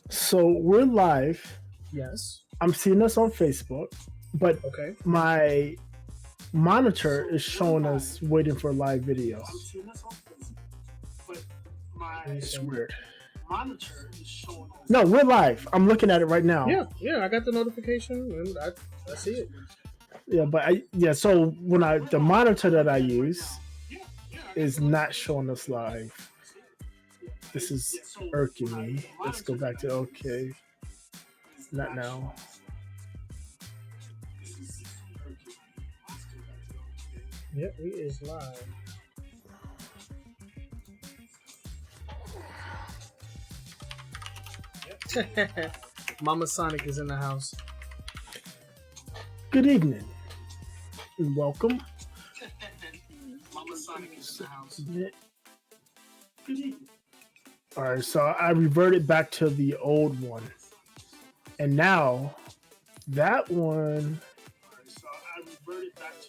So we're live. Yes. I'm seeing us on Facebook, but Okay. my monitor is showing us waiting for a live video. It's weird. No, we're live. I'm looking at it right now. Yeah. I got the notification and I see it. Yeah, but so when the monitor that I use is not showing us live. This is irking me. Let's go back to okay. Not now. Yep, we is live. Mama Sonic is in the house. Good evening and welcome. Mama Sonic is in the house. Good evening. All right, so I reverted back to the old one, and now that one.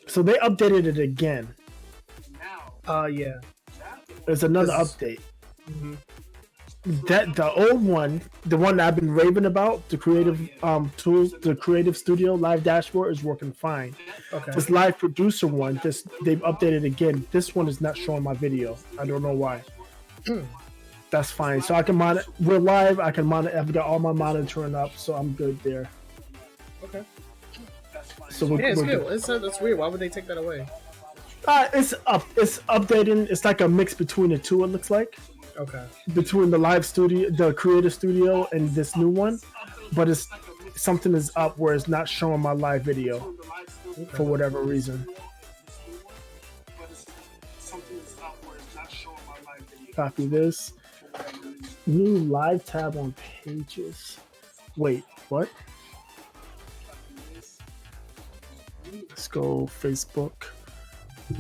So they updated it again. Yeah. There's another update. Mm-hmm. That the old one, the one that I've been raving about, the creative tools, the creative studio live dashboard is working fine. Okay. This live producer one, they've updated again. This one is not showing my video. I don't know why. That's fine. So I can monitor. We're live. I can monitor. I've got all my monitoring up, so I'm good there. Okay. So it's good. That's weird. Why would they take that away? It's updating. It's like a mix between the two. It looks like. Okay. Between the live studio, the creative studio, and this new one, but it's something is up where it's not showing my live video for whatever reason. Copy this. New live tab on pages. Wait, what? Let's go Facebook.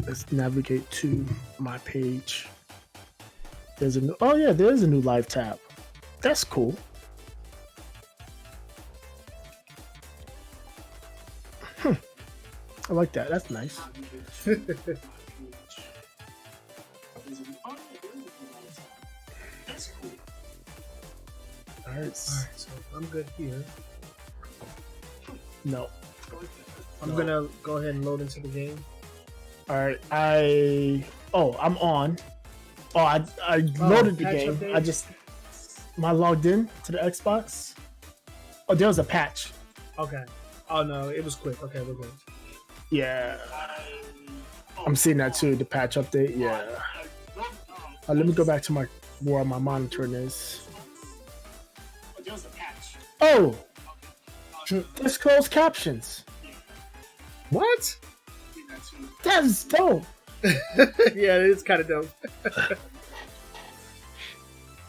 Let's navigate to my page. There's a new, there's a new live tab. That's cool. I like that. That's nice. All right, so I'm good here. No. I'm gonna go ahead and load into the game. All right, I'm on. I loaded the game. Update? I logged in to the Xbox. Oh, there was a patch. Okay. Oh no, it was quick. Okay, we're good. Yeah. I'm seeing that too, the patch update. Yeah. Let me go back to where my monitoring is. Oh! There's closed captions. What? That's dope. Yeah, it is kind of dope.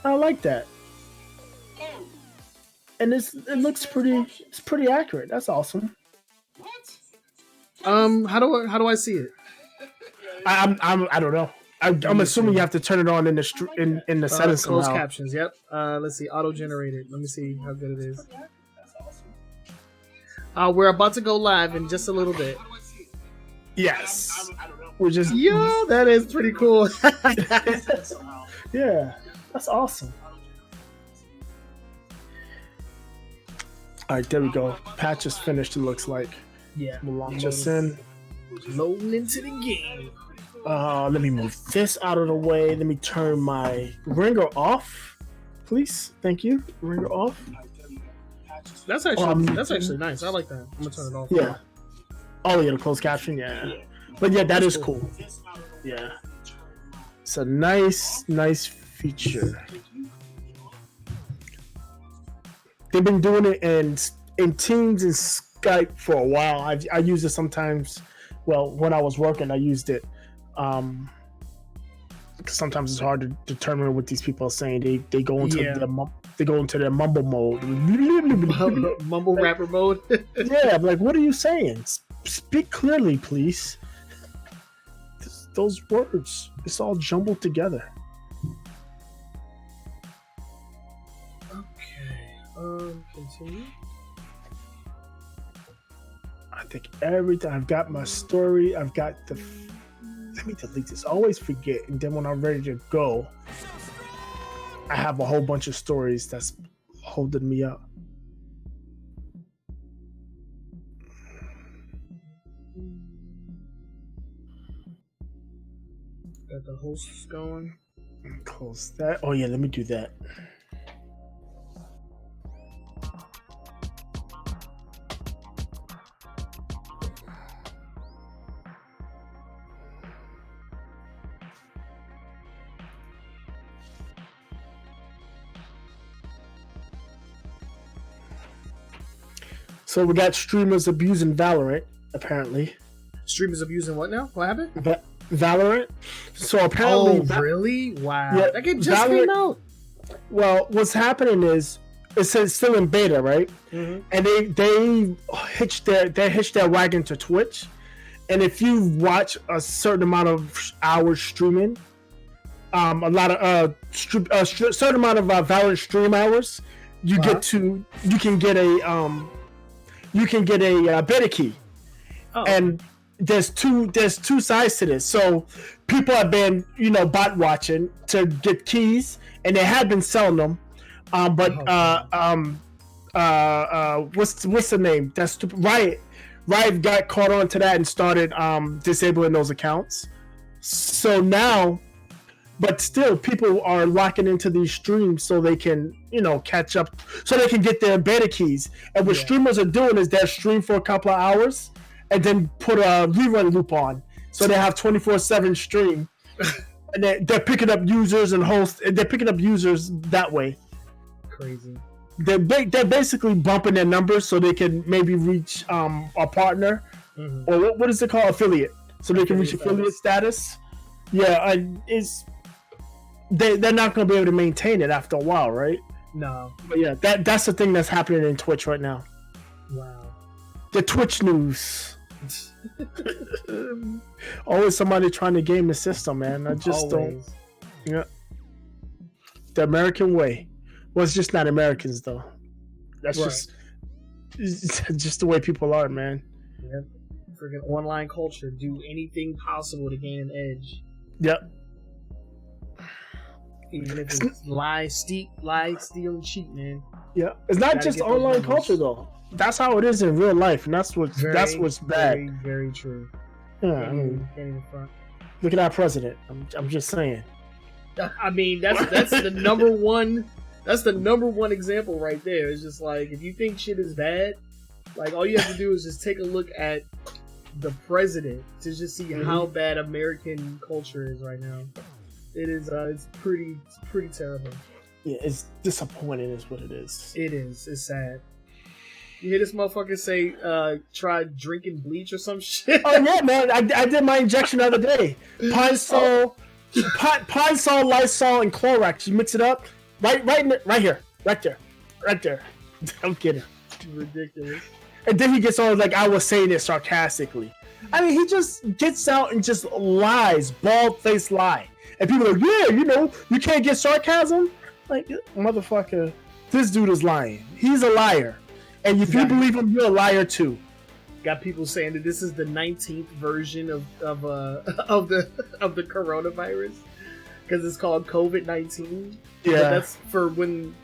I like that. And it looks pretty accurate. That's awesome. How do I see it? I don't know. I'm assuming you have to turn it on in the settings closed somehow. captions. Yep. Let's see. Auto generated. Let me see how good it is. We're about to go live in just a little bit. Yes. We're just that is pretty cool. Yeah, that's awesome. All right, there we go. Patch is finished. It looks like. Yeah. We'll launch us in. Loading into the game. Let me move this out of the way. Let me turn my ringer off, please. Thank you. Ringer off. That's actually nice. I like that. I'm gonna turn it off. Yeah. Oh, yeah, the closed caption. Yeah. But yeah, that's cool. Yeah. It's a nice feature. They've been doing it in Teams and Skype for a while. I use it sometimes. Well, when I was working, I used it. Because sometimes it's hard to determine what these people are saying. They go into their mumble mode. Mumble rapper mode. Yeah, I'm like, what are you saying? Speak clearly, please. Those words, it's all jumbled together. Okay. Continue. I think everything. I've got my story. I've got the. Let me delete this. I always forget, and then when I'm ready to go, I have a whole bunch of stories that's holding me up. Got the hosts going. Close that. Oh yeah, let me do that. So we got streamers abusing Valorant, apparently. Streamers abusing what now? What happened? Valorant. So apparently, really? Wow. Yeah, that game just came out. Well, what's happening is it's still in beta, right? Mm-hmm. And they hitched their wagon to Twitch. And if you watch a certain amount of hours streaming, a lot of certain amount of Valorant stream hours, you can get a beta key. Oh. And there's two sides to this. So people have been, bot watching to get keys, and they have been selling them. What's the name? That's stupid. Riot got caught on to that and started disabling those accounts. So now, but still, people are locking into these streams so they can, catch up, so they can get their beta keys. And what streamers are doing is they'll stream for a couple of hours and then put a rerun loop on, so they have 24/7 stream, and they're picking up users and hosts. And they're picking up users that way. Crazy. They're basically bumping their numbers so they can maybe reach a partner, or what is it called, affiliate, so they can reach affiliate status. Yeah, they're not going to be able to maintain it after a while, right? No. But yeah, that's the thing that's happening in Twitch right now. Wow. The Twitch news. Always somebody trying to game the system, man. I just don't. Yeah. The American way. Well, it's just not Americans though. That's just the way people are, man. Yep. Freaking online culture. Do anything possible to gain an edge. Yep. Even if it's lie, steal, and cheat, man. Yeah. It's not just online culture though. That's how it is in real life, and that's what's bad. Very, very true. Yeah, can't even front. Look at our president. I'm just saying. I mean, that's the number one. That's the number one example right there. It's just like, if you think shit is bad, like, all you have to do is just take a look at the president to just see how bad American culture is right now. It is. It's pretty terrible. Yeah, it's disappointing, is what it is. It is. It's sad. You hear this motherfucker say, try drinking bleach or some shit? Oh yeah, man! I did my injection the other day. Pine Sol, Lysol, and Clorox. You mix it up, right here, right there. I'm kidding. Ridiculous. And then he gets on like I was saying it sarcastically. I mean, he just gets out and just lies, bald-faced lie, and people are like, yeah, you can't get sarcasm. Like, motherfucker, this dude is lying. He's a liar. And if you believe him, you're a liar too. Got people saying that this is the 19th version of the coronavirus because it's called COVID-19. Yeah, but that's for when.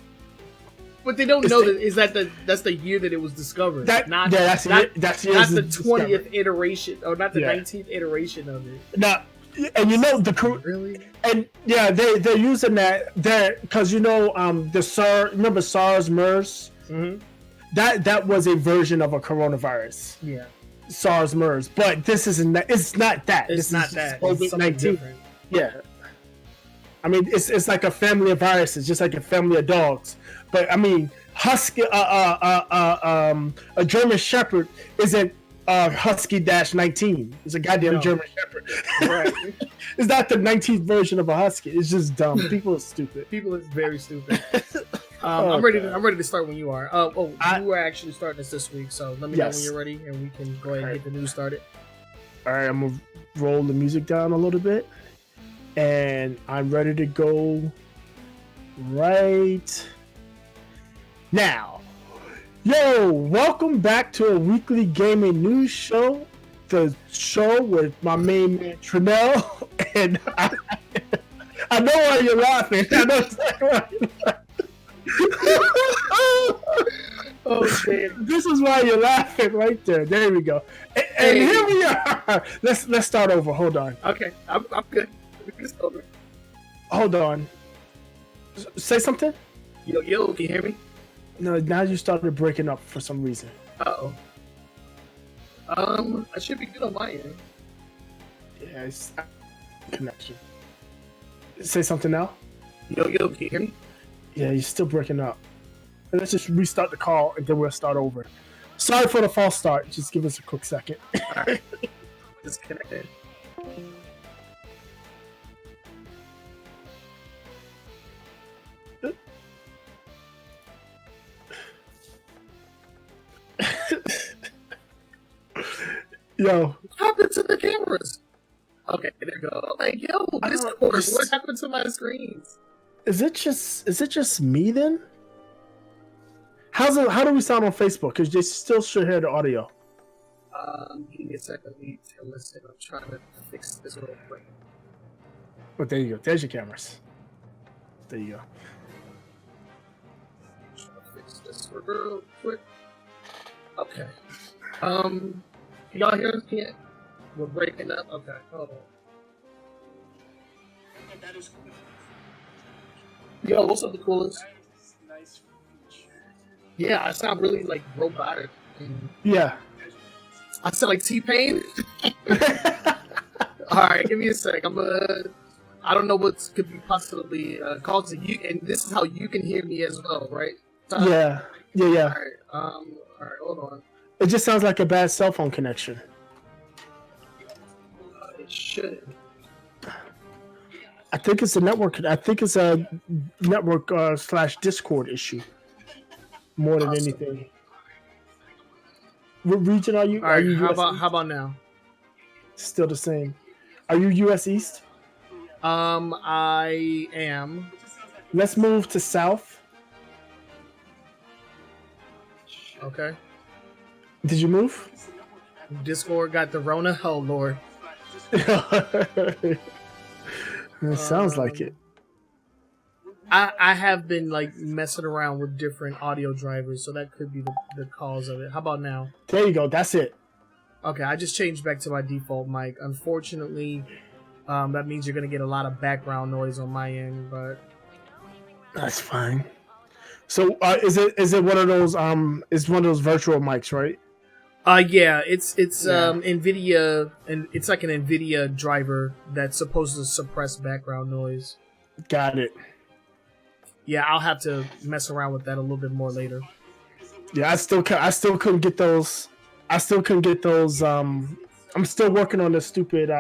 What they don't know is that that's the year that it was discovered. Not the 20th iteration, or not the 19th iteration of it. Now, and really, and yeah, they're using that because the SARS. Remember SARS, MERS. Mm-hmm. That was a version of a coronavirus. Yeah. SARS, MERS, but this isn't that. It's not that. It's not that. It's something different. Yeah. I mean, it's like a family of viruses, just like a family of dogs. But I mean, Husky, a German Shepherd isn't Husky-19. It's a goddamn German Shepherd. Right. It's not the 19th version of a Husky. It's just dumb. People are stupid. People are very stupid. I'm ready to start when you are. You are actually starting this week, so let me know when you're ready, and we can go ahead and get the news started. All right, I'm gonna roll the music down a little bit, and I'm ready to go right now. Yo, welcome back to a weekly gaming news show, the show with my main man Trenell, and I know why you're laughing. I know exactly why you're laughing. Oh shit! This is why you're laughing right there. There we go. And here we are. Let's start over. Hold on. Okay, I'm good. It's over. Hold on. Say something. Yo, can you hear me? No, now you started breaking up for some reason. Uh-oh. I should be good on my end. Yeah, it's connection. Say something now. Yo, can you hear me? Yeah, you're still breaking up. Let's just restart the call and then we'll start over. Sorry for the false start. Just give us a quick second. Alright. Disconnected. Yo. What happened to the cameras? Okay, there we go. Like, yo, Discord, what happened to my screens? Is it just me then? How do we sound on Facebook? Because they still should hear the audio. Give me a second. Listen, I'm trying to fix this real quick. Oh, there you go. There's your cameras. There you go. I'm trying to fix this real quick. Okay. Can y'all hear us yet? We're breaking up. Okay, hold on. Yo, what's up, the coolest? Yeah, I sound really like robotic. Yeah. I sound like T-Pain. Alright, give me a sec. I don't know what could be possibly causing you, and this is how you can hear me as well, right? Todd? Yeah. Alright, hold on. It just sounds like a bad cell phone connection. It should. I think it's a network. I think it's a network / Discord issue more than anything. What region are you? All right. Are you How about now? Still the same. Are you US East? I am. Let's move to South. Okay. Did you move? Discord got the Rona. Oh Lord. It sounds like it. I have been like messing around with different audio drivers, so that could be the cause of it. How about now? There you go. That's it. Okay, I just changed back to my default mic. Unfortunately, that means you're gonna get a lot of background noise on my end, but that's fine. So is it one of those it's one of those virtual mics, right? Yeah, it's NVIDIA, and it's like an NVIDIA driver that's supposed to suppress background noise. Got it. Yeah, I'll have to mess around with that a little bit more later. Yeah, I still couldn't get those. I'm still working on the stupid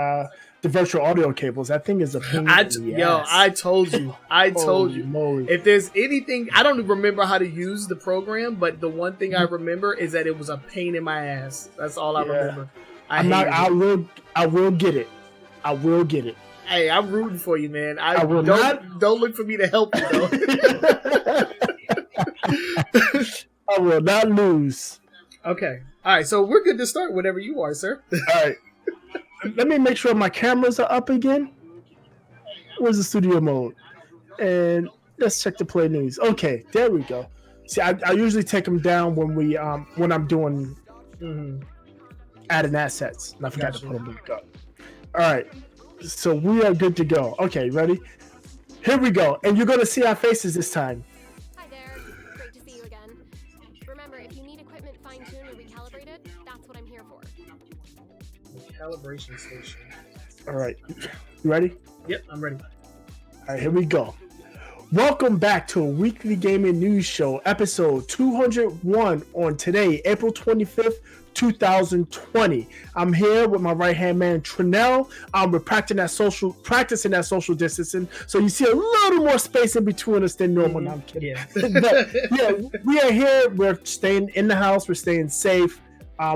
the virtual audio cables. That thing is a pain in the ass. I told you. Moly. If there's anything, I don't remember how to use the program, but the one thing I remember is that it was a pain in my ass. That's all I remember. I will get it. I will get it. Hey, I'm rooting for you, man. Don't look for me to help you, though. I will not lose. Okay. All right. So we're good to start whenever you are, sir. All right. Let me make sure my cameras are up again. Where's the studio mode? And let's check the play news. Okay, there we go. See, I usually take them down when I'm doing adding assets, and I forgot to put them back up. All right, so we are good to go. Okay, ready? Here we go, and you're gonna see our faces this time. Hi there, great to see you again. Remember, if you need equipment fine-tuned or recalibrated, that's what I'm here for. Calibration station. All right, you ready? Yep, I'm ready. All right, here we go. Welcome back to a weekly gaming news show, episode 201 on today, April 25th, 2020. I'm here with my right-hand man, Trenell. We're practicing that social distancing, so you see a little more space in between us than normal. No, I'm kidding. Yeah. But, yeah, we are here. We're staying in the house. We're staying safe.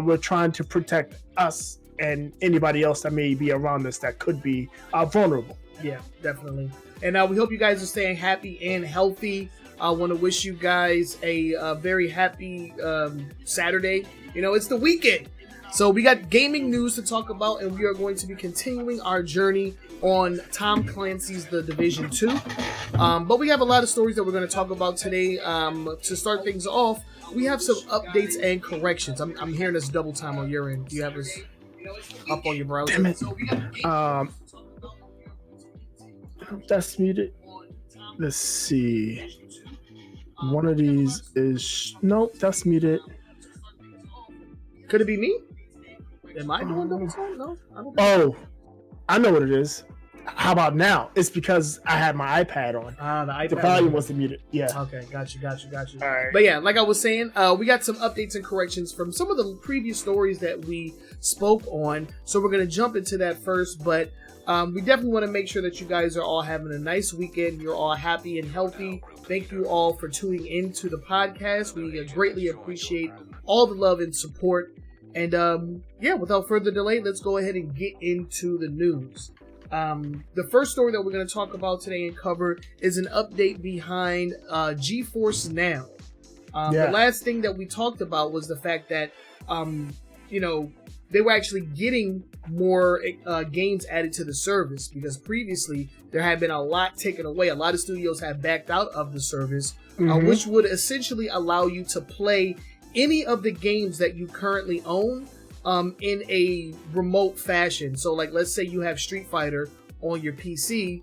We're trying to protect us and anybody else that may be around us that could be vulnerable. Yeah, definitely. And we hope you guys are staying happy and healthy. I want to wish you guys a very happy Saturday. You know, it's the weekend. So we got gaming news to talk about, and we are going to be continuing our journey on Tom Clancy's The Division 2. But we have a lot of stories that we're going to talk about today. To start things off, we have some updates and corrections. I'm hearing this double time on your end. Do you have this up on your browser? Damn it. That's muted. Let's see. One of these is... Nope, that's muted. Could it be me? Am I doing double time? No, I don't think Oh, I know what it is. How about now? It's because I had my iPad on. the iPad. The volume wasn't muted. Yeah. Okay, got you. All right. But yeah, like I was saying, we got some updates and corrections from some of the previous stories that we spoke on. So we're going to jump into that first. But we definitely want to make sure that you guys are all having a nice weekend. You're all happy and healthy. Thank you all for tuning into the podcast. We greatly appreciate all the love and support. And yeah, without further delay, let's go ahead and get into the news. The first story that we're going to talk about today and cover is an update behind GeForce Now. The last thing that we talked about was the fact that, they were actually getting more games added to the service, because previously there had been a lot taken away. A lot of studios have backed out of the service, which would essentially allow you to play any of the games that you currently own in a remote fashion. So like, let's say you have Street Fighter on your PC,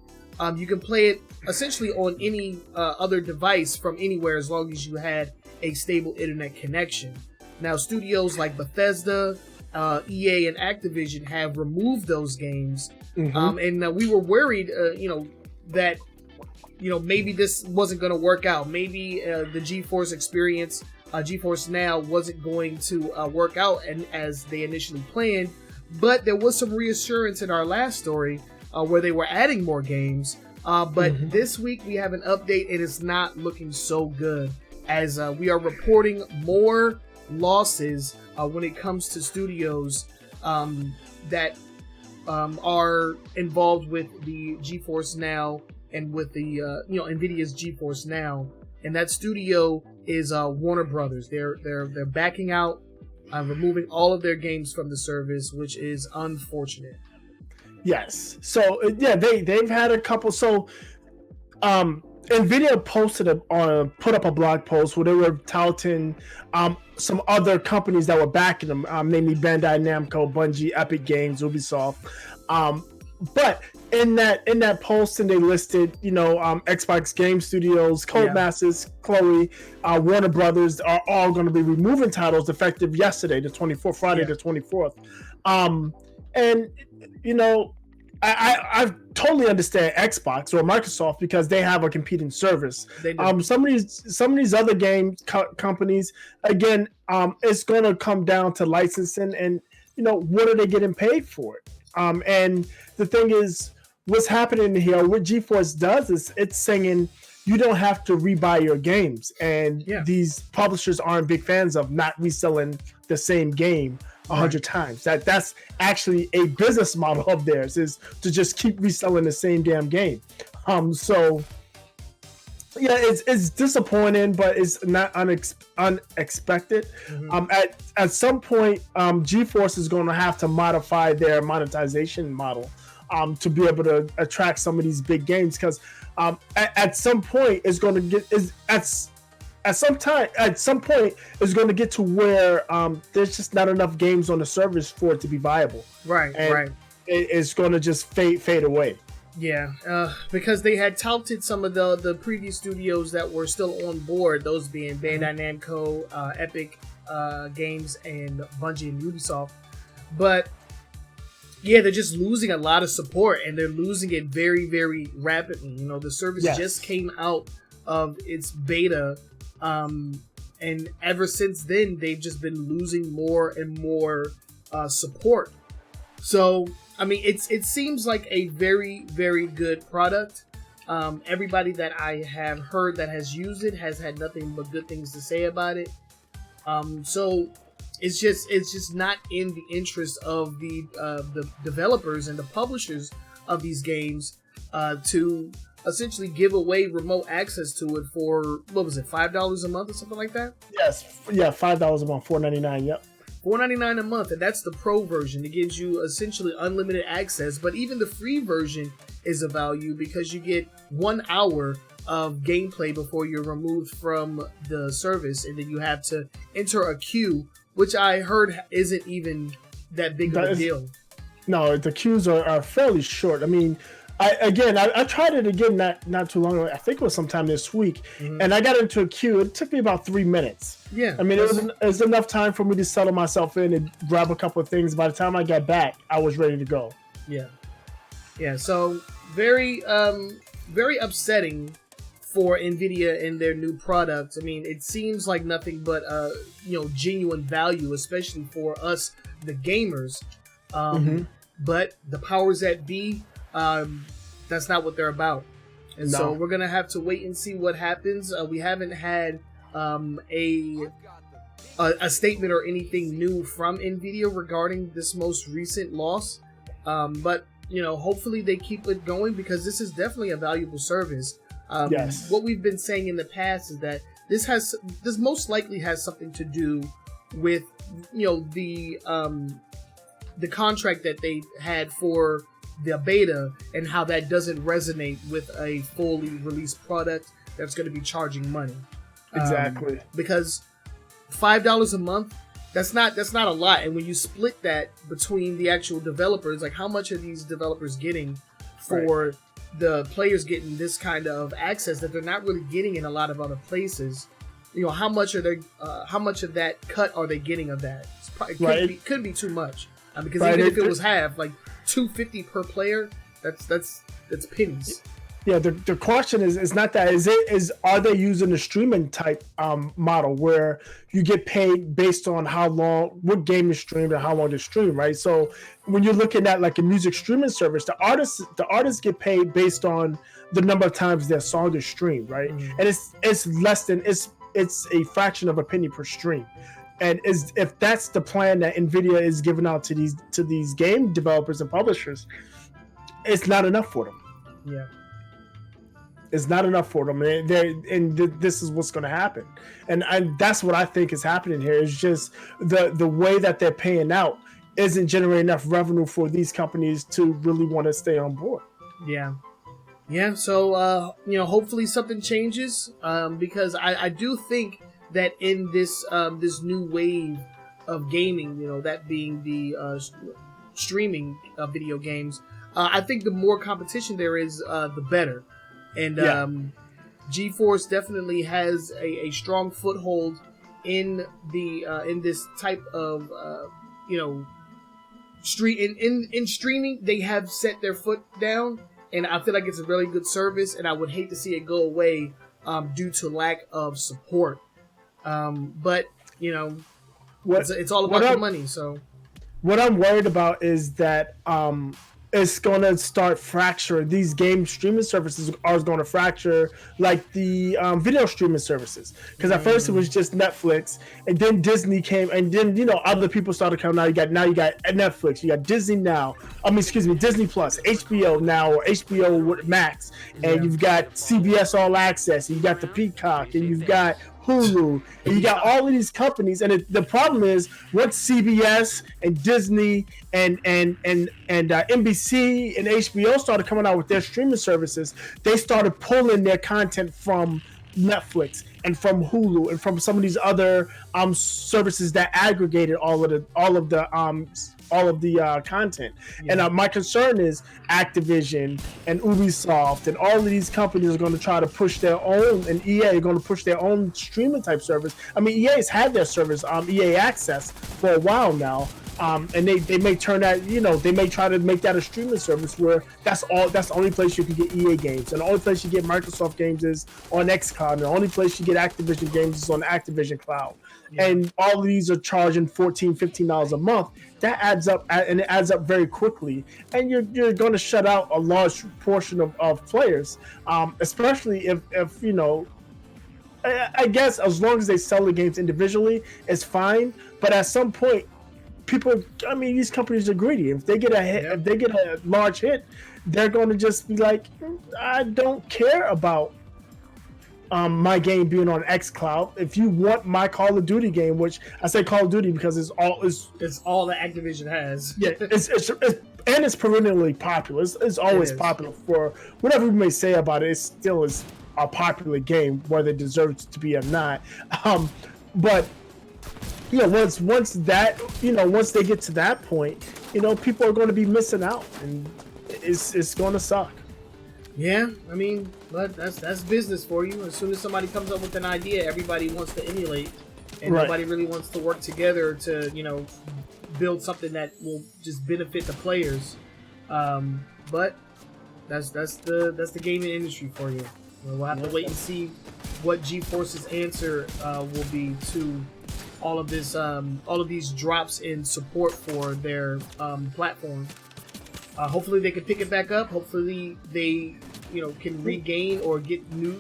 you can play it essentially on any other device from anywhere, as long as you had a stable internet connection. Now, studios like Bethesda, EA, and Activision have removed those games, and we were worried, that maybe this wasn't going to work out. Maybe the GeForce experience, GeForce Now, wasn't going to work out and as they initially planned. But there was some reassurance in our last story where they were adding more games. But this week we have an update, and it's not looking so good, as we are reporting more losses when it comes to studios that are involved with the GeForce Now and with the NVIDIA's GeForce Now. And that studio is Warner Brothers. They're backing out, removing all of their games from the service, which is unfortunate. Yes. So yeah, they've had a couple. So NVIDIA put up a blog post where they were touting some other companies that were backing them, namely Bandai Namco, Bungie, Epic Games, Ubisoft. But in that post, and they listed, Xbox Game Studios, Codemasters, Chloe, Warner Brothers are all going to be removing titles effective yesterday, the 24th, Friday the 24th. And I totally understand Xbox or Microsoft, because they have a competing service. Some of these other game companies, again, it's going to come down to licensing and what are they getting paid for it. And the thing is, what's happening here, what GeForce does is it's saying you don't have to rebuy your games, and these publishers aren't big fans of not reselling the same game 100 times. That's actually a business model of theirs, is to just keep reselling the same damn game. So yeah, it's disappointing, but it's not unexpected. At some point, GeForce is going to have to modify their monetization model to be able to attract some of these big games, because at some point it's going to get at some point it's going to get to where there's just not enough games on the service for it to be viable. Right. It's going to just fade away. Yeah, because they had touted some of the previous studios that were still on board, those being Bandai Namco, Epic Games, and Bungie and Ubisoft. But yeah, they're just losing a lot of support, and they're losing it very, very rapidly. The service just came out of its beta, and ever since then, they've just been losing more and more support. So, I mean, it seems like a very, very good product. Everybody that I have heard that has used it has had nothing but good things to say about it. So it's just not in the interest of the developers and the publishers of these games to essentially give away remote access to it for, what was it, $5 a month or something like that? Yes, yeah, $5 a month, $4.99. Yep. $4.99 a month, and that's the pro version. It gives you essentially unlimited access, but even the free version is a value because you get 1 hour of gameplay before you're removed from the service, and then you have to enter a queue, which I heard isn't even that big of a deal. No, the queues are fairly short. I mean, I tried it again not too long ago. I think it was sometime this week, and I got into a queue. It took me about 3 minutes. Yeah, I mean, it was enough time for me to settle myself in and grab a couple of things. By the time I got back, I was ready to go. Yeah. So very upsetting for NVIDIA and their new products. I mean, it seems like nothing but genuine value, especially for us, the gamers. But the powers that be, that's not what they're about. And so we're gonna have to wait and see what happens. We haven't had a statement or anything new from NVIDIA regarding this most recent loss. But hopefully they keep it going because this is definitely a valuable service. Yes. What we've been saying in the past is that this most likely has something to do with the contract that they had for the beta and how that doesn't resonate with a fully released product that's going to be charging money. Exactly. Because $5 a month, that's not a lot. And when you split that between the actual developers, like how much are these developers getting for the players getting this kind of access that they're not really getting in a lot of other places? How much of that cut are they getting of that? It could be too much. Because even if it was half, like $250 per player, that's pennies. Yeah, the question is not that. Are they using the streaming type model where you get paid based on what game is streamed and how long it's streamed, right? So when you're looking at like a music streaming service, the artists get paid based on the number of times their song is streamed, right? And it's less than it's a fraction of a penny per stream. And if that's the plan that NVIDIA is giving out to these game developers and publishers, it's not enough for them. Yeah, it's not enough for them, and this is what's going to happen. And that's what I think is happening here. Is just the way that they're paying out isn't generating enough revenue for these companies to really want to stay on board. Yeah. So hopefully something changes because I do think that in this new wave of gaming, that being the streaming of video games, I think the more competition there is, the better. And GeForce definitely has a strong foothold in this type of in streaming. They have set their foot down, and I feel like it's a really good service. And I would hate to see it go away due to lack of support. But it's all about the money. So what I'm worried about is that it's going to start fracturing. These game streaming services are going to fracture like the video streaming services. Because at first it was just Netflix, and then Disney came, and then other people started coming out. Now you got Netflix, you got Disney now. Disney Plus, HBO now, or HBO Max, and you've got CBS All Access, and you got the Peacock, and you've got Hulu, and you got all of these companies, and the problem is once CBS and Disney and NBC and HBO started coming out with their streaming services, they started pulling their content from Netflix and from Hulu and from some of these other services that aggregated all of the content. And my concern is Activision and Ubisoft and all of these companies are going to try to push their own, and EA are going to push their own streaming type service. I mean, EA's had their service, EA Access, for a while now. And they may turn that, they may try to make that a streaming service where that's the only place you can get EA games, and the only place you get Microsoft games is on XCloud, and the only place you get Activision games is on Activision Cloud. And all of these are charging $14, $15 a month. That adds up, and it adds up very quickly. And you're going to shut out a large portion of players, especially if I guess as long as they sell the games individually, it's fine. But at some point, these companies are greedy. If they get a hit, if they get a large hit, they're going to just be like, I don't care about my game being on xCloud. If you want my Call of Duty game, which I say Call of Duty because it's all that Activision has. Yeah, and it's perennially popular. It's always popular for whatever we may say about it. It still is a popular game, whether it deserves to be or not. But once they get to that point, people are going to be missing out, and it's going to suck. Yeah, I mean, but that's business for you. As soon as somebody comes up with an idea, everybody wants to emulate, and nobody really wants to work together to build something that will just benefit the players. But that's the gaming industry for you. We'll have to wait and see what GeForce's answer will be to all of these drops in support for their platform. Hopefully they can pick it back up. Hopefully they can regain or get new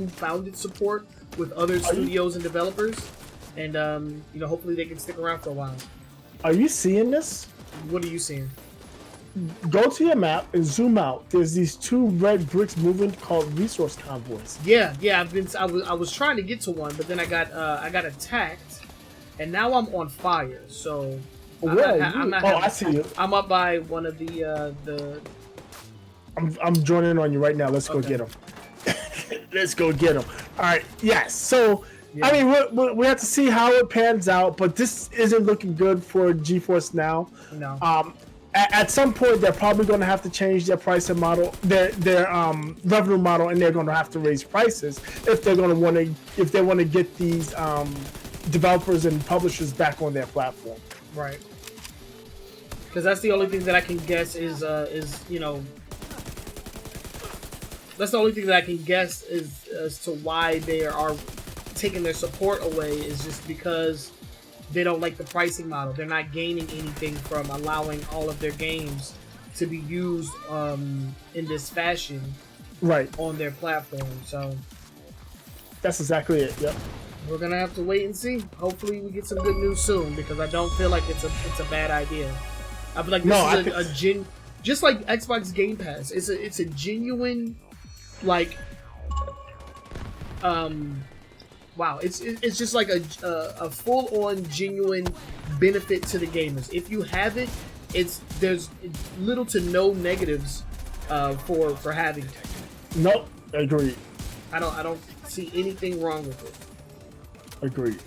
founded support with other studios and developers, and hopefully they can stick around for a while. Are you seeing this? What are you seeing? Go to your map and zoom out. There's these two red bricks moving called resource convoys. Yeah. I was trying to get to one, but then I got attacked, and now I'm on fire. So I see you. I'm up by one of the. I'm joining on you right now. Let's go get them. Let's go get them. All right. Yes. So I mean, we have to see how it pans out, but this isn't looking good for GeForce now. No. At some point, they're probably going to have to change their pricing model, their revenue model, and they're going to have to raise prices if they want to get these developers and publishers back on their platform. Right. Because that's the only thing that I can guess is that's the only thing that I can guess is as to why they are taking their support away is just because they don't like the pricing model. They're not gaining anything from allowing all of their games to be used in this fashion on their platform. So that's exactly it. Yep. We're gonna have to wait and see. Hopefully we get some good news soon, because I don't feel like it's a bad idea. I feel like this is just like Xbox Game Pass. It's a genuine wow, it's just like a full-on genuine benefit to the gamers. If you have it, there's little to no negatives for having it. Nope, agreed. I don't see anything wrong with it. Agreed.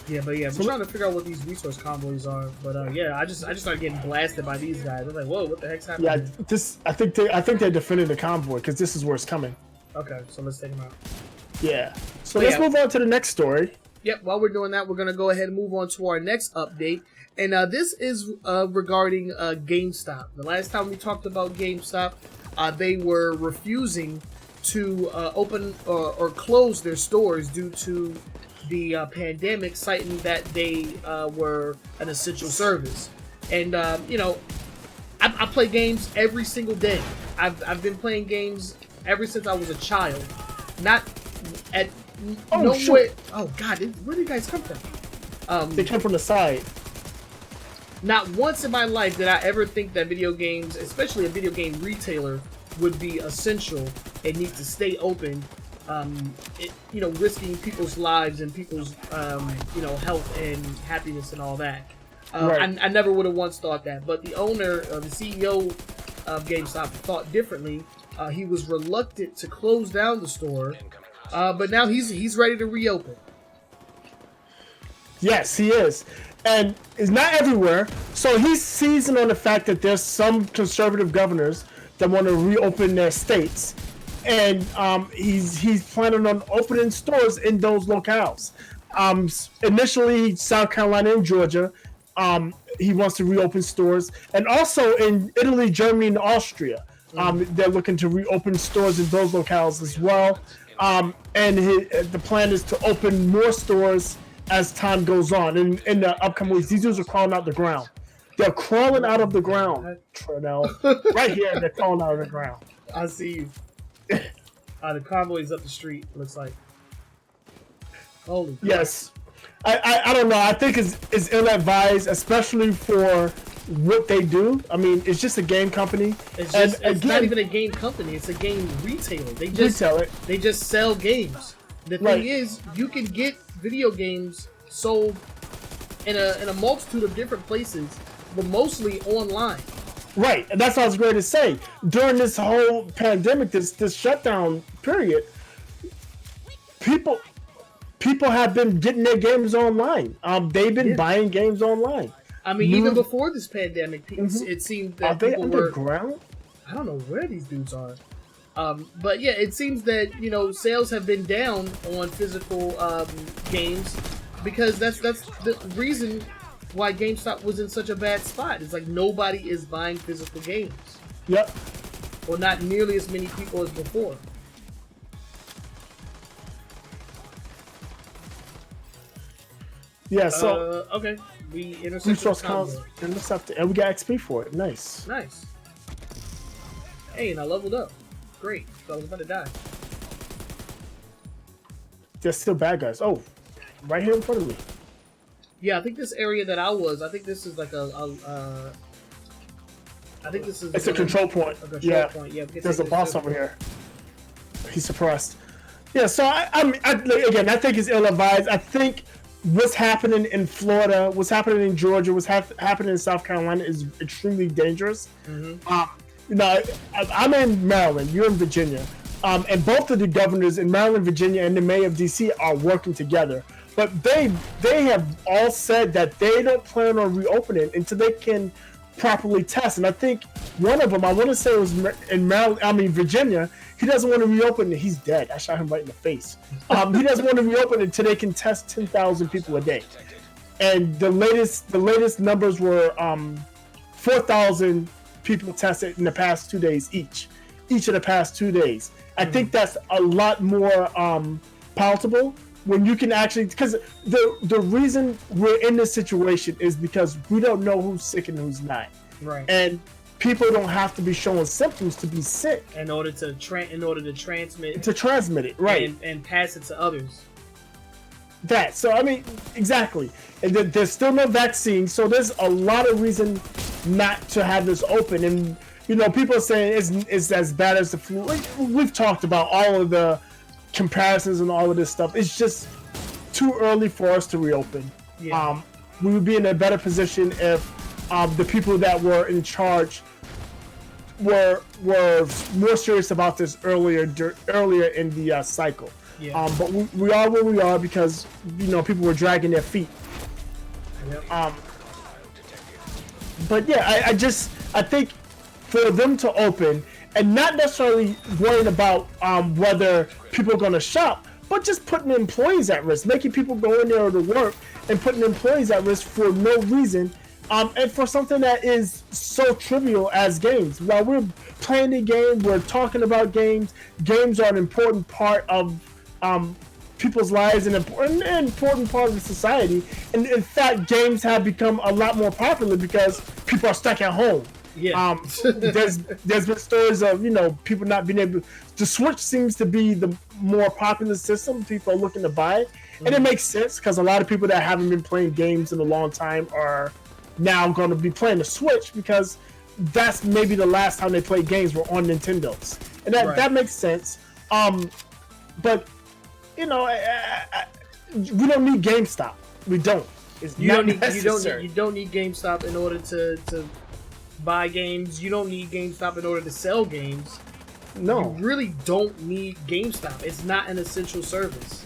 Yeah, but I'm trying to figure out what these resource convoys are. But I just started getting blasted by these guys. I was like, whoa, what the heck's happening? Yeah, I think they're defending the convoy because this is where it's coming. Okay, so let's take them out. Yeah. So let's move on to the next story. Yep, while we're doing that, we're going to go ahead and move on to our next update. And this is regarding GameStop. The last time we talked about GameStop, they were refusing to open or close their stores due to the pandemic, citing that they were an essential service. And, I play games every single day. I've been playing games ever since I was a child. Not at nowhere. Oh God, where did you guys come from? They come from the side. Not once in my life did I ever think that video games, especially a video game retailer, would be essential and need to stay open. Risking people's lives and people's health and happiness and all that. I never would have once thought that. But the owner, the CEO of GameStop, thought differently. He was reluctant to close down the store. But now he's ready to reopen. Yes, he is. And it's not everywhere. So he's seizing on the fact that there's some conservative governors that want to reopen their states. And he's planning on opening stores in those locales. Initially, South Carolina and Georgia. He wants to reopen stores. And also in Italy, Germany, and Austria. They're looking to reopen stores in those locales as well. And the plan is to open more stores as time goes on. In the upcoming weeks, these dudes are crawling out the ground. They're crawling out of the ground, Trenell. Right here, they're crawling out of the ground. I see you. The convoy's up the street, looks like. Holy crap. Yes. I don't know. I think it's ill-advised, especially for what they do. I mean, it's just a game company. It's not even a game company. It's a game retailer. They just sell games. The thing is, you can get video games sold in a multitude of different places, but mostly online. Right, and that's what I was going to say. During this whole pandemic, this shutdown period, people have been getting their games online. They've been buying games online. I mean, even before this pandemic, it seemed that are people they underground? I don't know where these dudes are. But yeah, it seems that sales have been down on physical games because that's the reason why GameStop was in such a bad spot. It's like nobody is buying physical games. Yep. Or not nearly as many people as before. Yeah, so okay. We intercepted and we got XP for it. Nice. Nice. Hey, and I leveled up. Great. So I was about to die. There's still bad guys. Oh, right here in front of me. Yeah, I think this area that I was, I think this is like I think this is... It's a control point. A control point. Yeah, there's a boss over here. He's suppressed. Yeah, so again, I think it's ill-advised. I think what's happening in Florida, what's happening in Georgia, what's happening in South Carolina is extremely dangerous. I'm in Maryland. You're in Virginia. And both of the governors in Maryland, Virginia, and the mayor of DC are working together. But they have all said that they don't plan on reopening until they can properly test. And I think one of them, I want to say it was in Virginia, he doesn't want to reopen it. He's dead. I shot him right in the face. He doesn't want to reopen it until they can test 10,000 people a day. And the latest numbers were 4,000 people tested in the past 2 days each of the past 2 days. I think that's a lot more palatable when you can actually, because the reason we're in this situation is because we don't know who's sick and who's not. Right. And people don't have to be showing symptoms to be sick in order to transmit it, right, and pass it to others. So I mean, exactly. And there's still no vaccine, so there's a lot of reason not to have this open. And people are saying it's as bad as the flu. We've talked about all of the comparisons and all of this stuff. It's just too early for us to reopen. Yeah. We would be in a better position if the people that were in charge were more serious about this earlier in the cycle. Yeah. But we are where we are because people were dragging their feet. Yep. But yeah, I think for them to open and not necessarily worrying about whether people are going to shop, but just putting employees at risk, making people go in there to work and putting employees at risk for no reason, and for something that is so trivial as games. While we're playing the game, we're talking about games. Games are an important part of people's lives and an important part of the society. And in fact, games have become a lot more popular because people are stuck at home. Yeah. There's been stories of people not being able. The Switch seems to be the more popular system people are looking to buy, and it makes sense because a lot of people that haven't been playing games in a long time are now going to be playing the Switch because that's maybe the last time they played games were on Nintendos, and that makes sense. But we don't need GameStop. We don't. You don't need GameStop in order to buy games. You don't need GameStop in order to sell games. No. You really don't need GameStop. It's not an essential service.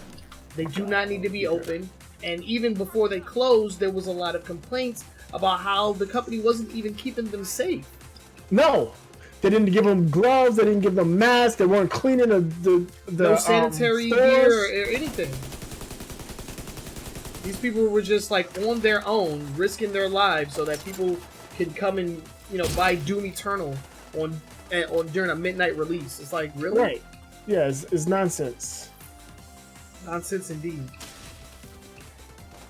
They do not need to be open. And even before they closed, there was a lot of complaints about how the company wasn't even keeping them safe. No. They didn't give them gloves. They didn't give them masks. They weren't cleaning the no sanitary gear or anything. These people were just like on their own, risking their lives so that people can come and buy Doom Eternal on during a midnight release. It's like, really? Right. Yeah, it's nonsense. Nonsense indeed.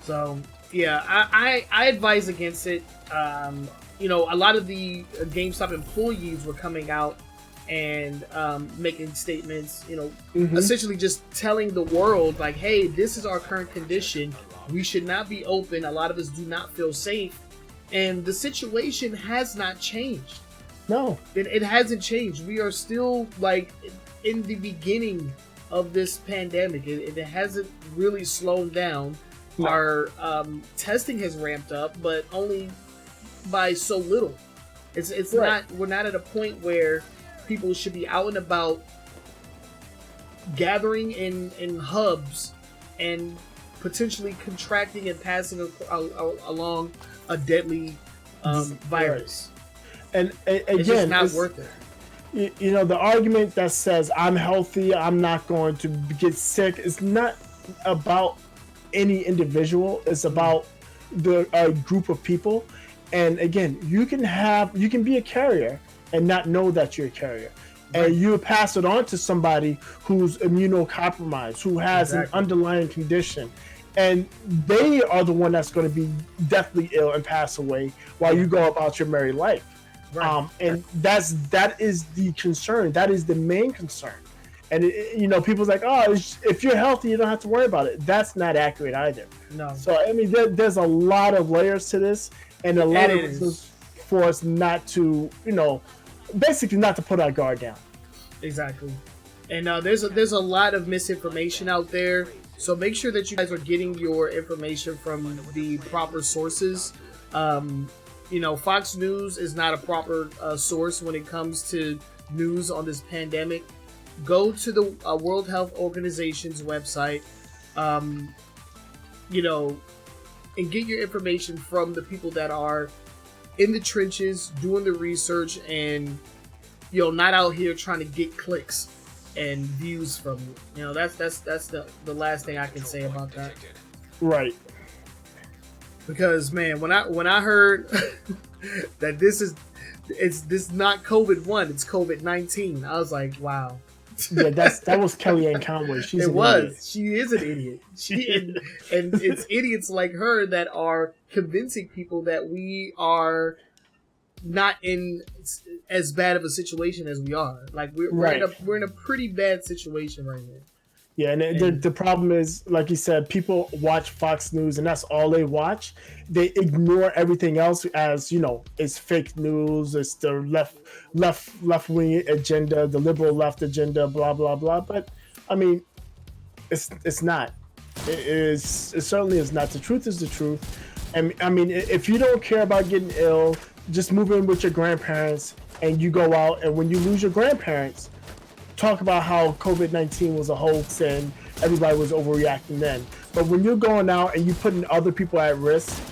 So yeah, I advise against it. A lot of the GameStop employees were coming out and making statements, essentially just telling the world, like, hey, this is our current condition. We should not be open. A lot of us do not feel safe. And the situation has not changed. No. It hasn't changed. We are still, like, in the beginning of this pandemic. It hasn't really slowed down. No. Our testing has ramped up, but only by so little. It's Right. not. We're not at a point where people should be out and about, gathering in hubs, and potentially contracting and passing along a deadly virus. And It's just again, not worth it. you know, the argument that says I'm healthy, I'm not going to get sick, is not about any individual. It's about a group of people. And again, you can be a carrier and not know that you're a carrier. Right. And you pass it on to somebody who's immunocompromised, who has an underlying condition. And they are the one that's going to be deathly ill and pass away while you go about your merry life. Right. And that is the concern. That is the main concern. And you know, people's like, oh, if you're healthy, you don't have to worry about it. That's not accurate either. No. So I mean, there's a lot of layers to this, and a lot of reasons for us not to, you know, basically not to put our guard down. Exactly. And there's a lot of misinformation out there. So make sure that you guys are getting your information from the proper sources. You know, Fox News is not a proper source when it comes to news on this pandemic. Go to the World Health Organization's website, you know, and get your information from the people that are in the trenches doing the research, and, you know, not out here trying to get clicks and views from you. You know, that's the last thing I can say about that. Right. Because, man, when I heard that this not COVID-1, it's COVID-19, I was like, wow. Yeah, that was Kellyanne Conway. She's an idiot. She is an idiot. And it's idiots like her that are convincing people that we are not in as bad of a situation as we are. Like we're in a pretty bad situation right now. Yeah, and the problem is, like you said, people watch Fox News and that's all they watch. They ignore everything else as, you know, it's fake news, it's the left wing agenda, the liberal left agenda, blah blah blah. But I mean, it's not. It certainly is not. The truth is the truth. And I mean, if you don't care about getting ill, just move in with your grandparents and you go out, and when you lose your grandparents, talk about how COVID-19 was a hoax and everybody was overreacting then. But when you're going out and you're putting other people at risk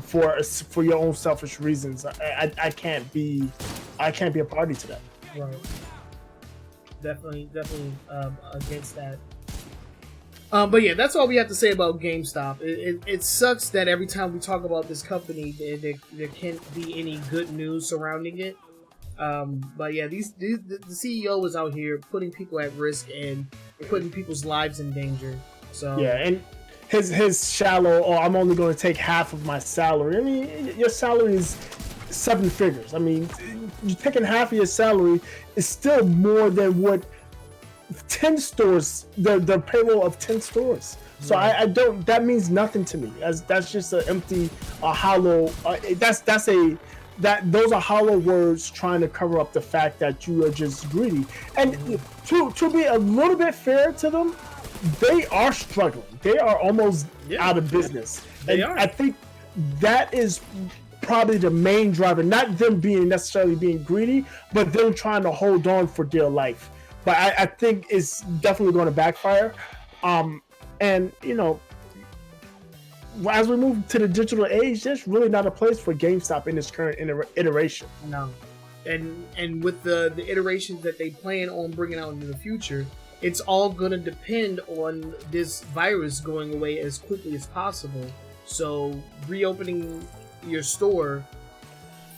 for your own selfish reasons, I can't be a party to that. Right. Definitely against that. But yeah, that's all we have to say about GameStop. It sucks that every time we talk about this company, there can't be any good news surrounding it. But yeah, the CEO is out here putting people at risk and putting people's lives in danger. So yeah, and his shallow, I'm only going to take half of my salary. I mean, your salary is 7 figures. I mean, you're taking half of your salary is still more than what 10 stores, the payroll of 10 stores. So I don't. That means nothing to me. That's just an empty, hollow. Those are hollow words trying to cover up the fact that you are just greedy. And to be a little bit fair to them, they are struggling. They are almost out of business. They are. I think that is probably the main driver, not them necessarily being greedy, but them trying to hold on for dear life. But I think it's definitely going to backfire. And, you know, as we move to the digital age, there's really not a place for GameStop in its current iteration. No. And with the iterations that they plan on bringing out in the future, it's all going to depend on this virus going away as quickly as possible. So reopening your store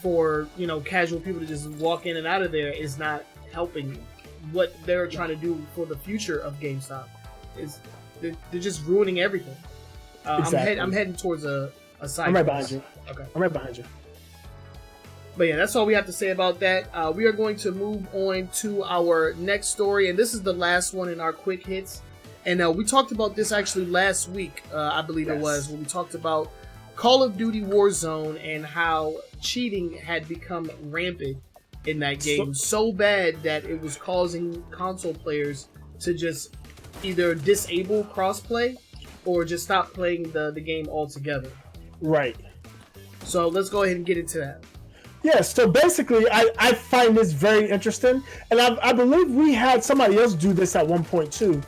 for, you know, casual people to just walk in and out of there is not helping what they're trying to do for the future of GameStop. They're just ruining everything. Exactly. I'm heading towards a side. I'm right behind you. Okay. I'm right behind you. But yeah, that's all we have to say about that. We are going to move on to our next story, and this is the last one in our quick hits. And we talked about this actually last week, I believe it was, when we talked about Call of Duty Warzone and how cheating had become rampant in that game. So bad that it was causing console players to just either disable crossplay or just stop playing the game altogether. Right. So let's go ahead and get into that. Yeah, so basically, I find this very interesting, and I believe we had somebody else do this at one point too.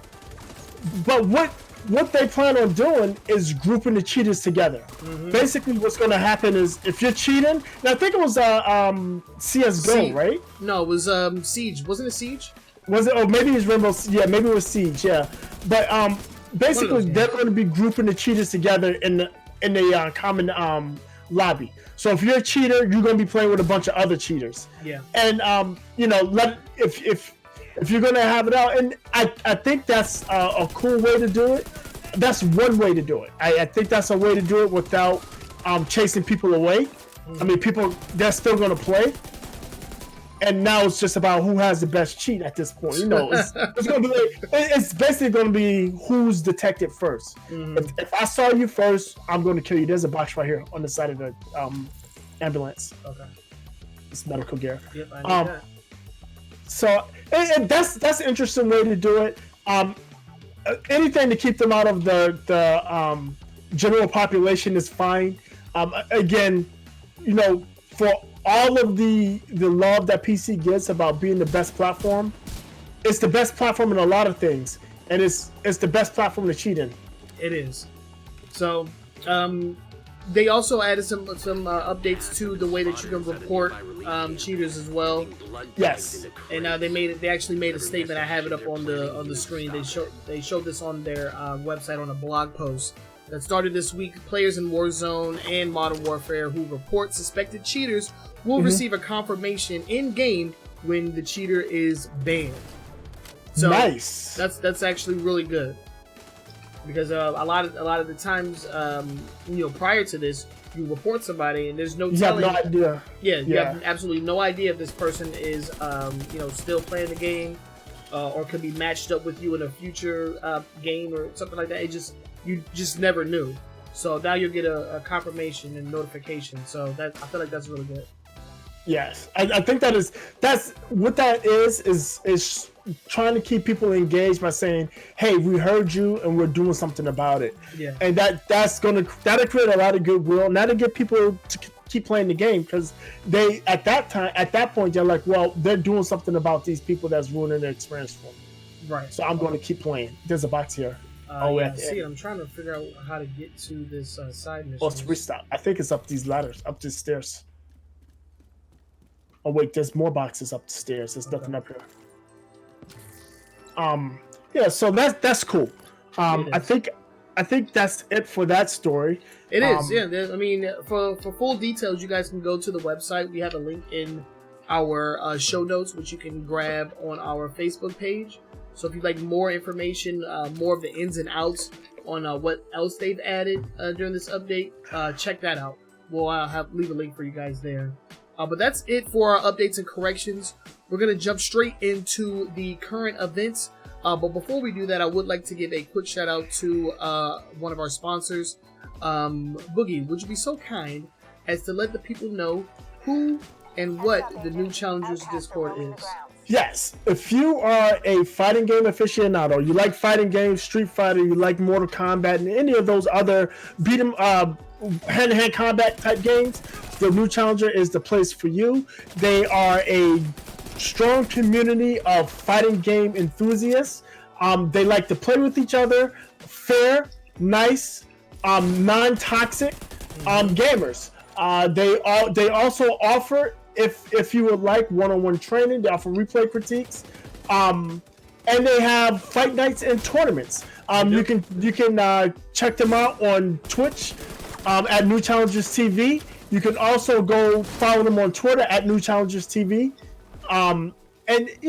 But what they plan on doing is grouping the cheaters together. Mm-hmm. Basically, what's going to happen is if you're cheating, and I think it was CS:GO, right? No, it was Siege. Wasn't it Siege? Was it? Oh, maybe it was Rainbow. Yeah, maybe it was Siege. Yeah, but basically, they're going to be grouping the cheaters together in a common lobby. So if you're a cheater, you're going to be playing with a bunch of other cheaters. Yeah. And if you're going to have it out, and I think that's a cool way to do it. That's one way to do it. I think that's a way to do it without chasing people away. I mean, people, they're still going to play. And now it's just about who has the best cheat at this point. You know, it's going to be it's basically going to be who's detected first. Mm-hmm. If I saw you first, I'm going to kill you. There's a box right here on the side of the ambulance. Okay. It's medical gear. Yep, I know that. So and that's an interesting way to do it. Anything to keep them out of the general population is fine. Again, you know, for all of the love that PC gets about being the best platform, it's the best platform in a lot of things, and it's the best platform to cheat in. It is. So, they also added some updates to the way that you can report cheaters as well. Yes. And they actually made a statement. I have it up on the screen. They showed this on their website on a blog post that started this week. Players in Warzone and Modern Warfare who report suspected cheaters will receive a confirmation in game when the cheater is banned. So nice. That's actually really good, because a lot of the times, prior to this, you report somebody and there's no telling. You have no idea. Yeah, you have absolutely no idea if this person is still playing the game, or could be matched up with you in a future game or something like that. You just never knew. So now you'll get a confirmation and notification. So I feel like that's really good. Yes, I think that's what that is trying to keep people engaged by saying, hey, we heard you and we're doing something about it. Yeah. And that'll create a lot of goodwill, and that'll get people to keep playing the game, because they at that point they're like, well, they're doing something about these people that's ruining their experience for me. Right. So I'm going to keep playing. There's a box here. I see it. I'm trying to figure out how to get to this side mission. Oh, it's restart. I think it's up these ladders, up these stairs. Oh wait, there's more boxes up the stairs. There's nothing up here. Yeah, so that's cool. I think that's it for that story. It is, yeah. I mean, for full details, you guys can go to the website. We have a link in our show notes, which you can grab on our Facebook page. So if you'd like more information, more of the ins and outs on what else they've added during this update, check that out. We'll leave a link for you guys there. But that's it for our updates and corrections. We're going to jump straight into the current events. But before we do that, I would like to give a quick shout out to one of our sponsors. Boogie, would you be so kind as to let the people know who and what the New Challengers Discord is? Yes, if you are a fighting game aficionado, you like fighting games, Street Fighter, you like Mortal Kombat, and any of those other hand-to-hand combat type games, the New Challenger is the place for you. They are a strong community of fighting game enthusiasts. They like to play with each other, fair, nice, non-toxic gamers. They also offer, if you would like, one-on-one training. They offer replay critiques, and they have fight nights and tournaments. You can check them out on Twitch at New Challengers TV. You can also go follow them on Twitter at New Challengers TV. And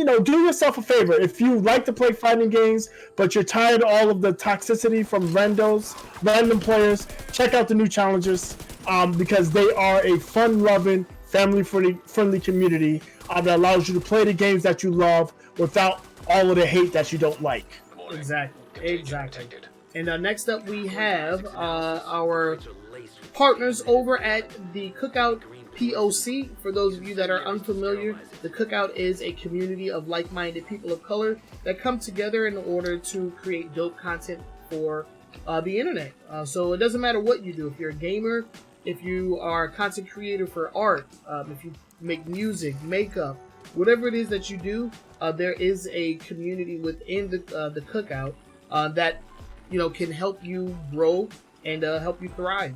do yourself a favor. If you like to play fighting games, but you're tired of all of the toxicity from random players, check out the New Challengers, because they are a fun-loving, family-friendly community that allows you to play the games that you love without all of the hate that you don't like. Exactly. And next up, we have our partners over at the Cookout PoC. For those of you that are unfamiliar, the Cookout is a community of like-minded people of color that come together in order to create dope content for the internet. So it doesn't matter what you do. If you're a gamer, if you are a content creator for art, if you make music, makeup, whatever it is that you do, there is a community within the Cookout that can help you grow and help you thrive.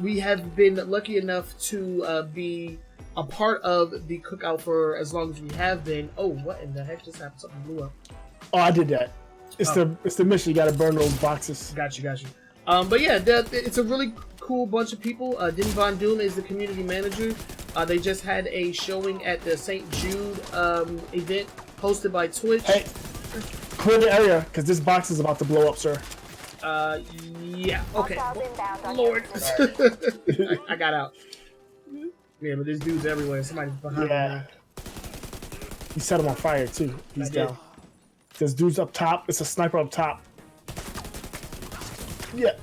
We have been lucky enough to be a part of the Cookout for as long as we have been. Oh, what in the heck just happened? Something blew up. Oh, I did that. It's the mission. You got to burn those boxes. Got you. But yeah, it's a really cool bunch of people. Din Von Doom is the community manager. They just had a showing at the St. Jude event hosted by Twitch. Hey, clear the area because this box is about to blow up, sir. Yeah. Okay. Lord, I got out. Yeah, but there's dudes everywhere. Somebody's behind me. He set him on fire too. He's down. There's dudes up top. It's a sniper up top. Yeah.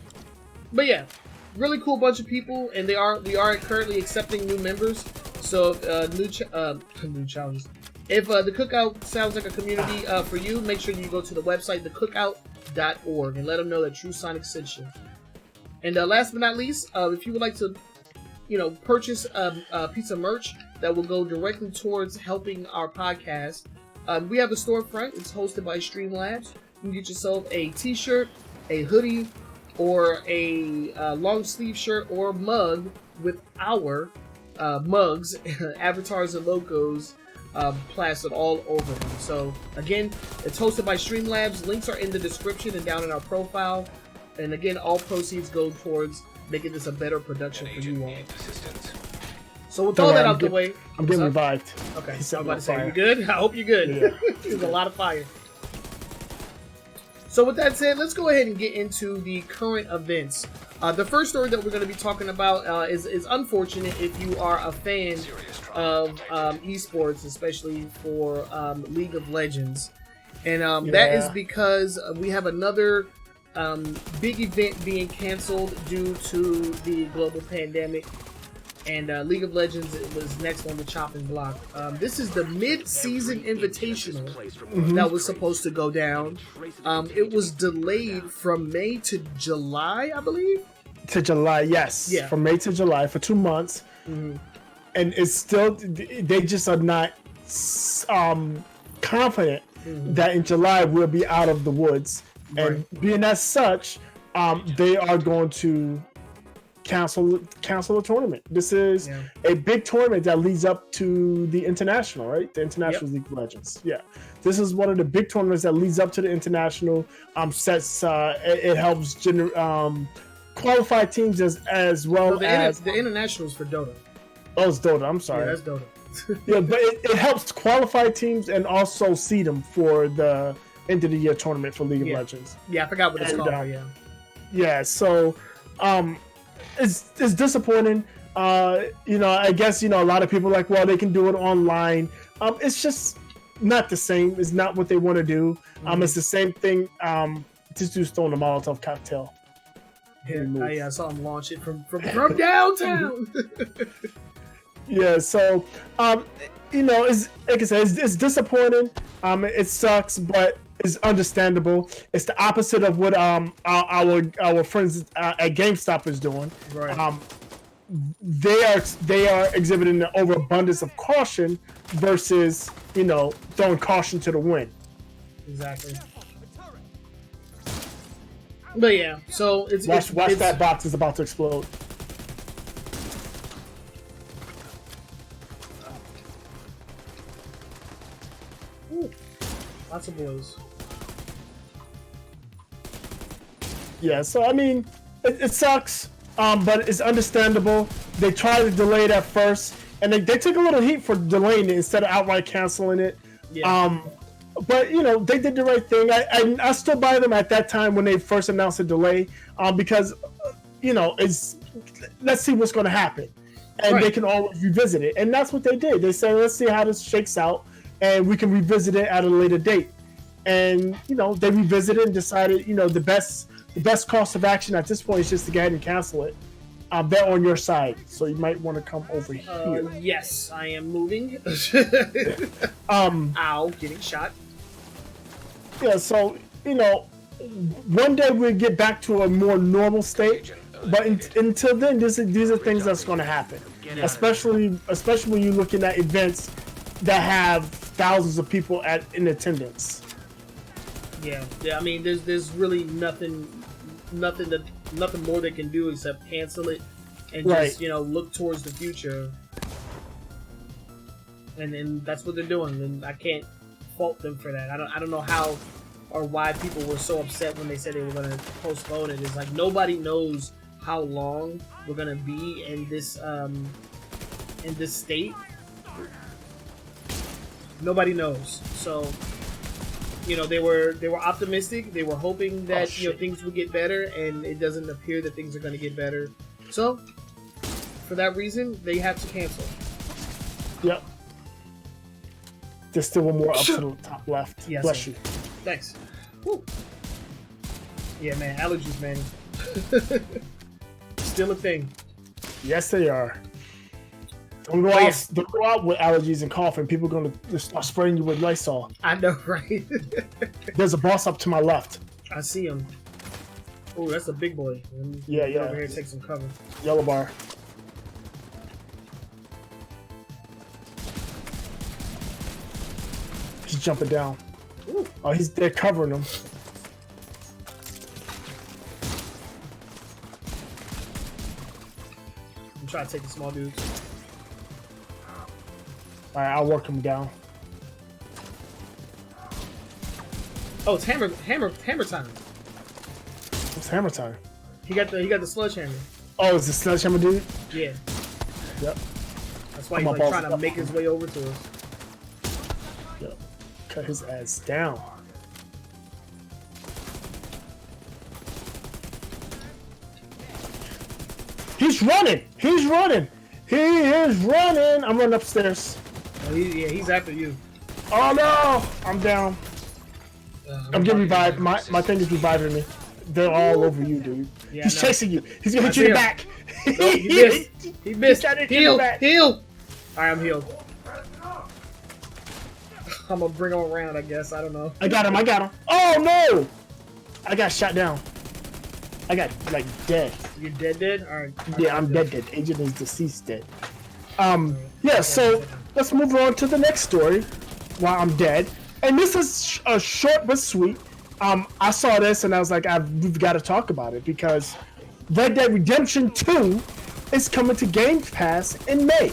But yeah, really cool bunch of people, and we are currently accepting new members. So new challenges. If the Cookout sounds like a community for you, make sure you go to the website thecookout.org and let them know that True Sonic sent you. And last but not least, if you would like to, purchase a piece of merch that will go directly towards helping our podcast, we have a storefront. It's hosted by Streamlabs. You can get yourself a T-shirt, a hoodie, or a long sleeve shirt or mug with our mugs, avatars, and logos plastered all over them. So again, it's hosted by Streamlabs. Links are in the description and down in our profile. And again, all proceeds go towards making this a better production for you all. So with all that out the way, I'm getting revived. Okay, so I'm about to say, you good? I hope you're good. Yeah. There's a lot of fire. So with that said, let's go ahead and get into the current events. The first story that we're going to be talking about is unfortunate if you are a fan of esports, especially for League of Legends. And that is because we have another big event being canceled due to the global pandemic. And League of Legends was next on the chopping block. This is the mid-season invitational that was supposed to go down. It was delayed from May to July, I believe. To July, yes. Yeah. From May to July for 2 months. And it's still, they just are not confident that in July we'll be out of the woods. And being as such, they are going to cancel a tournament. This is a big tournament that leads up to the international, right? The International League of Legends. Yeah, this is one of the big tournaments that leads up to the international. It helps qualify teams as well as the internationals for Dota. Oh, it's Dota. I'm sorry. Yeah, that's Dota. Yeah, but it helps qualify teams and also seed them for the end of the year tournament for League of Legends. Yeah, I forgot what it's called. Yeah. So, it's disappointing. I guess a lot of people are like, well, they can do it online. It's just not the same. It's not what they want to do. It's the same thing. This dude's throwing a Molotov cocktail. Yeah, I saw him launch it from downtown. Yeah, so it's like I said, it's disappointing. It sucks, but it's understandable. It's the opposite of what our friends at GameStop is doing. Right. They are exhibiting an overabundance of caution versus throwing caution to the wind. Exactly. But yeah, so watch that box is about to explode. Ooh, lots of blows. Yeah, so I mean, it sucks, but it's understandable. They tried to delay it at first, and they took a little heat for delaying it instead of outright canceling it. Yeah. But they did the right thing. I stood by them at that time when they first announced a delay, because let's see what's going to happen, and they can always revisit it, and that's what they did. They said, let's see how this shakes out, and we can revisit it at a later date. And they revisited and decided the best course of action at this point is just to go ahead and cancel it. they're on your side, so you might want to come over here. Yes, I am moving. Ow, getting shot. Yeah, so one day we'll get back to a more normal state, but until then, these are things that's going to happen. Yeah. Especially when you're looking at events that have thousands of people in attendance. Yeah. I mean, there's really nothing more they can do except cancel it and just look towards the future. And that's what they're doing, and I can't fault them for that. I don't know how or why people were so upset when they said they were going to postpone it. It's like nobody knows how long we're going to be in this state. Nobody knows. So, they were optimistic. They were hoping that things would get better, and it doesn't appear that things are going to get better. So, for that reason, they have to cancel. Yep. There's still one more up to the top left. Yes, Bless sir. you. Thanks. Woo. Yeah, man. Allergies, man. Still a thing. Yes, they are. Don't go out with allergies and coughing. People are going to start spraying you with Lysol. I know, right? There's a boss up to my left. I see him. Oh, that's a big boy. Yeah. Over here, take some cover. Yellow bar. He's jumping down. Ooh. Oh, they're covering him. I'm trying to take the small dudes. All right, I'll work him down. Oh, it's hammer time. It's hammer time. He got the sledgehammer. Oh, is the sledgehammer dude? Yeah. Yep. That's why he's trying to make his way over to us. Yep. Cut his ass down. He's running. He is running. I'm running upstairs. Oh, he's after you. Oh no! I'm down. I'm getting revived. My thing is reviving me. They're all over you, dude. Yeah, He's chasing you. He's gonna hit you in the back. Nope, he missed. He missed. Heal. Alright, I'm healed. I'm gonna bring him around, I guess. I don't know. I got him. Oh no! I got shot down. I got dead. You're dead? Alright. Yeah, I'm dead. Agent is deceased dead. Yeah, so let's move on to the next story while I'm dead. And this is short but sweet. I saw this and I was like, we've got to talk about it because Red Dead Redemption 2 is coming to Game Pass in May.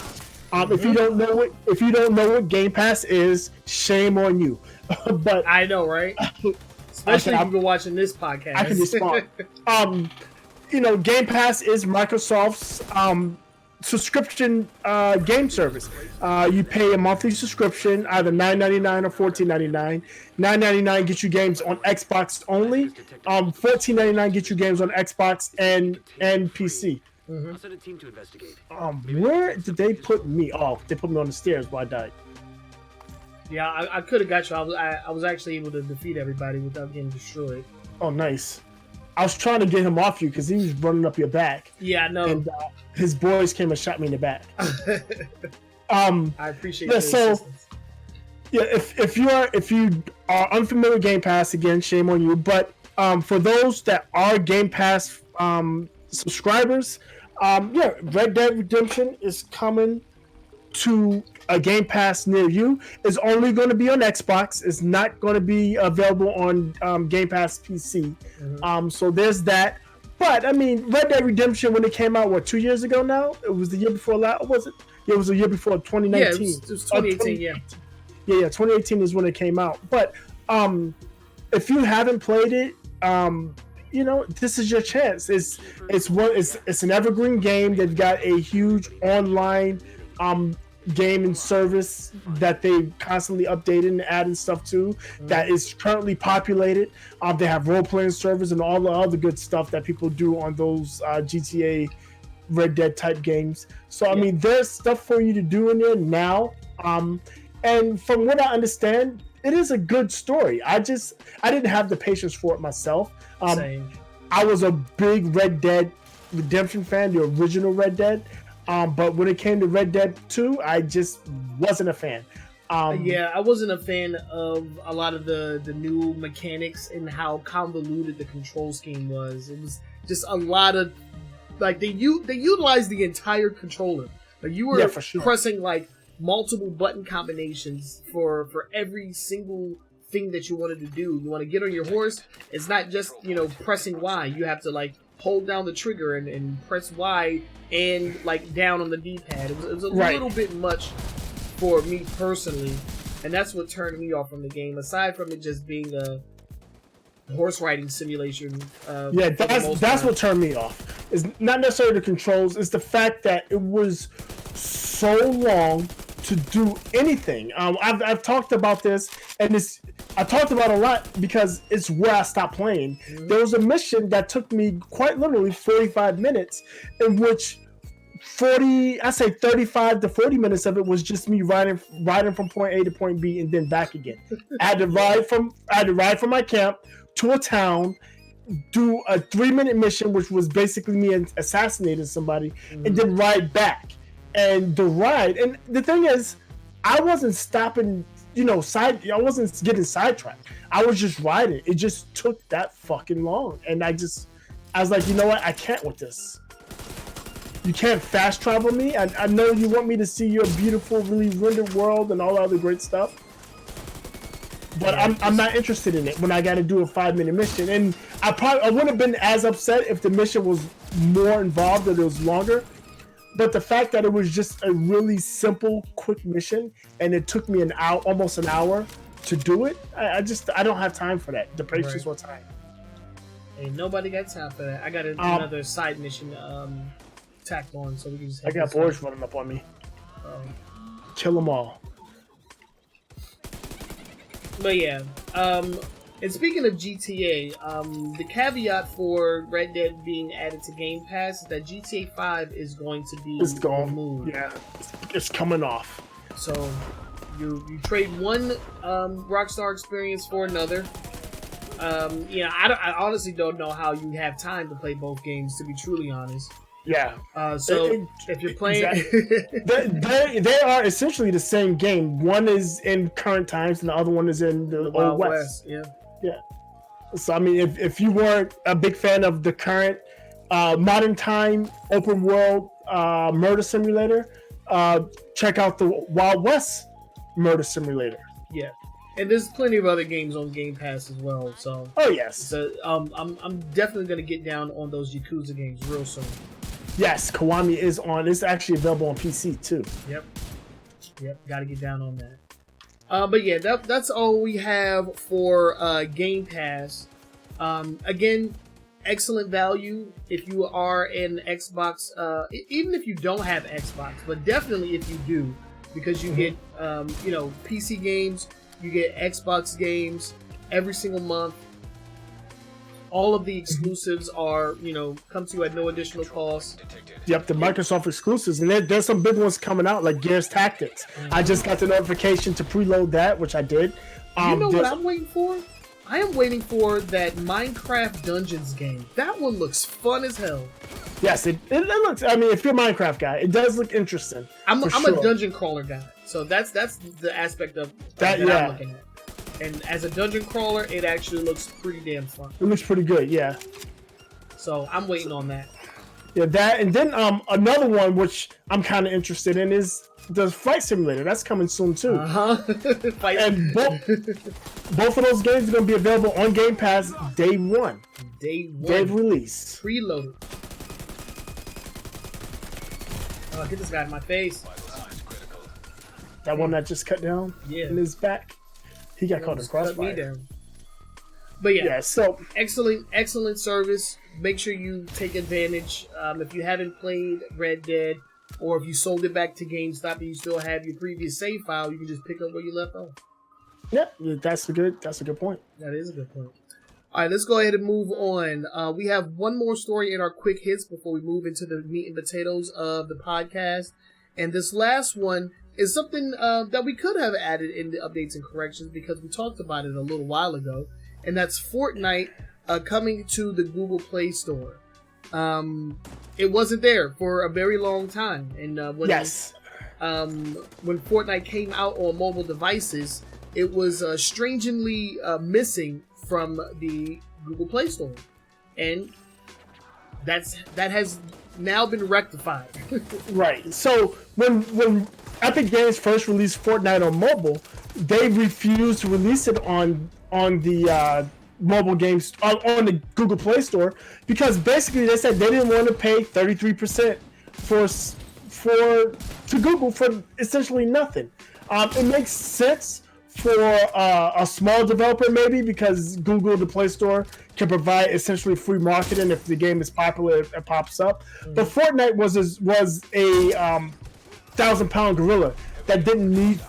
If you don't know what Game Pass is, shame on you. But I know, right? Especially if you've been watching this podcast. I can respond. Game Pass is Microsoft's subscription game service. You pay a monthly subscription, either $9.99 or $14.99. $9.99 gets you games on Xbox only. $14.99 gets you games on Xbox and PC. Mm-hmm. Where did they put me? Oh, they put me on the stairs while I died. Yeah, I could have got you. I was actually able to defeat everybody without getting destroyed. Oh, nice. I was trying to get him off you because he was running up your back. Yeah, I know. And his boys came and shot me in the back. I appreciate your assistance. Yeah, if you are unfamiliar with Game Pass, again, shame on you. But for those that are Game Pass subscribers, Red Dead Redemption is coming to a Game Pass near you. It's only going to be on Xbox. It's not going to be available on Game Pass PC. Mm-hmm. So there's that. But I mean, Red Dead Redemption, when it came out, 2 years ago now? It was the year before last, was it? Yeah, it was the year before 2019. Yeah, it was 2018. Yeah, 2018 is when it came out. But if you haven't played it, this is your chance. It's an evergreen game. They've got a huge online game and service that they constantly updated and adding stuff to that is currently populated. They have role-playing servers and all the other good stuff that people do on those GTA Red Dead type games. So I mean, there's stuff for you to do in there now. And from what I understand, it is a good story. I didn't have the patience for it myself. Same. I was a big Red Dead Redemption fan, the original Red Dead. But when it came to Red Dead 2, I just wasn't a fan. Yeah, I wasn't a fan of a lot of the new mechanics and how convoluted the control scheme was. It was just a lot of like they utilized the entire controller. Like you were for sure. pressing like multiple button combinations for every single thing that you wanted to do. You want to get on your horse. It's not just pressing Y. You have to like hold down the trigger and press Y and like down on the D-pad. It was a little bit much for me personally, and that's what turned me off from the game. Aside from it just being a horse riding simulation. That's what turned me off. It's not necessarily the controls. It's the fact that it was so long to do anything. I've talked about this, and I talked about it a lot because it's where I stopped playing. Mm-hmm. There was a mission that took me quite literally 45 minutes, in which 35 to 40 minutes of it was just me riding from point A to point B and then back again. I had to ride from my camp to a town, do a 3-minute mission, which was basically me assassinating somebody, and then ride back. And the thing is, I wasn't stopping, I wasn't getting sidetracked. I was just riding. It just took that fucking long. And I was like, you know what? I can't with this. You can't fast travel me. I know you want me to see your beautiful, really rendered world and all that other great stuff, but I'm not interested in it when I got to do a 5-minute mission. And I wouldn't have been as upset if the mission was more involved or it was longer. But the fact that it was just a really simple, quick mission and it took me almost an hour to do it, I don't have time for that. The patience or time. Ain't nobody got time for that. I got another side mission tacked on, so we can just. I got boys running up on me. Kill them all. But yeah, and speaking of GTA, the caveat for Red Dead being added to Game Pass is that GTA 5 is going to be removed. Yeah, it's coming off. So you trade one Rockstar experience for another. I honestly don't know how you have time to play both games, to be truly honest. Yeah. If you're playing, they are essentially the same game. One is in current times, and the other one is in the Old West. Yeah. So I mean, if you weren't a big fan of the current modern time open world murder simulator, check out the Wild West murder simulator. Yeah. And there's plenty of other games on Game Pass as well. So. Oh yes. So I'm definitely gonna get down on those Yakuza games real soon. Yes, Kiwami is on. It's actually available on PC too. Yep. Got to get down on that. But yeah, that's all we have for Game Pass. Again, excellent value if you are an Xbox. Even if you don't have Xbox, but definitely if you do, because you get PC games, you get Xbox games every single month. All of the exclusives are, come to you at no additional cost. Yep, the Microsoft exclusives. And there's some big ones coming out, like Gears Tactics. Mm-hmm. I just got the notification to preload that, which I did. You know what I'm waiting for? I am waiting for that Minecraft Dungeons game. That one looks fun as hell. Yes, it looks, I mean, if you're a Minecraft guy, it does look interesting. I'm a dungeon crawler guy. So that's the aspect of that I'm looking at. And as a dungeon crawler, it actually looks pretty damn fun. It looks pretty good, yeah. So I'm waiting on that. Yeah, that, and then another one which I'm kind of interested in is the Flight Simulator. That's coming soon too. And both of those games are going to be available on Game Pass day one. Day of release. Preloaded. Oh, get this guy in my face. That one that just cut down in his back. He got caught in crossfire. But yeah, so excellent service. Make sure you take advantage. If you haven't played Red Dead, or if you sold it back to GameStop and you still have your previous save file, you can just pick up where you left off. Yeah, that's a good point. That is a good point. All right, let's go ahead and move on. We have one more story in our quick hits before we move into the meat and potatoes of the podcast. And this last one is something that we could have added in the updates and corrections because we talked about it a little while ago. And that's Fortnite coming to the Google Play Store. it wasn't there for a very long time. And when Fortnite came out on mobile devices, it was strangely missing from the Google Play Store, and that has now been rectified. Right. So when Epic Games first released Fortnite on mobile, they refused to release it on the mobile games on the Google Play Store because basically they said they didn't want to pay 33% to Google for essentially nothing. It makes sense for a small developer maybe because Google, the Play Store, can provide essentially free marketing if the game is popular, it pops up. But Fortnite was a 1,000-pound gorilla that didn't need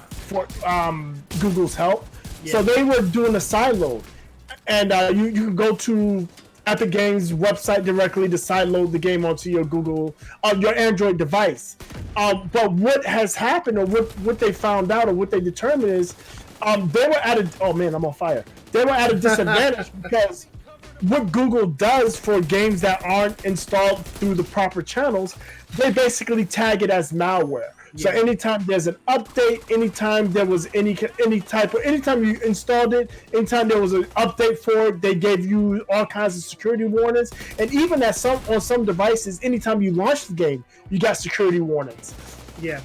Google's help. Yeah. So they were doing a sideload. And you can go to Epic Games website directly to sideload the game onto your your Android device. But what has happened, or what they found out, or what they determined is, they were at a I'm on fire. They were at a disadvantage because what Google does for games that aren't installed through the proper channels, they basically tag it as malware. Yeah. So anytime there's an update, anytime there was anytime you installed it, anytime there was an update for it, they gave you all kinds of security warnings. And even on some devices, anytime you launch the game, you got security warnings. Yeah.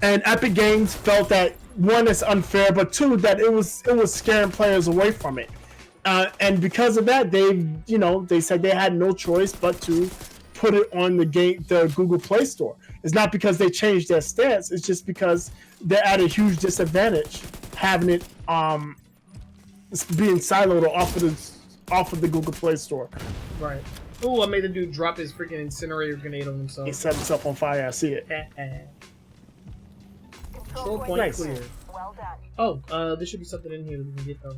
And Epic Games felt that one, it's unfair, but two, that it was scaring players away from it. And because of that, they said they had no choice but to put it on the Google Play Store. It's not because they changed their stance. It's just because they're at a huge disadvantage having it being siloed off of the Google Play Store. Right. Oh, I made the dude drop his freaking incinerator grenade on himself. He set himself on fire. I see it. Control point clear. Well done. Oh, there should be something in here that we can get though.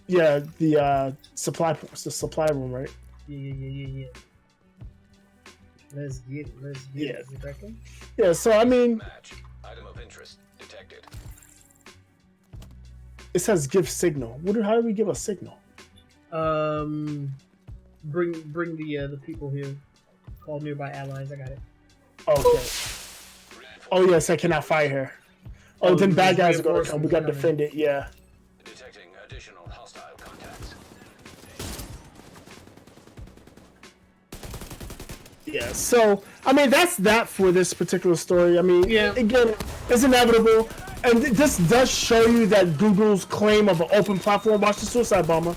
Yeah, the supply room, right? Yeah. Let's get it. Yeah. Is it back in? Yeah, so I mean, item of interest detected. It says give signal. How do we give a signal? Bring the people here. Call nearby allies. I got it. Okay. Oh yes, I cannot fire here. Oh, then bad guys are gonna come. We gotta defend it. Yeah. Detecting additional hostile contacts. Yeah, so I mean that's that for this particular story. I mean, again, it's inevitable, and this does show you that Google's claim of an open platform. Watch the suicide bomber.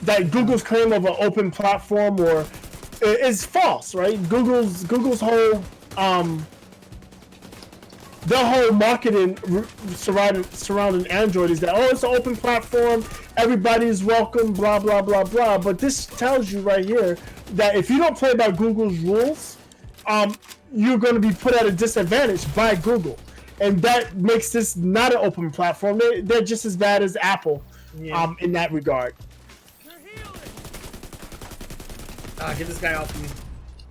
That Google's claim of an open platform is false, right? Google's whole their whole marketing surrounding Android is that it's an open platform, everybody is welcome, blah blah blah blah. But this tells you right here that if you don't play by Google's rules, you're going to be put at a disadvantage by Google, and that makes this not an open platform. They're just as bad as Apple, in that regard. Get this guy off of me.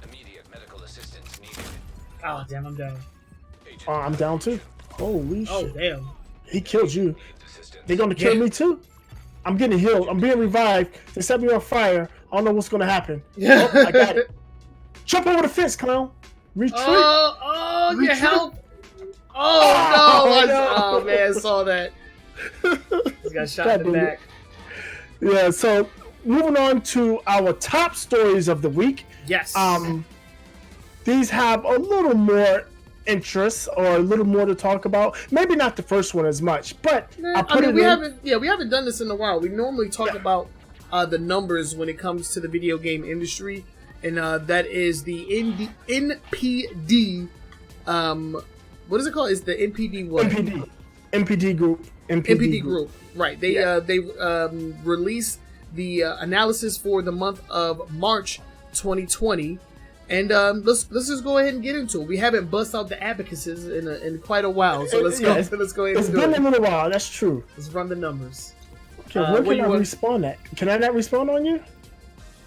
Immediate medical assistance needed. Oh damn, I'm down. I'm down too. Holy shit! Oh damn! He killed you. They're gonna kill me too. I'm getting healed. I'm being revived. They set me on fire. I don't know what's gonna happen. Yeah. I got it. Jump over the fence, clown. Retreat. Oh, you help! Oh no! Oh man, I saw that. He got shot in the back. Yeah. So moving on to our top stories of the week. Yes. These have a little more interest or a little more to talk about. Maybe not the first one as much, but we haven't done this in a while. We normally talk about the numbers when it comes to the video game industry, and that is the NPD. What is it called? Is the NPD what? NPD group. NPD group. Right. They released the analysis for the month of March 2020. And let's just go ahead and get into it. We haven't bust out the abacuses in quite a while, so let's go ahead and do it. It's been a little while. That's true. Let's run the numbers. Okay, where can I respawn at? Can I not respawn on you?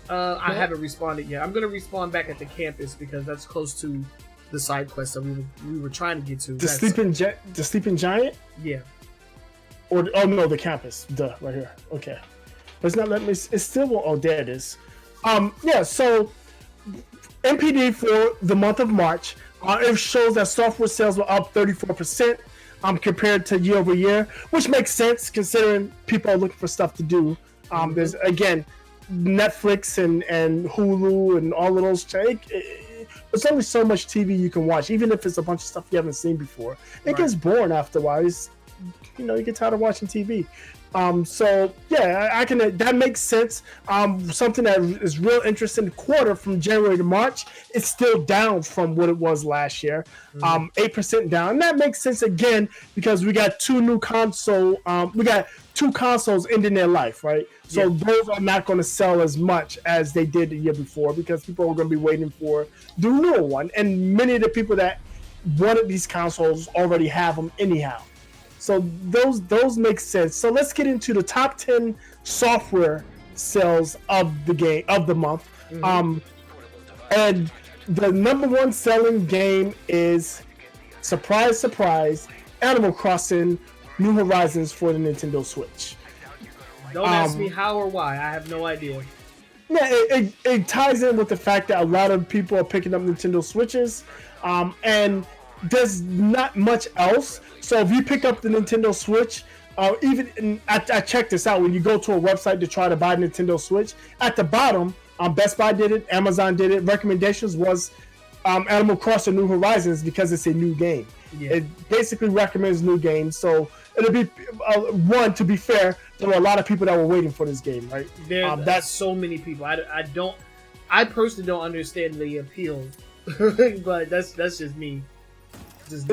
I haven't responded yet. I'm gonna respawn back at the campus because that's close to the side quest that we were trying to get to. The sleeping giant. Yeah. The campus. Duh, right here. Okay, but it's not letting me. It's still. Oh, there it is. Yeah. So NPD for the month of March. It shows that software sales were up 34% compared to year over year, which makes sense considering people are looking for stuff to do. There's again Netflix and Hulu and all of those. There's only so much TV you can watch, even if it's a bunch of stuff you haven't seen before. It gets boring after a while. You get tired of watching TV. So yeah, I can. That makes sense. Something that is real interesting. Quarter from January to March, it's still down from what it was last year. 8% down. And that makes sense again because we got two consoles ending their life, right? So those are not going to sell as much as they did the year before because people are going to be waiting for the newer one, and many of the people that wanted these consoles already have them anyhow. So those make sense. So let's get into the top 10 software sales of the month. And the number one selling game is, surprise, surprise, Animal Crossing New Horizons for the Nintendo Switch. Don't ask me how or why. I have no idea. Yeah, it ties in with the fact that a lot of people are picking up Nintendo Switches, and there's not much else. So if you pick up the Nintendo Switch, I checked this out. When you go to a website to try to buy a Nintendo Switch, at the bottom, Best Buy did it, Amazon did it. Recommendations was Animal Crossing New Horizons because it's a new game. Yeah. It basically recommends new games. So it'll be one. To be fair, there were a lot of people that were waiting for this game, right? That's so many people. I personally don't understand the appeal, but that's just me. Just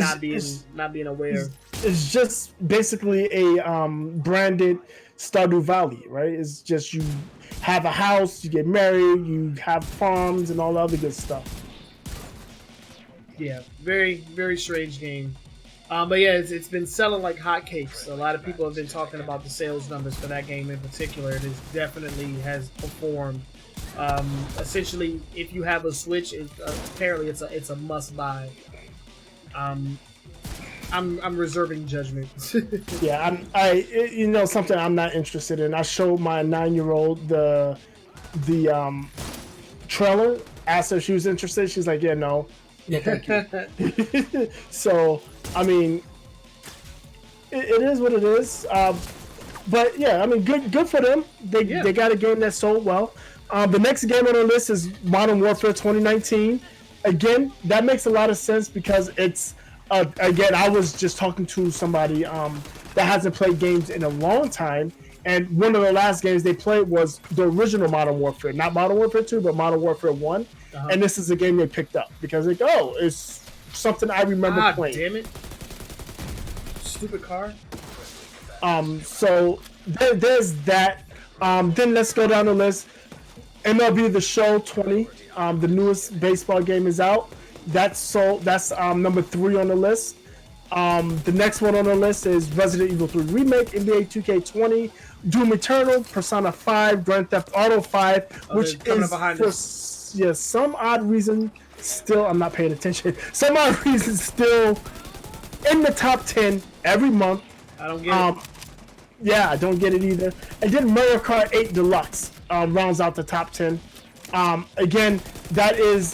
not being aware. It's just basically a branded Stardew Valley, right? It's just you have a house, you get married, you have farms, and all the other good stuff. Yeah, very, very strange game. But yeah, it's been selling like hotcakes. A lot of people have been talking about the sales numbers for that game in particular. It definitely has performed. Essentially, if you have a Switch, apparently it's a must buy. I'm reserving judgment. Yeah, something I'm not interested in. I showed my 9-year-old the trailer. Asked her if she was interested. She's like, yeah, no, thank you. So I mean, it is what it is. But yeah, I mean, good for them. They got a game that sold well. The next game on the list is Modern Warfare 2019. Again, that makes a lot of sense because it's again, I was just talking to somebody that hasn't played games in a long time, and one of the last games they played was the original Modern Warfare, not Modern Warfare 2, but Modern Warfare 1. And this is a game they picked up because it's something I remember playing. Damn it. Stupid car. So there's that. Then let's go down the list. MLB The Show 20. The newest baseball game is out. That's number 3 on the list. The next one on the list is Resident Evil 3 Remake, NBA 2K20, Doom Eternal, Persona 5, Grand Theft Auto 5, which is for some odd reason still, I'm not paying attention. Some odd reason still in the top 10 every month. I don't get it. Yeah, I don't get it either. And then Mario Kart 8 Deluxe rounds out the top 10. Again, that is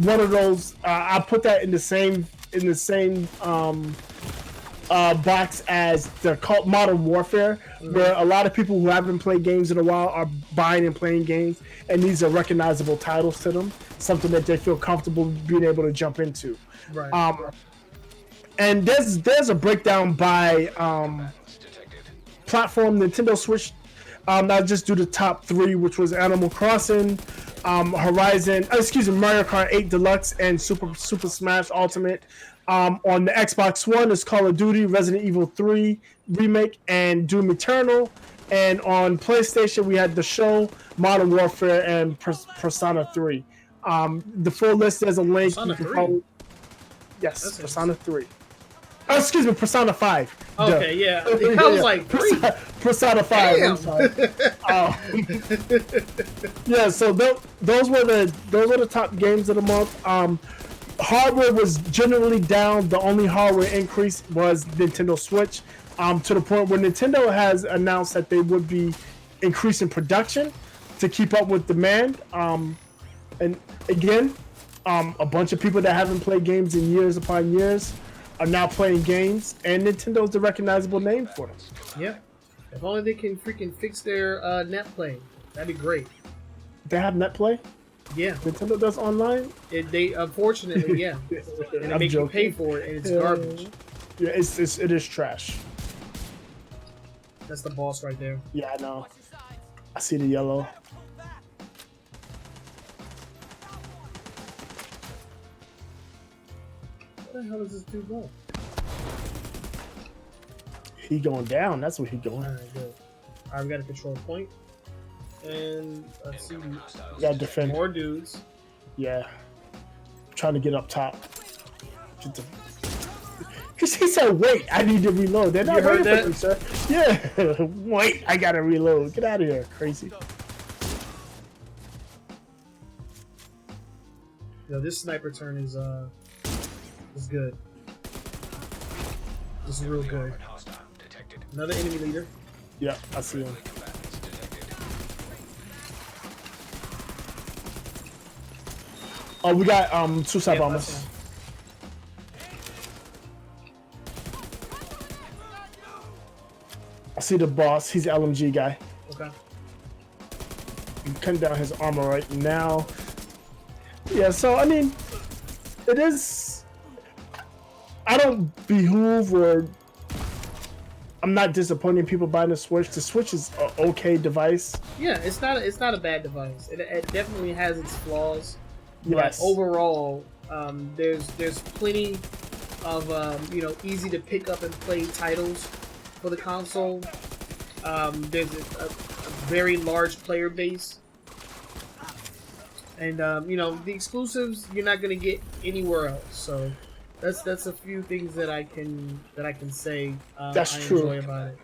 one of those. I put that in the same box as the Modern Warfare, where a lot of people who haven't played games in a while are buying and playing games, and these are recognizable titles to them, something that they feel comfortable being able to jump into. Right. And there's a breakdown by platform. Nintendo Switch. I'll just do the top 3, which was Animal Crossing, Mario Kart 8 Deluxe, and Super Smash Ultimate. On the Xbox One, it's Call of Duty, Resident Evil 3 Remake, and Doom Eternal. And on PlayStation, we had The Show, Modern Warfare, and Persona 3. The full list, there's a link. Persona 3? Yes, that's Persona 3. Oh, excuse me, Persona 5. Okay, yeah. I was like, 3? Persona 5. Damn. I'm sorry. Yeah, so those were the top games of the month. Hardware was generally down. The only hardware increase was Nintendo Switch, to the point where Nintendo has announced that they would be increasing production to keep up with demand. And again, a bunch of people that haven't played games in years upon years are now playing games, and Nintendo's the recognizable name for them. Yeah. If only they can freaking fix their net play. That'd be great. They have NetPlay? Yeah. Nintendo does online? They unfortunately, yeah. And they make you pay for it, and it's garbage. Yeah, it is trash. That's the boss right there. Yeah, I know. I see the yellow. What the hell is this dude going? He going down. That's where he going. Alright, good. Alright, we got a control point. And let's see. We gotta defend. More dudes. Yeah. Trying to get up top. Because he said, wait, I need to reload. They're not You heard waiting that? for me, sir. Yeah. Wait, I gotta reload. Get out of here, crazy. Yo, this sniper turn is good. This is real good. Hostile detected. Another enemy leader. Yeah, I see him. Combatants detected. Oh, we got suicide bombers. I see the boss. He's the LMG guy. Okay. I'm cutting down his armor right now. Yeah, so I mean, it is. I don't behoove or I'm not disappointing people buying the Switch. The Switch is an okay device. Yeah, it's not a bad device. It definitely has its flaws. Yes. But overall, there's plenty of easy to pick up and play titles for the console. There's a very large player base, and the exclusives you're not gonna get anywhere else. So that's a few things that I can say. That's I true. enjoy about it.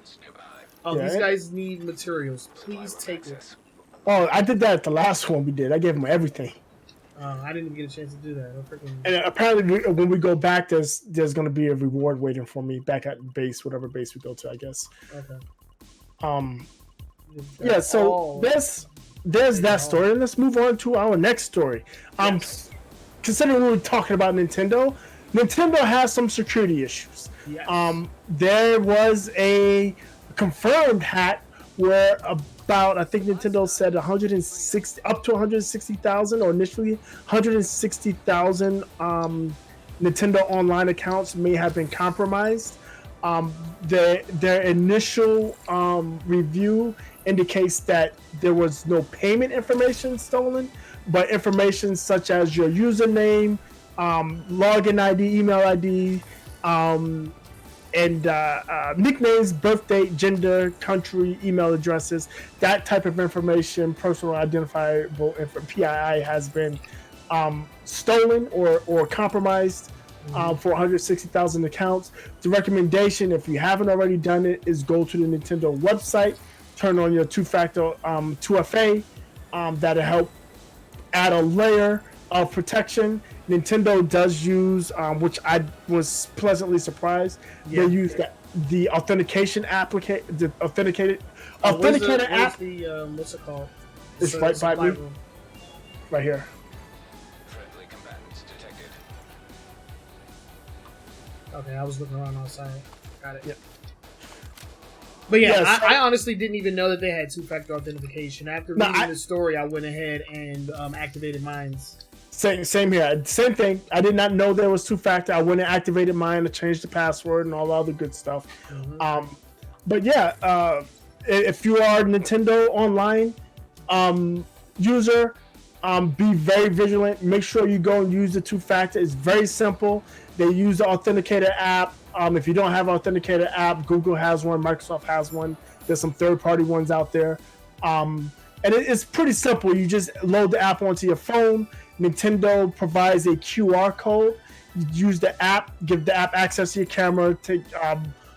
Oh, Yeah. these guys need materials. Please take it. Oh, I did that at the last one we did. I gave them everything. I didn't even get a chance to do that. And apparently, when we go back, there's going to be a reward waiting for me back at base, whatever base we go to, I guess. Okay. Yeah. So there's that story. And let's move on to our next story. Yes. Considering we were talking about Nintendo has some security issues. Yes. There was a confirmed hack where about, I think Nintendo said 160 up to 160,000, or initially 160,000 Nintendo online accounts may have been compromised. Their initial review indicates that there was no payment information stolen, but information such as your username, login ID, email ID, and nicknames, birth date, gender, country, email addresses, that type of information, personal identifiable PII, has been stolen or compromised for 160,000 accounts. The recommendation, if you haven't already done it, is go to the Nintendo website, turn on your two-factor 2FA. That'll help add a layer of protection. Nintendo does use, which I was pleasantly surprised, they use the authentication application, the authenticator app. What's it called? It's right by me. Right here. Friendly combatants detected. Okay, I was looking around outside. Got it. Yep. But yeah, Yes. I honestly didn't even know that they had two-factor authentication. After reading the story, I went ahead and activated mine's. Same here. Same thing. I did not know there was two-factor. I went and activated mine to change the password and all the other good stuff. But yeah, if you are a Nintendo Online user, be very vigilant. Make sure you go and use the two-factor. It's very simple. They use the Authenticator app. If you don't have an Authenticator app, Google has one, Microsoft has one. There's some third-party ones out there. And it's pretty simple. You just load the app onto your phone. Nintendo provides a QR code. You use the app, give the app access to your camera, take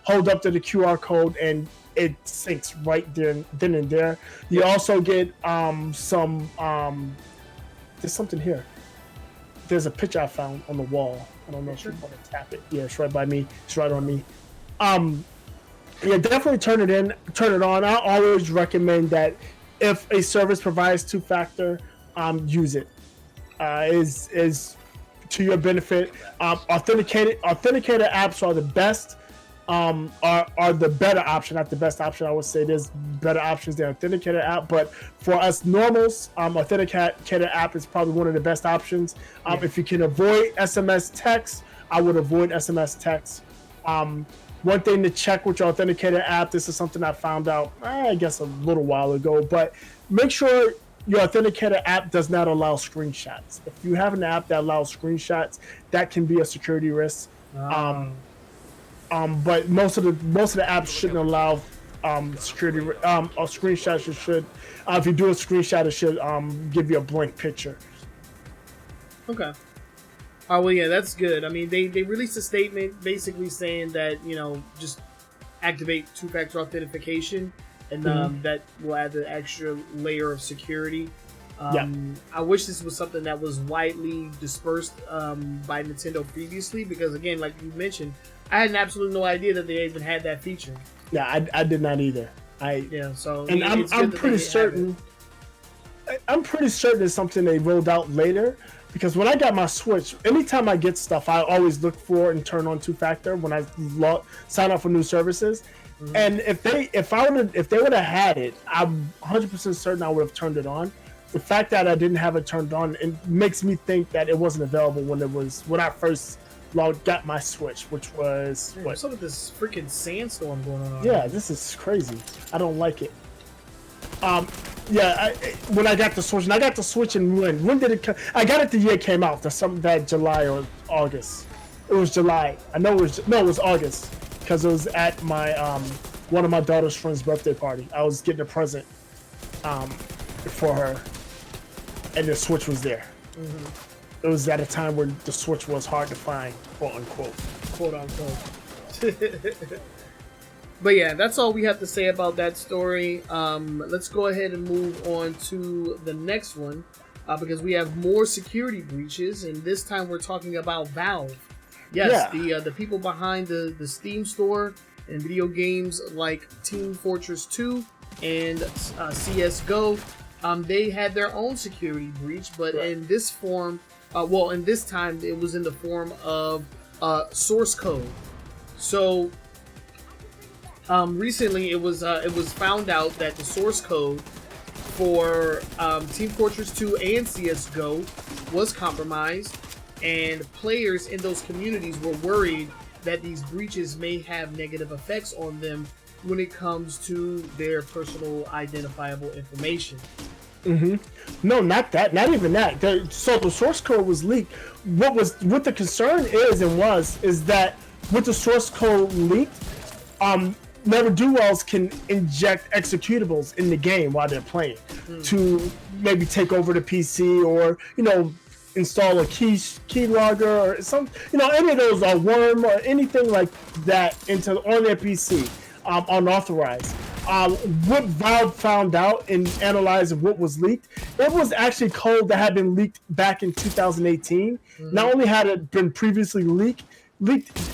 hold up to the QR code, and it syncs right then and there. You also get some. There's something here. There's a picture I found on the wall. I don't know if you want to tap it. Yeah, it's right by me. It's right on me. Yeah, definitely turn it on. I always recommend that if a service provides two-factor, use it. is to your benefit. Authenticated apps are the best. Are the better option, not the best option. I would say there's better options than authenticated app, but for us normals, authenticated app is probably one of the best options. If you can avoid SMS text, I would avoid SMS text. One thing to check with your authenticated app, this is something I found out, I guess a little while ago, but make sure your authenticated app does not allow screenshots. If you have an app that allows screenshots, that can be a security risk. But most of the apps shouldn't allow security or screenshots. It should, if you do a screenshot, it should give you a blank picture. Okay. Oh well, yeah, that's good. I mean, they released a statement basically saying that just activate two-factor authentication, and that will add the extra layer of security. I wish this was something that was widely dispersed by Nintendo previously, because again, like you mentioned, I had absolutely no idea that they even had that feature. Yeah, I did not either. So and I'm pretty certain. I'm pretty certain it's something they rolled out later, because when I got my Switch, anytime I get stuff, I always look for and turn on two-factor when I sign up for new services. And if they would have had it, I'm 100% certain I would have turned it on. The fact that I didn't have it turned on, it makes me think that it wasn't available when I first got my Switch, which was what's up with this freaking sandstorm going on? Yeah, this is crazy. I don't like it. When I got the Switch, and I got the Switch in when did it come? I got it the year it came out. That July or August. It was July. I know it was August, because it was at my one of my daughter's friend's birthday party. I was getting a present for her, and the Switch was there. It was at a time when the Switch was hard to find, quote unquote. But yeah, that's all we have to say about that story. Let's go ahead and move on to the next one, because we have more security breaches, and this time we're talking about Valve. Yes, the people behind the Steam store and video games like Team Fortress 2 and CS:GO. They had their own security breach, but in this form, in this time it was in the form of source code. So recently it was found out that the source code for Team Fortress 2 and CS:GO was compromised, and players in those communities were worried that these breaches may have negative effects on them when it comes to their personal identifiable information. No, not that. Not even that. So the source code was leaked. What the concern is that with the source code leaked, never-do-wells can inject executables in the game while they're playing to maybe take over the PC, or install a keylogger or some any of those, or worm or anything like that on their PC, unauthorized. What Valve found out in analyzing what was leaked, it was actually code that had been leaked back in 2018. Not only had it been previously leaked,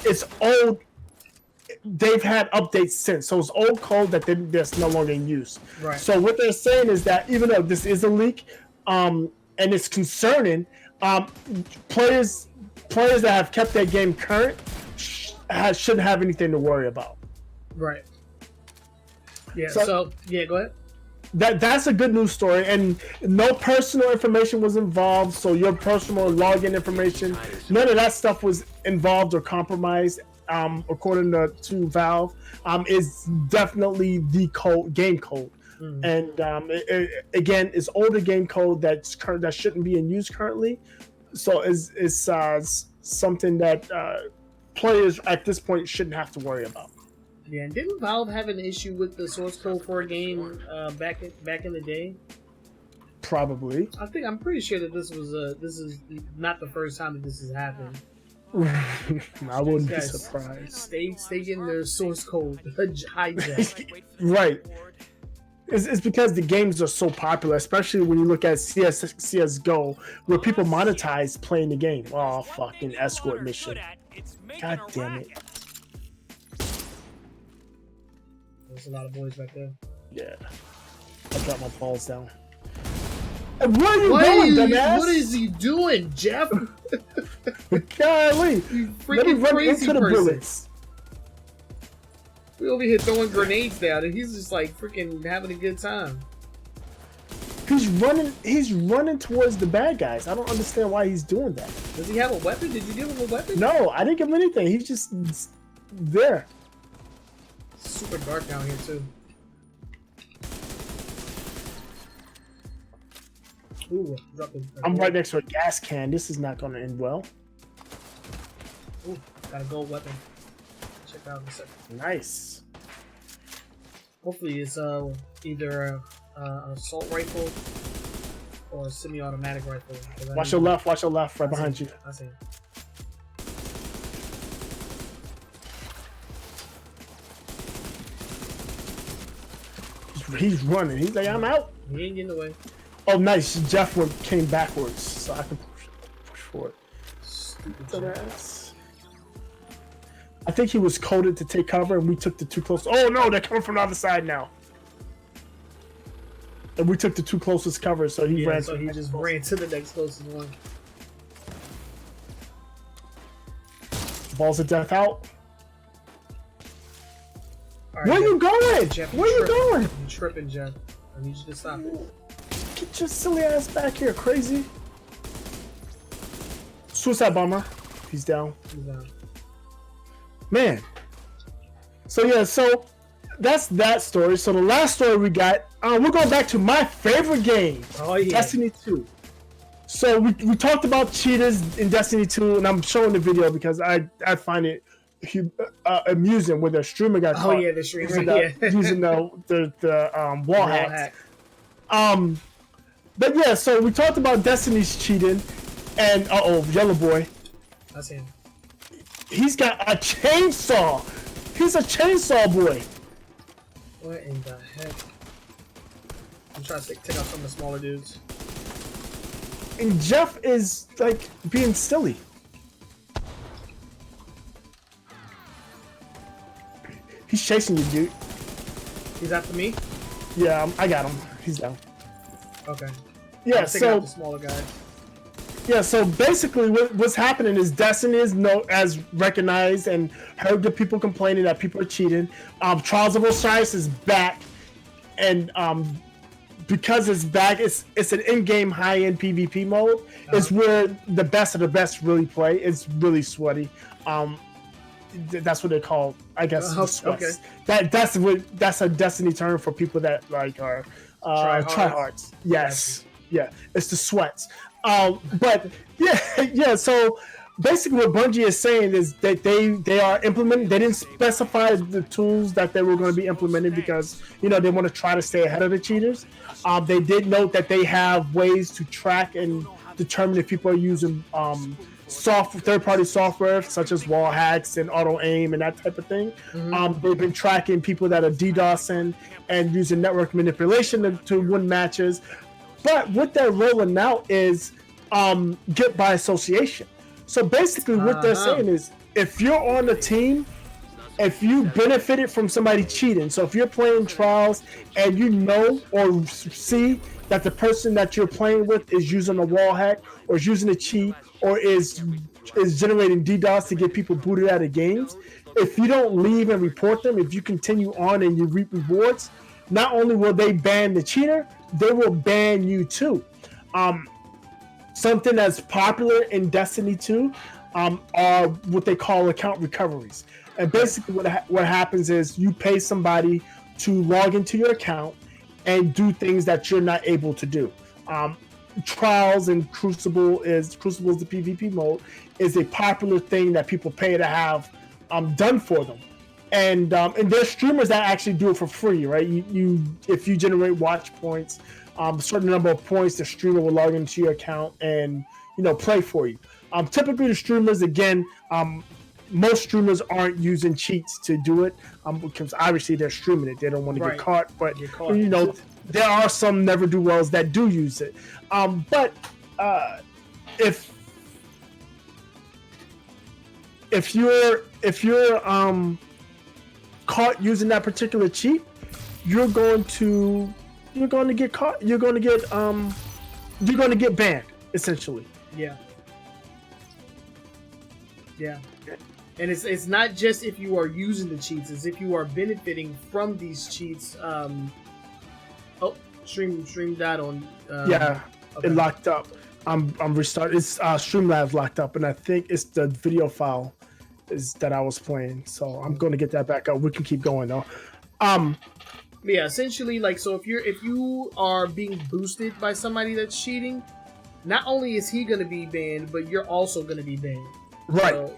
it's old. They've had updates since, so it's old code that's no longer in use. Right. So what they're saying is that even though this is a leak, and it's concerning, players that have kept their game current shouldn't have anything to worry about. Right. Yeah. So go ahead. That's a good news story, and no personal information was involved. So your personal login information, none of that stuff was involved or compromised. According to Valve, is definitely the game code, and again, it's older game code that shouldn't be in use currently. So it's something that players at this point shouldn't have to worry about. Yeah, and didn't Valve have an issue with the source code for a game back in the day? Probably. I'm pretty sure that this is not the first time that this has happened. I wouldn't be surprised. Stay getting their source code hijacked. Right. It's because the games are so popular, especially when you look at CSGO, where people monetize playing the game. Oh, fucking escort mission. God damn it. There's a lot of boys back there. Yeah. I dropped my balls down. Where are you going, dumbass? What is he doing, Jeff? Golly. You Let me freaking run crazy into the person. bullets. We over here throwing grenades down, and he's just like freaking having a good time. He's running towards the bad guys. I don't understand why he's doing that. Does he have a weapon? Did you give him a weapon? No, I didn't give him anything. He's just there. It's super dark down here too. Ooh, I'm right next to a gas can. This is not going to end well. Ooh, got a gold weapon. Check that out in a second. Nice. Hopefully it's either an assault rifle or a semi-automatic rifle. Watch your left, right behind you. I see. He's running. He's like, I'm out. He ain't getting away. Oh, nice. Jeff came backwards, so I can push forward. Stupid ass. I think he was coded to take cover, and we took the too close. Oh no, they're coming from the other side now. And we took the two closest covers, so he ran. So he just ran to the next closest one. Balls of death out. All right, Where you going? Jeff, Where you going? You're tripping, Jeff. I need you to stop it. Get your silly ass back here, crazy. Suicide bomber. He's down. He's down. Man. So yeah, so that's that story. So the last story we got, we're going back to my favorite game, Destiny 2. So we talked about cheaters in Destiny 2, and I'm showing the video because I find it amusing when the streamer got caught. Oh yeah, the streamer using the wall hack. But yeah, so we talked about Destiny's cheating, and yellow boy. That's him. He's got a chainsaw. He's a chainsaw boy. What in the heck? I'm trying to take out some of the smaller dudes. And Jeff is like being silly. He's chasing you, dude. He's after me? Yeah, I got him. He's down. Okay. Yeah, so the smaller guy. Yeah, so basically what's happening is Destiny is as recognized and heard the people complaining that people are cheating. Trials of Osiris is back, and because it's back, it's an in-game high-end PvP mode. It's where the best of the best really play. It's really sweaty. That's what they call, I guess, sweats. Okay. That's a Destiny term for people that like are tryhards. Yes, yeah, it's the sweats. But yeah. So basically, what Bungie is saying is that they are implementing. They didn't specify the tools that they were going to be implementing because they want to try to stay ahead of the cheaters. They did note that they have ways to track and determine if people are using third-party software such as wall hacks and auto aim and that type of thing. Mm-hmm. They've been tracking people that are DDoSing and using network manipulation to win matches. But what they're rolling out is get by association. So basically what they're saying is if you're on a team, if you benefited from somebody cheating, so if you're playing trials and you know or see that the person that you're playing with is using a wall hack or is using a cheat or is generating DDoS to get people booted out of games, if you don't leave and report them, if you continue on and you reap rewards, not only will they ban the cheater, they will ban you too. Something that's popular in Destiny 2 are what they call account recoveries. And basically what happens is you pay somebody to log into your account and do things that you're not able to do. Trials and Crucible is the PvP mode, is a popular thing that people pay to have done for them. And there's streamers that actually do it for free, right? If you generate watch points, a certain number of points, the streamer will log into your account and play for you. Typically, the streamers, again, most streamers aren't using cheats to do it because obviously they're streaming it. They don't want to get caught, but there are some never-do-wells that do use it. But if you're caught using that particular cheat, you're going to get caught. You're going to get you're going to get banned essentially. Yeah. Yeah. And it's not just if you are using the cheats, it's if you are benefiting from these cheats. Stream died on. Yeah, okay. it locked up. I'm restarting. It's Streamlabs locked up, and I think it's the video file is that I was playing. So I'm going to get that back up. We can keep going though. Yeah, essentially, like, so if you are being boosted by somebody that's cheating, not only is he going to be banned, but you're also going to be banned. Right. So.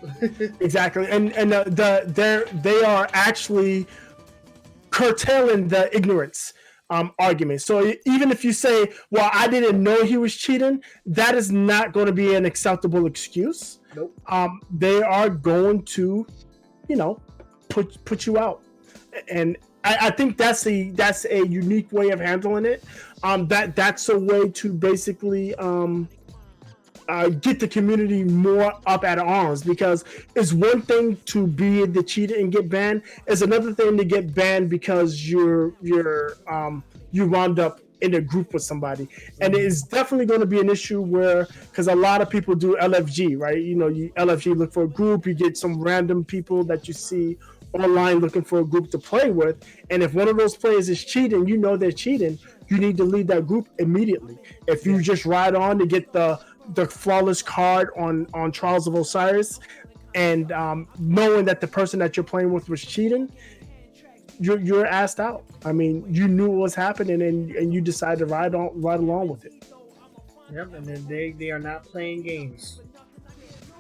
Exactly. And they are actually curtailing the ignorance argument. So even if you say, well, I didn't know he was cheating, that is not going to be an acceptable excuse. Nope. They are going to, put you out. And I think that's a unique way of handling it. That's a way to basically get the community more up at arms, because it's one thing to be the cheater and get banned. It's another thing to get banned because you wound up in a group with somebody, and it's definitely going to be an issue because a lot of people do LFG, right? You LFG, look for a group, you get some random people that you see online looking for a group to play with, and if one of those players is cheating, they're cheating, you need to leave that group immediately. If you just ride on to get the flawless card on Trials of Osiris, and knowing that the person that you're playing with was cheating, you're asked out. I mean, you knew what was happening, and you decided to ride along with it. Yep, and then they are not playing games.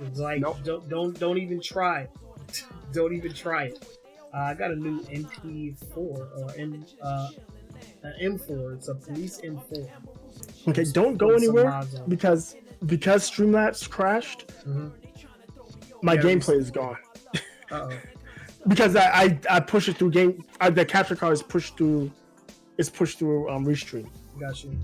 It's like, nope. don't even try. Don't even try it. I got a new MP4 or an M4. It's a police M4. Okay, don't go anywhere because Streamlabs crashed. Mm-hmm. My gameplay is gone. Uh-oh. Because I push it through game. The capture card is pushed through. It's pushed through Restream. Got you.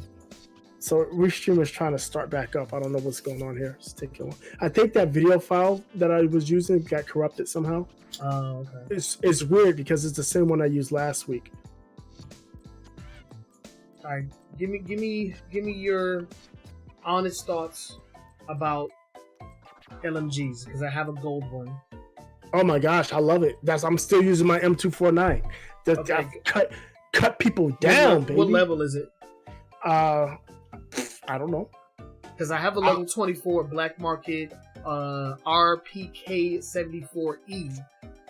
So Restream is trying to start back up. I don't know what's going on here. It's taking long. I think that video file that I was using got corrupted somehow. Oh, okay. It's weird because it's the same one I used last week. All right, give me your honest thoughts about LMGs, because I have a gold one. Oh my gosh, I love it. I'm still using my M249. Okay. I've cut people down, baby. What level is it? I don't know. Because I have a level 24 black market RPK 74E.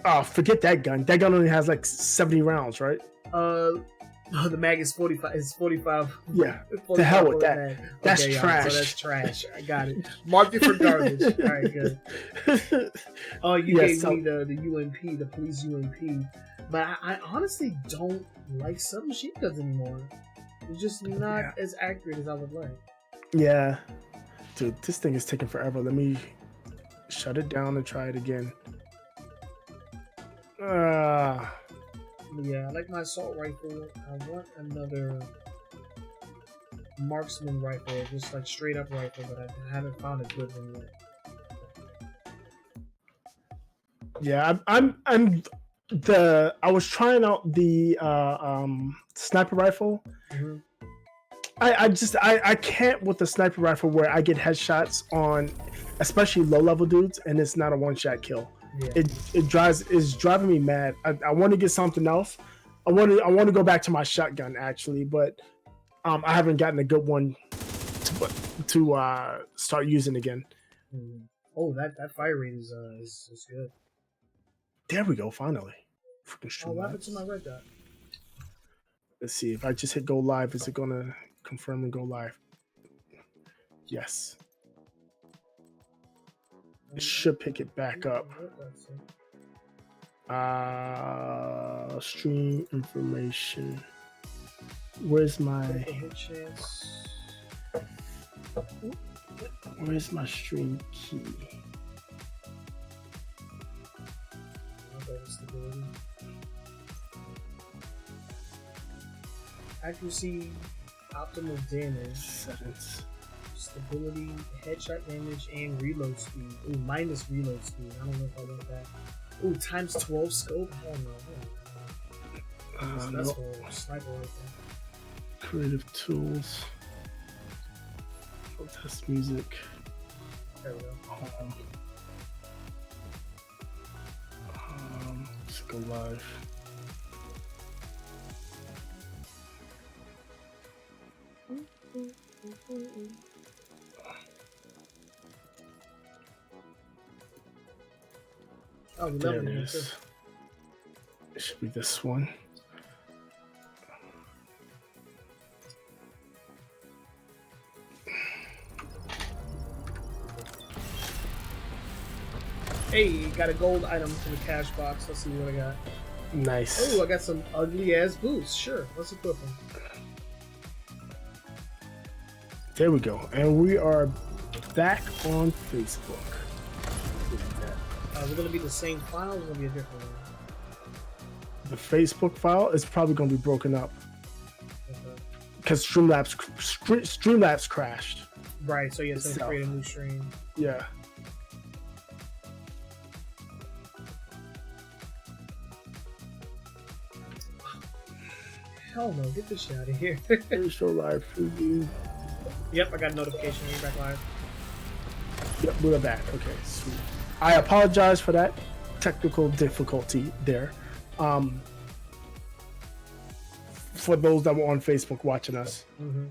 Oh, forget that gun. That gun only has like 70 rounds, right? The mag is 45. It's 45. Yeah. 45 the hell with that. Mag. That's okay, trash. So that's trash. I got it. Marked it for garbage. All right, good. Oh, you gave me the UMP, the police UMP. But I honestly don't like submachine guns anymore. It's just not as accurate as I would like. Yeah. Dude, this thing is taking forever. Let me shut it down and try it again. Yeah, I like my assault rifle. I want another marksman rifle, just like straight up rifle, but I haven't found a good one yet. Yeah, I was trying out the sniper rifle. Mm-hmm. I can't with the sniper rifle where I get headshots on especially low level dudes and it's not a one shot kill. Yeah. It's driving me mad. I want to get something else. I want to go back to my shotgun actually, but I haven't gotten a good one to start using again. Oh, that fire rate is good. There we go, finally. Freaking what happened to my red dot? Let's see, if I just hit go live, is it gonna confirm and go live? Yes. It should pick it back up. Stream information. Where's my stream key? Accuracy, optimal damage, settings, stability, headshot damage, and reload speed. Ooh, minus reload speed. I don't know if I want that. Ooh, times 12 scope? Hell no. That's for sniper rifle. Creative tools. Test music. There we go. Let's go live. Oh, we There love it it. is. It should be this one. Hey, got a gold item to the cash box. Let's see what I got. Nice. Oh, I got some ugly ass boots. Sure, let's equip them. There we go. And we are back on Facebook. Is it going to be the same file or is it going to be a different one? The Facebook file is probably going to be broken up Okay. because Streamlabs crashed. Right, so you have to Itself. create a new stream. Yeah. Hell no, get this shit out of here. Show live preview. Yep, I got a notification. You're back live. Yep, we're back. Okay, sweet. I apologize for that technical difficulty there. For those that were on Facebook watching us. Mm-hmm.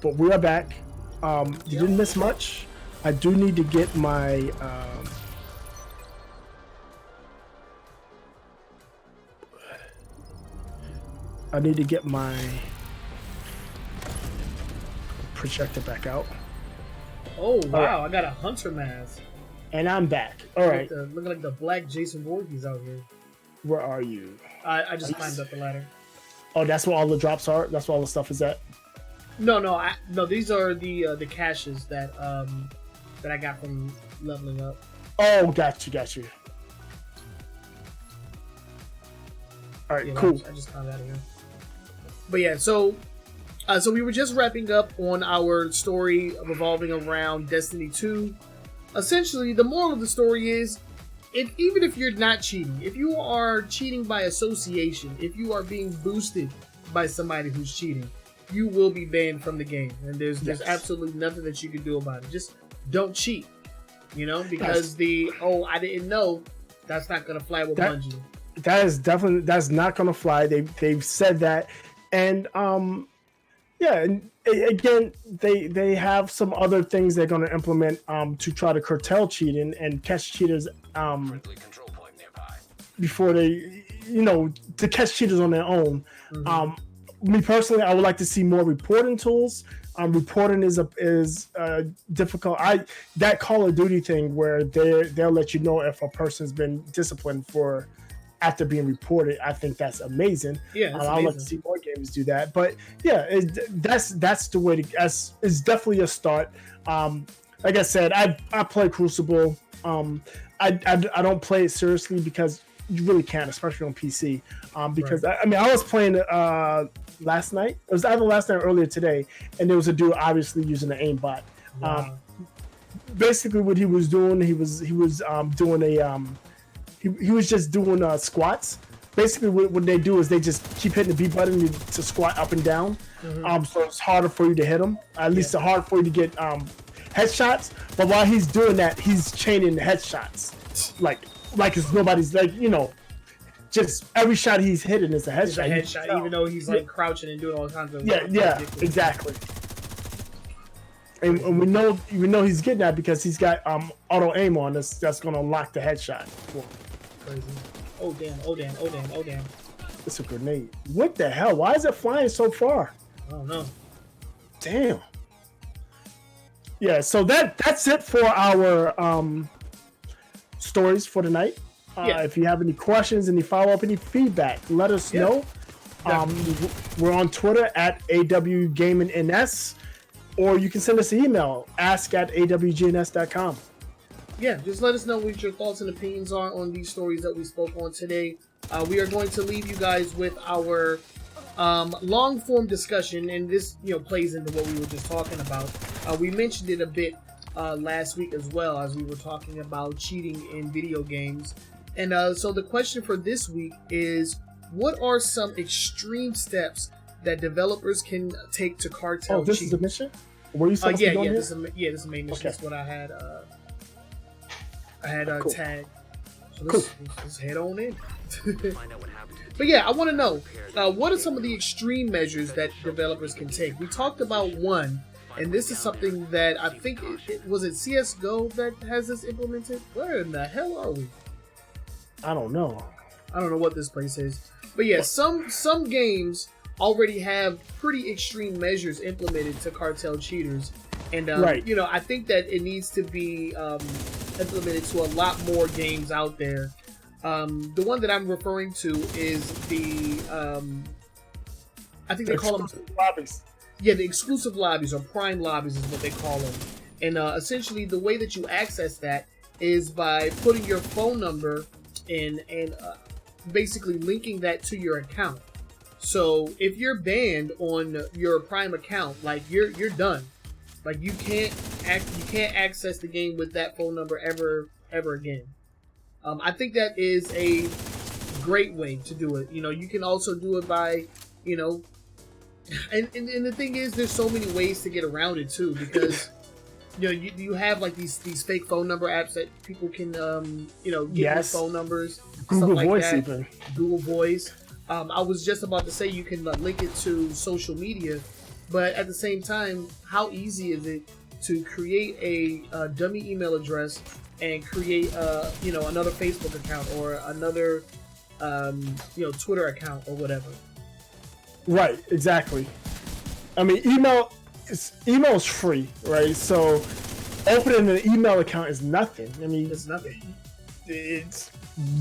But we are back. You didn't miss much. I do need to get my projector back out. Oh, wow, right. I got a hunter mask. And I'm back. All right. Looking like the black Jason Voorhees out here. Where are you? I just climbed up the ladder. Oh, that's where all the drops are? That's where all the stuff is at? No, these are the caches that I got from leveling up. Oh, got you. All right, Yeah, cool. I just climbed out of here. But yeah, so we were just wrapping up on our story revolving around Destiny 2. Essentially, the moral of the story is, even if you're not cheating, if you are cheating by association, if you are being boosted by somebody who's cheating, you will be banned from the game. And there's absolutely nothing that you can do about it. Just don't cheat, because I didn't know, that's not going to fly with Bungie. That's not going to fly. They've said that. And and again, they have some other things they're going to implement to try to curtail cheating and catch cheaters Friendly control point nearby. before they, to catch cheaters on their own. Mm-hmm. Me personally, I would like to see more reporting tools. Reporting is difficult. That Call of Duty thing where they'll let you know if a person's been disciplined for after being reported. I think that's amazing. Yeah, I'd like to see more games do that. But yeah, that's the way to. It's definitely a start. Like I said, I play Crucible. I don't play it seriously because you really can't, especially on PC. Because right. I was playing last night. It was either last night or earlier today, and there was a dude obviously using an aimbot. Wow. Basically, what he was doing, he was doing a he was just doing squats. Basically, what they do is they just keep hitting the B button to squat up and down. Mm-hmm. So it's harder for you to hit them. At least it's hard for you to get headshots. But while he's doing that, he's chaining headshots, like it's nobody's just every shot he's hitting is a headshot. It's a headshot, even though he's crouching and doing all kinds of exactly. And we know he's getting that because he's got auto aim on that's going to unlock the headshot. Crazy. Oh damn. It's a grenade. What the hell? Why is it flying so far? I don't know. Damn. Yeah, so that's it for our stories for tonight. If you have any questions, any follow-up, any feedback, let us know. We're on Twitter at AWGNS, or you can send us an email, ask@awgns.com. Yeah, just let us know what your thoughts and opinions are on these stories that we spoke on today. We are going to leave you guys with our long-form discussion, and this plays into what we were just talking about. We mentioned it a bit last week as well, as we were talking about cheating in video games. And so the question for this week is, what are some extreme steps that developers can take to cartel cheating? This is the mission? Were you supposed to go yeah, here? this is main mission. Okay. That's what I had. Cool. tagged. So Cool. let's head on in. But yeah, I want to know what are some of the extreme measures that developers can take. We talked about one, and this is something that I think was it CS:GO that has this implemented. Where in the hell are we? I don't know. I don't know what this place is, but yeah, some games already have pretty extreme measures implemented to cartel cheaters, and Right. you know, I think that it needs to be implemented to a lot more games out there. The one that I'm referring to is the I think they call them lobbies. yeah, the exclusive lobbies or prime lobbies is what they call them, and essentially the way that you access that is by putting your phone number in and basically linking that to your account. So if you're banned on your Prime account, like you're done. Like you can't access the game with that phone number ever again. I think that is a great way to do it. You know, you can also do it by, you know, and the thing is, there's so many ways to get around it too, because you know you have like these fake phone number apps that people can you know, get your phone numbers. Google like Voice that. even. Google Voice. I was just about to say you can link it to social media, but at the same time, how easy is it to create a dummy email address and create you know, another Facebook account or another you know, Twitter account or whatever? Right, exactly. I mean, email is free, right? So opening an email account is nothing. I mean, It's nothing. it's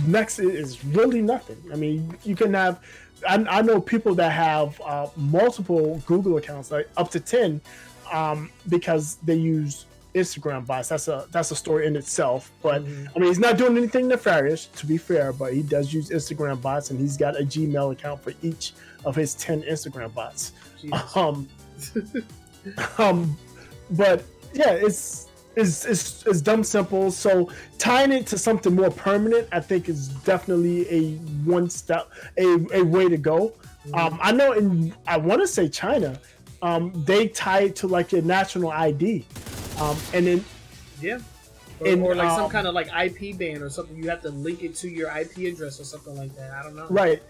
next is really nothing. I mean, you can have. I know people that have multiple Google accounts, like up to 10, because they use Instagram bots. That's a story in itself. But I mean, he's not doing anything nefarious, to be fair. But he does use Instagram bots, and he's got a Gmail account for each of his 10 Instagram bots. But yeah, it's dumb simple. So tying it to something more permanent, I think, is definitely a one step, a way to go. I know I want to say China, they tie it to like your national ID, and then yeah, or like some kind of like IP ban or something. You have to link it to your IP address or something like that. I don't know. Right.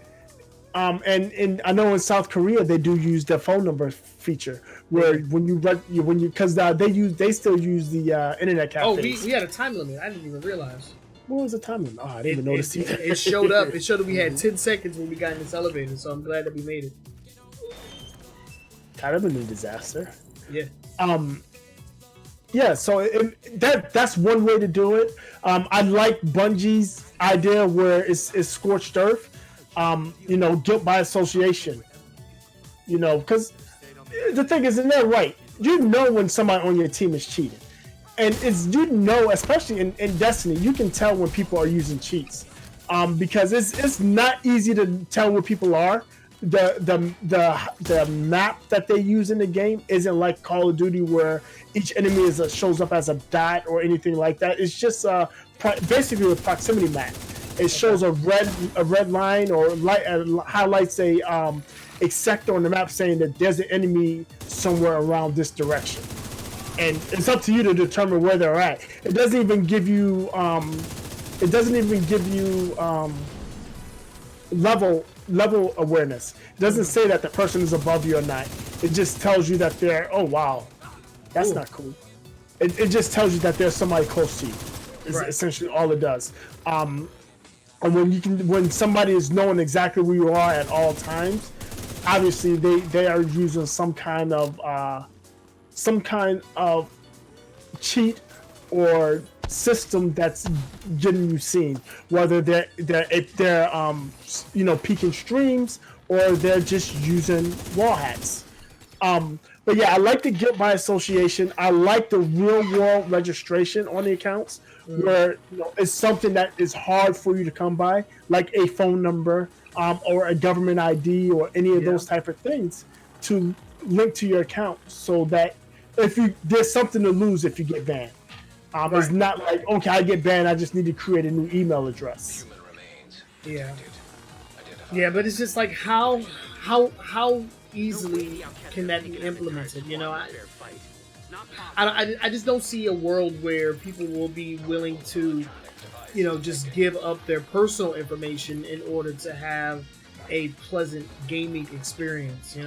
And I know in South Korea they do use the phone number feature where because they still use the internet cafes. Oh, we had a time limit. I didn't even realize. What was the time limit? Oh, I didn't even notice either. It showed up. It showed that we had 10 seconds when we got in this elevator. So I'm glad that we made it. Kind of a new disaster. Yeah. Yeah. So that's one way to do it. I like Bungie's idea where it's scorched earth. You know, guilt by association. You know, because the thing is, isn't that right? You know when somebody on your team is cheating, and especially in Destiny, you can tell when people are using cheats, because it's not easy to tell where people are. The map that they use in the game isn't like Call of Duty where each enemy shows up as a dot or anything like that. It's just basically a proximity map. It shows a red line or highlights a sector on the map saying that there's an enemy somewhere around this direction, and it's up to you to determine where they're at. It doesn't even give you level awareness. It doesn't say that the person is above you or not. It just tells you that they're, oh wow, that's not cool. It just tells you that there's somebody close to you. Is essentially all it does. And when somebody is knowing exactly where you are at all times, obviously they are using some kind of cheat or system that's getting you seen. Whether they're you know, peeking streams or they're just using wall hacks. But yeah, I like the guilt by association. I like the real world registration on the accounts, where you know, it's something that is hard for you to come by, like a phone number or a government ID or any of those type of things to link to your account, so that there's something to lose if you get banned. It's not like, okay, I get banned, I just need to create a new email address. Yeah, but it's just like how easily can that be implemented? You know, I just don't see a world where people will be willing to, just give up their personal information in order to have a pleasant gaming experience.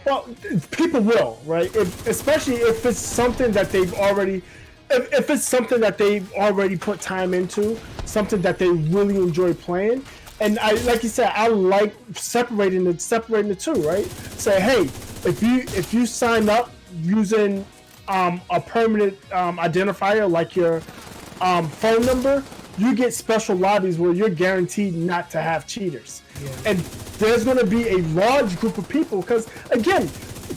Well, people will, right? Especially if it's something that they've already, if it's something that they've already put time into, something that they really enjoy playing. And like you said, I like separating the two, right? Say, hey, if you sign up using a permanent identifier like your phone number, you get special lobbies where you're guaranteed not to have cheaters. Yeah. And there's going to be a large group of people because, again,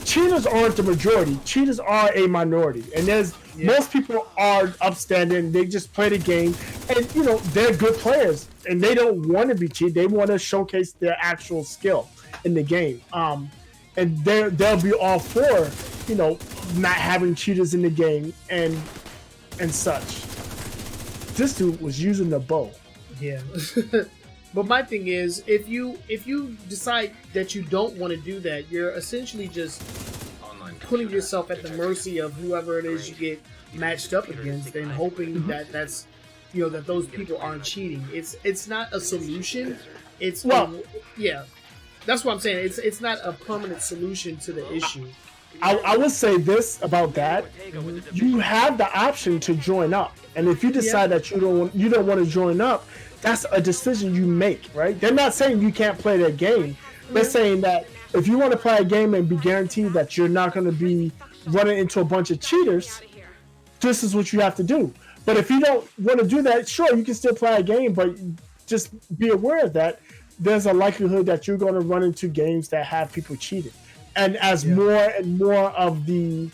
cheaters aren't the majority. Cheaters are a minority. And most people are upstanding. They just play the game. And, they're good players. And they don't want to be cheated. They want to showcase their actual skill in the game. And they'll be all for, not having cheaters in the game and such. This dude was using the bow. Yeah. But my thing is, if you decide that you don't want to do that, you're essentially just putting yourself at the mercy of whoever it is you get matched up against, and hoping that that's that those people aren't cheating. It's not a solution. That's what I'm saying. It's not a permanent solution to the issue. I would say this about that: you have the option to join up, and if you decide that you don't want to join up, that's a decision you make, right? They're not saying you can't play their game. They're saying that if you want to play a game and be guaranteed that you're not going to be running into a bunch of cheaters, this is what you have to do. But if you don't want to do that, sure, you can still play a game, but just be aware that there's a likelihood that you're going to run into games that have people cheating. And as more and more of the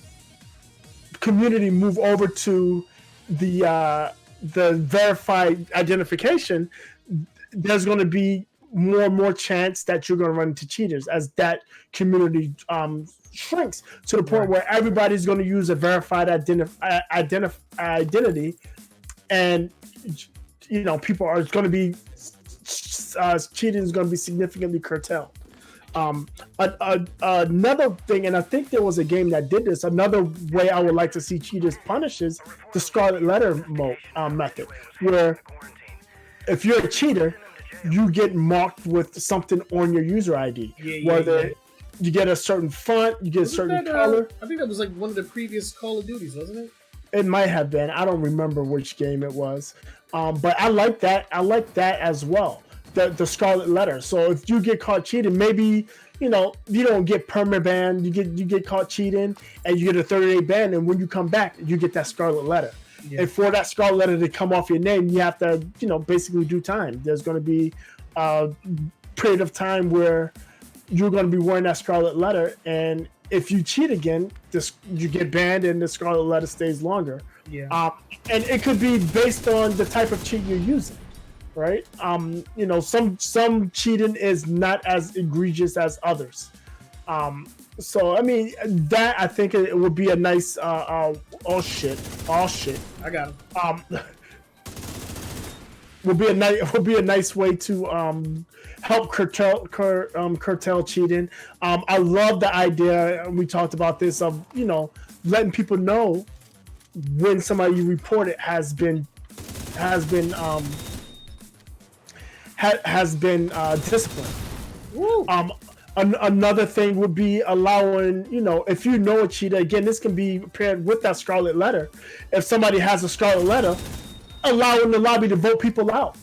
community move over to the verified identification, there's going to be more and more chance that you're going to run into cheaters as that community shrinks to the point where everybody's going to use a verified identity, and people are going to be cheating is going to be significantly curtailed. Another thing, and I think there was a game that did this. Another way I would like to see cheaters punished is the Scarlet Letter method, where if you're a cheater, you get marked with something on your user ID. Whether you get a certain font, you get a certain color. I think that was like one of the previous Call of Duties, wasn't it? It might have been. I don't remember which game it was, but I like that. I like that as well. The Scarlet Letter. So if you get caught cheating, maybe you don't get permanent ban. You get caught cheating, and you get a 30-day ban. And when you come back, you get that Scarlet Letter. Yeah. And for that Scarlet Letter to come off your name, you have to basically do time. There's going to be a period of time where you're going to be wearing that Scarlet Letter, and if you cheat again, you get banned, and the Scarlet Letter stays longer. Yeah. And it could be based on the type of cheat you're using. Right, some cheating is not as egregious as others. So I mean that I think it would be a nice. Oh shit! I got him. Would be a nice way to help curtail cheating. I love the idea. We talked about this of letting people know when somebody you report it has been disciplined. Another thing would be allowing, if you know a cheater, again, this can be paired with that Scarlet Letter. If somebody has a Scarlet Letter, allowing the lobby to vote people out.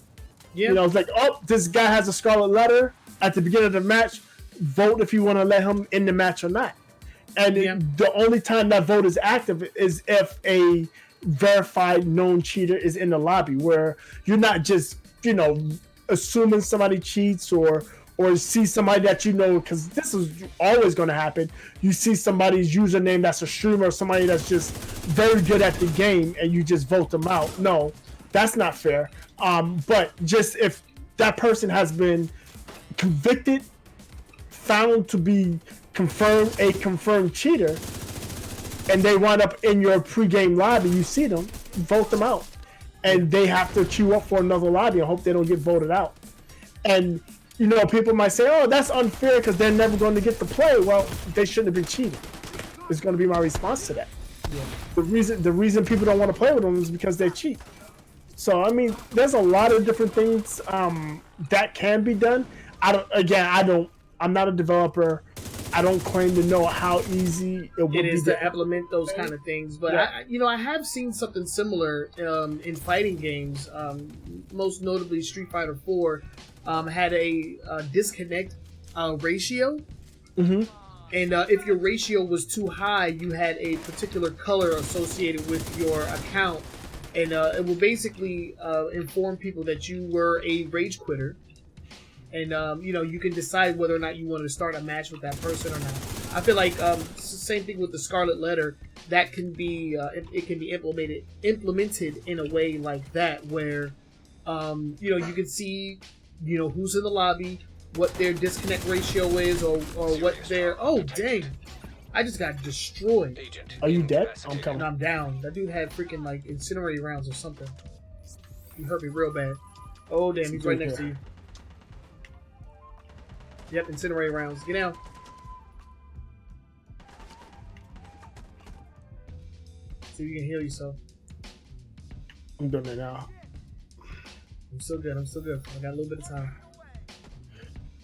Yeah. It's like, oh, this guy has a Scarlet Letter at the beginning of the match. Vote if you want to let him in the match or not. And the only time that vote is active is if a verified known cheater is in the lobby, where you're not just, assuming somebody cheats or see somebody that because this is always going to happen. You see somebody's username that's a streamer or somebody that's just very good at the game and you just vote them out. No, that's not fair. But just if that person has been convicted, found to be a confirmed cheater, and they wind up in your pregame lobby, you see them, vote them out. And they have to queue up for another lobby and hope they don't get voted out. And, people might say, oh, that's unfair because they're never going to get to play. Well, they shouldn't have been cheating. It's going to be my response to that. Yeah. The reason people don't want to play with them is because they're cheap. So I mean, there's a lot of different things that can be done. I'm not a developer. I don't claim to know how easy it would be to implement those kind of things, but yeah. I have seen something similar in fighting games. Most notably, Street Fighter 4 had a disconnect ratio, Mm-hmm. and if your ratio was too high, you had a particular color associated with your account, and it will basically inform people that you were a rage quitter. And you can decide whether or not you want to start a match with that person or not. I feel like it's the same thing with the Scarlet Letter. That can be it can be implemented in a way like that, where you can see who's in the lobby, what their disconnect ratio is, or what their dang, I just got destroyed. Are you dead? I'm coming. No, I'm down. That dude had freaking like incendiary rounds or something. He hurt me real bad. Oh damn, he's right next to you. Yep, incinerate rounds. Get down. See if you can heal yourself. I'm doing it now. I'm still good. I got a little bit of time.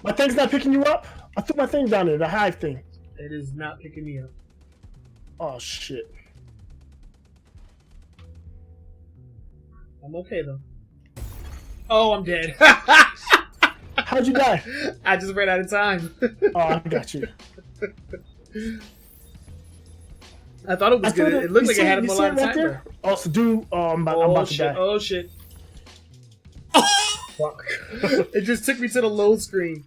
My thing's not picking you up? I threw my thing down there, the hive thing. It is not picking me up. Oh, shit. I'm okay, though. Oh, I'm dead. How'd you die? I just ran out of time. Oh, I got you. I thought it was good. It looked like it had him a lot of time there. Oh, so do. I'm about to die. Oh, shit. Fuck. It just took me to the load screen.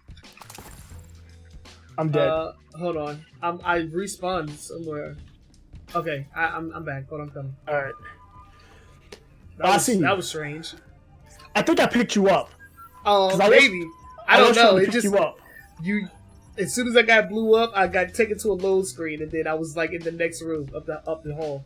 I'm dead. Hold on. I respawned somewhere. Okay, I'm back. Hold on, I'm coming. Alright. That was strange. I think I picked you up. Oh, maybe. I don't know. It just you up. As soon as I got blew up, I got taken to a load screen, and then I was like in the next room up the hall.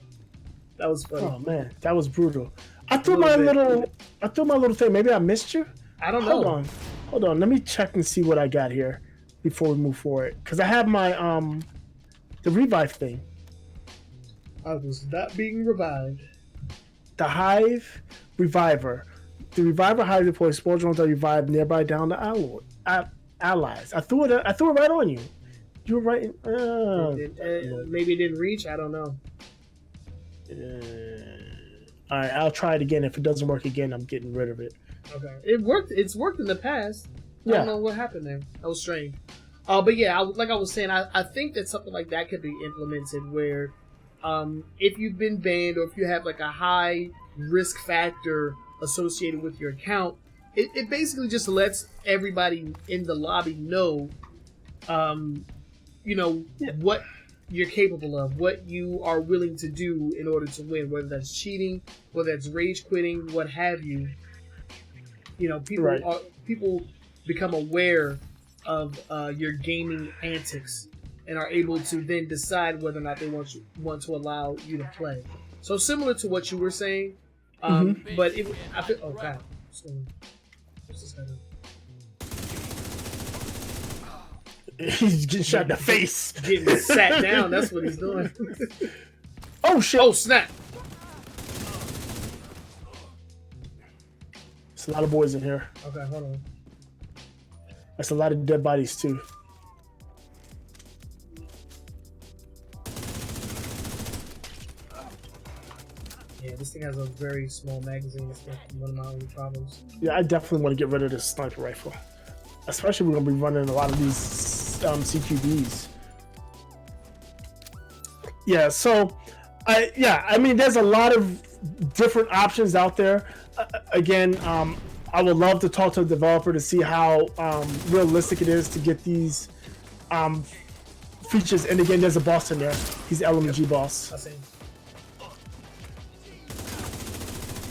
That was funny. Oh man, that was brutal. I threw my little thing. Maybe I missed you. I don't know. Hold on. Let me check and see what I got here before we move forward. Because I have my the revive thing. I was not being revived. The hive reviver. The reviver hive deploys spore drones that revive nearby down the allies. I threw it right on you. You were right. Maybe it didn't reach. I don't know. All right, I'll try it again. If it doesn't work again, I'm getting rid of it. Okay, it worked. It's worked in the past. Yeah. I don't know what happened there. That was strange. But yeah, like I was saying, I think that something like that could be implemented where, if you've been banned or if you have like a high risk factor associated with your account, it basically just lets everybody in the lobby know, what you're capable of, what you are willing to do in order to win, whether that's cheating, whether that's rage quitting, what have you. People become aware of your gaming antics and are able to then decide whether or not they want to allow you to play. So similar to what you were saying, but I feel. Oh god, what's this guy doing? He's getting shot in the face. Getting sat down. That's what he's doing. Oh shit! Oh snap! There's a lot of boys in here. Okay, hold on. That's a lot of dead bodies too. Yeah, this thing has a very small magazine. That's one of my only problems. Yeah, I definitely want to get rid of this sniper rifle. Especially we're going to be running a lot of these CQBs. Yeah, so, I mean, there's a lot of different options out there. Again, I would love to talk to a developer to see how realistic it is to get these features. And again, there's a boss in there. He's the LMG boss. I see.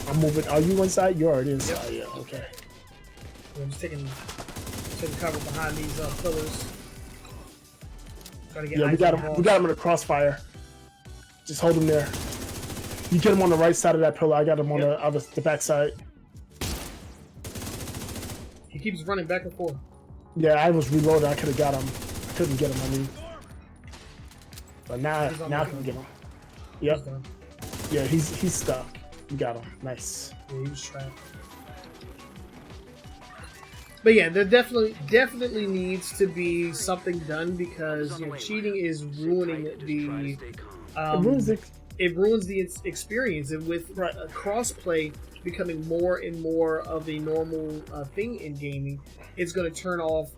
I'm moving. Are you inside? You're already inside. Yep. Yeah. Okay. I'm just taking cover behind these pillars. Yeah, we got him. We got him in the crossfire. Just hold him there. You get him on the right side of that pillar. I got him on the back side. He keeps running back and forth. Yeah, I was reloading. I could have got him. I couldn't get him. I mean, but now I can get him. Yep. done. Yeah, he's stuck. You got him. Nice. Yeah, he was trapped. But yeah, there definitely needs to be something done because cheating is ruining the it ruins the experience, and with crossplay becoming more and more of a normal thing in gaming, it's going to turn off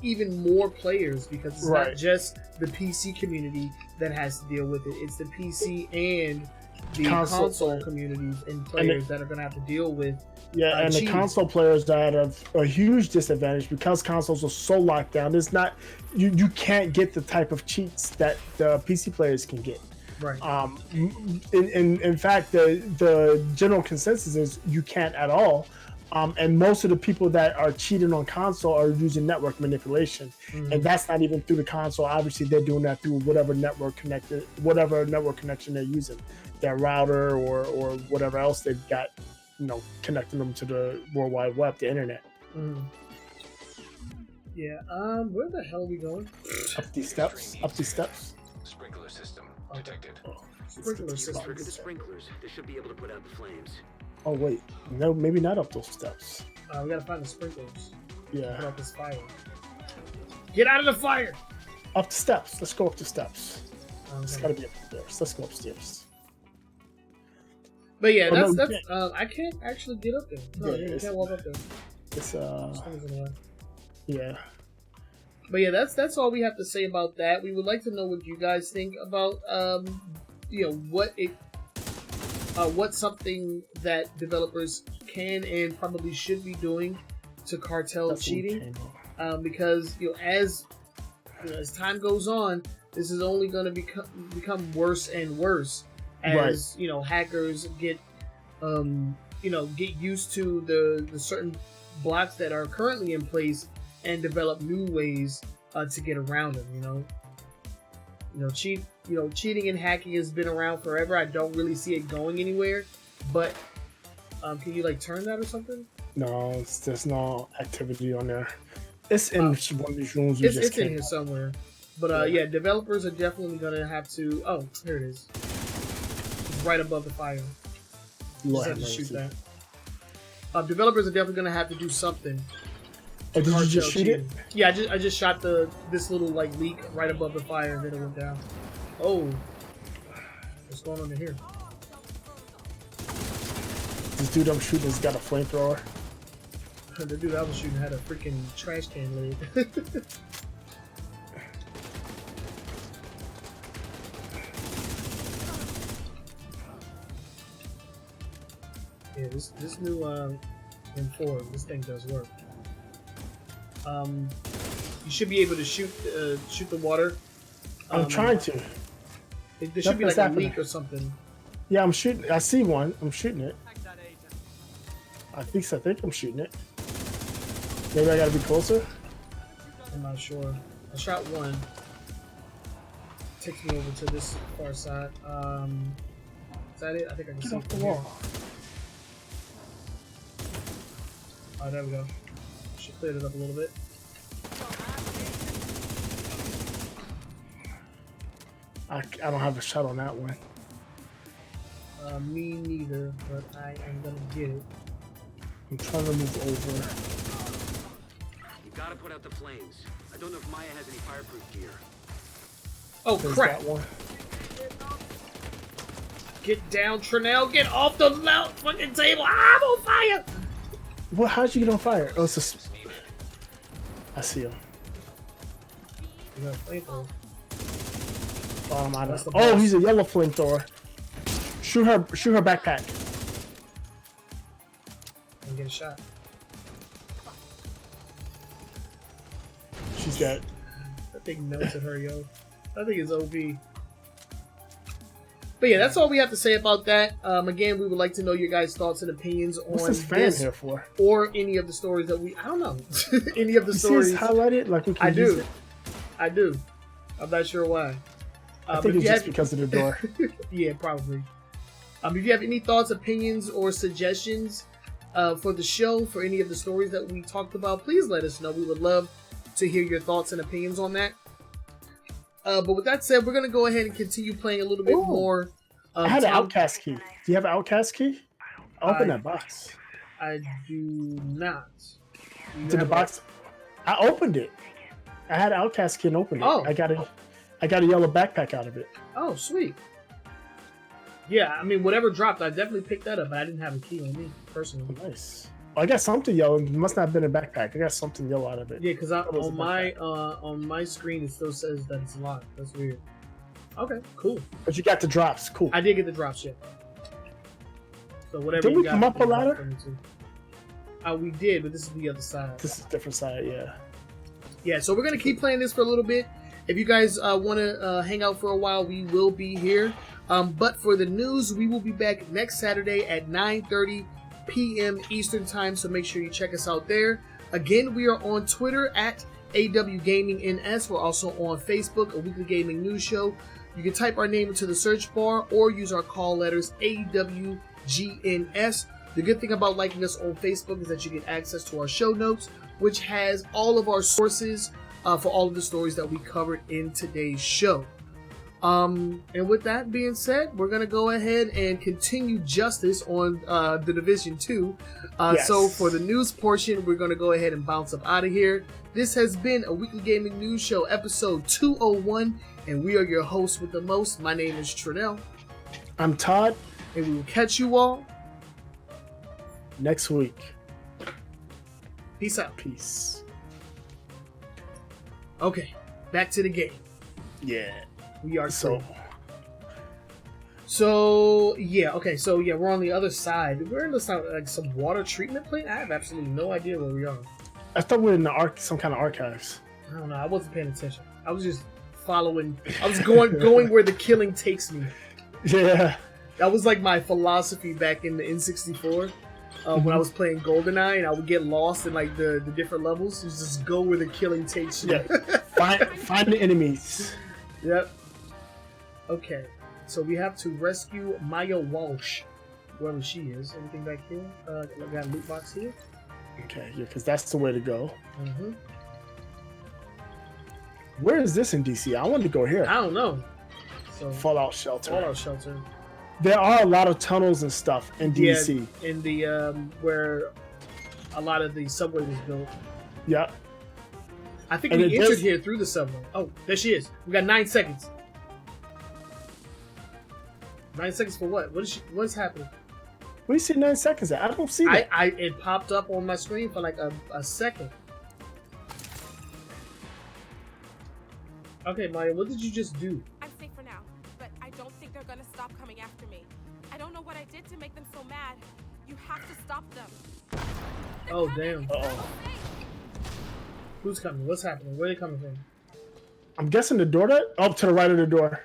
even more players because it's not just the PC community that has to deal with it; it's the PC and the console communities and players that are going to have to deal with. Yeah, and cheating. The console players that have a huge disadvantage because consoles are so locked down. There's not you can't get the type of cheats that the PC players can get. Right. In fact, the general consensus is you can't at all. And most of the people that are cheating on console are using network manipulation, and that's not even through the console. Obviously, they're doing that through whatever network connection they're using, their router or whatever else they've got. Connecting them to the World Wide Web, the internet. Yeah. Where the hell are we going? Up these steps. Sprinkler system detected. Sprinkler system. Trigger the sprinklers. They should be able to put out the flames. Oh wait, no, maybe not up those steps. We gotta find the sprinklers. Yeah. Put out this fire. Get out of the fire! Up the steps. Let's go up the steps. It's gotta be upstairs. Let's go upstairs. But yeah, that's I can't actually get up there. No, you can't walk up there. It's yeah. But yeah, that's all we have to say about that. We would like to know what you guys think about what's something that developers can and probably should be doing to cartel cheating. Because as time goes on, this is only going to become worse and worse. As hackers get used to the certain blocks that are currently in place and develop new ways to get around them. Cheating and hacking has been around forever. I don't really see it going anywhere. But can you turn that or something? No, there's no activity on there. It's in one of these rooms. It's in here somewhere. But yeah, developers are definitely gonna have to. Oh, here it is. Right above the fire. Just have to shoot that. Developers are definitely going to have to do something. Oh, did you just shoot it? Yeah, I just shot this little leak right above the fire, and then it went down. Oh, what's going on in here? This dude I'm shooting has got a flamethrower. The dude I was shooting had a freaking trash can lid. Yeah, this new M4, this thing does work. You should be able to shoot the water. I'm trying to. There should be a leak or something. Yeah, I'm shooting. I see one. I'm shooting it. I think I'm shooting it. Maybe I gotta be closer. I'm not sure. I shot one. Takes me over to this far side. Is that it? I think I can see off the wall. Oh, there we go. Should clear it up a little bit. I don't have a shot on that one. Me neither, but I am gonna get it. I'm trying to move over. You gotta put out the flames. I don't know if Maya has any fireproof gear. Oh crap! That one. Get down, Trenell! Get off the fucking table! I'm on fire! What? How'd you get on fire? Oh, it's just... I see him. You got a flamethrower. Oh, he's a yellow flamethrower. Shoot her backpack. And get a shot. She's dead. That thing melted her, yo. That thing is OP. But yeah, that's all we have to say about that. Again, we would like to know your guys' thoughts and opinions on What's this fan here for? Or any of the stories that I don't know. Any of the stories. See it's highlighted? Like we can I use do. It? I do. I'm not sure why. I think it's just because of the door. Yeah, probably. If you have any thoughts, opinions, or suggestions for the show, for any of the stories that we talked about, please let us know. We would love to hear your thoughts and opinions on that. But with that said, we're going to go ahead and continue playing a little bit more I had an Tom, outcast key. Do you have an outcast key? Open that box. I do not. You To the have box. I opened it. I had an outcast key and opened it. Oh. I got a yellow backpack out of it. Oh, sweet. Yeah, I mean, whatever dropped, I definitely picked that up, but I didn't have a key on me, personally. Nice. I got something yellow. It must not have been a backpack. I got something yellow out of it. Yeah, because was a on my screen, it still says that it's locked. That's weird. Okay, cool. But you got the drops. Cool. I did get the drops, yeah. So whatever Did you we got. come up a you got ladder? for me too. We did, but this is the other side. This is a different side, yeah. Yeah, so we're gonna keep playing this for a little bit. If you guys want to hang out for a while, we will be here. But for the news, we will be back next Saturday at 9:30 p.m. Eastern Time, so make sure you check us out there. Again, we are on Twitter at AWGNS. We're also on Facebook, a weekly gaming news show. You can type our name into the search bar or use our call letters AWGNS. The good thing about liking us on Facebook is that you get access to our show notes, which has all of our sources for all of the stories that we covered in today's show. And with that being said, we're going to go ahead and continue justice on the Division 2. Yes. So for the news portion, we're going to go ahead and bounce up out of here. This has been a Weekly Gaming News Show, episode 201, and we are your hosts with the most. My name is Trenell. I'm Todd. And we will catch you all Next week. Peace out. Peace. Okay, back to the game. Yeah. We are So, we're on the other side. We're in this like some water treatment plant. I have absolutely no idea where we are. I thought we were in the some kind of archives. I don't know. I wasn't paying attention. I was just following. I was going where the killing takes me. Yeah. That was like my philosophy back in the N64 when I was playing GoldenEye, and I would get lost in like the different levels. You just go where the killing takes you. Yeah. Find the enemies. Yep. Okay. So we have to rescue Maya Walsh, whoever she is. Anything back here? We got a loot box here. Okay, yeah, because that's the way to go. Mm-hmm. Where is this in DC? I wanted to go here. I don't know. So Fallout Shelter. Fallout Shelter. There are a lot of tunnels and stuff in DC. Yeah, in the where a lot of the subway was built. Yeah. I think And we it entered does- here through the subway. Oh, there she is. We got 9 seconds. 9 seconds for what? What's happening? Where you see 9 seconds at? I don't see that. It popped up on my screen for like a second. Okay, Maya, what did you just do? I'm safe for now, but I don't think they're gonna stop coming after me. I don't know what I did to make them so mad. You have to stop them. They're Oh, coming. damn. Uh-oh. Who's coming? What's happening? Where are they coming from? I'm guessing the door that up to the right of the door.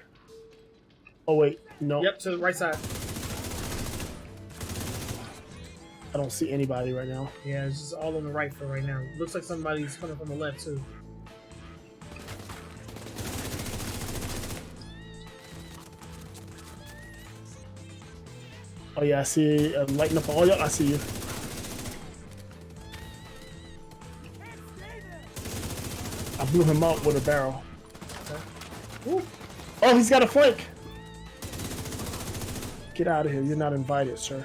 Oh wait, no. Yep, to the right side. I don't see anybody right now. Yeah, it's just all on the right for right now. Looks like somebody's coming from the left too. Oh yeah, I see lighting up. Oh yeah, I see you. I blew him out with a barrel. Ooh. Oh, he's got a flank. Get out of here. You're not invited, sir.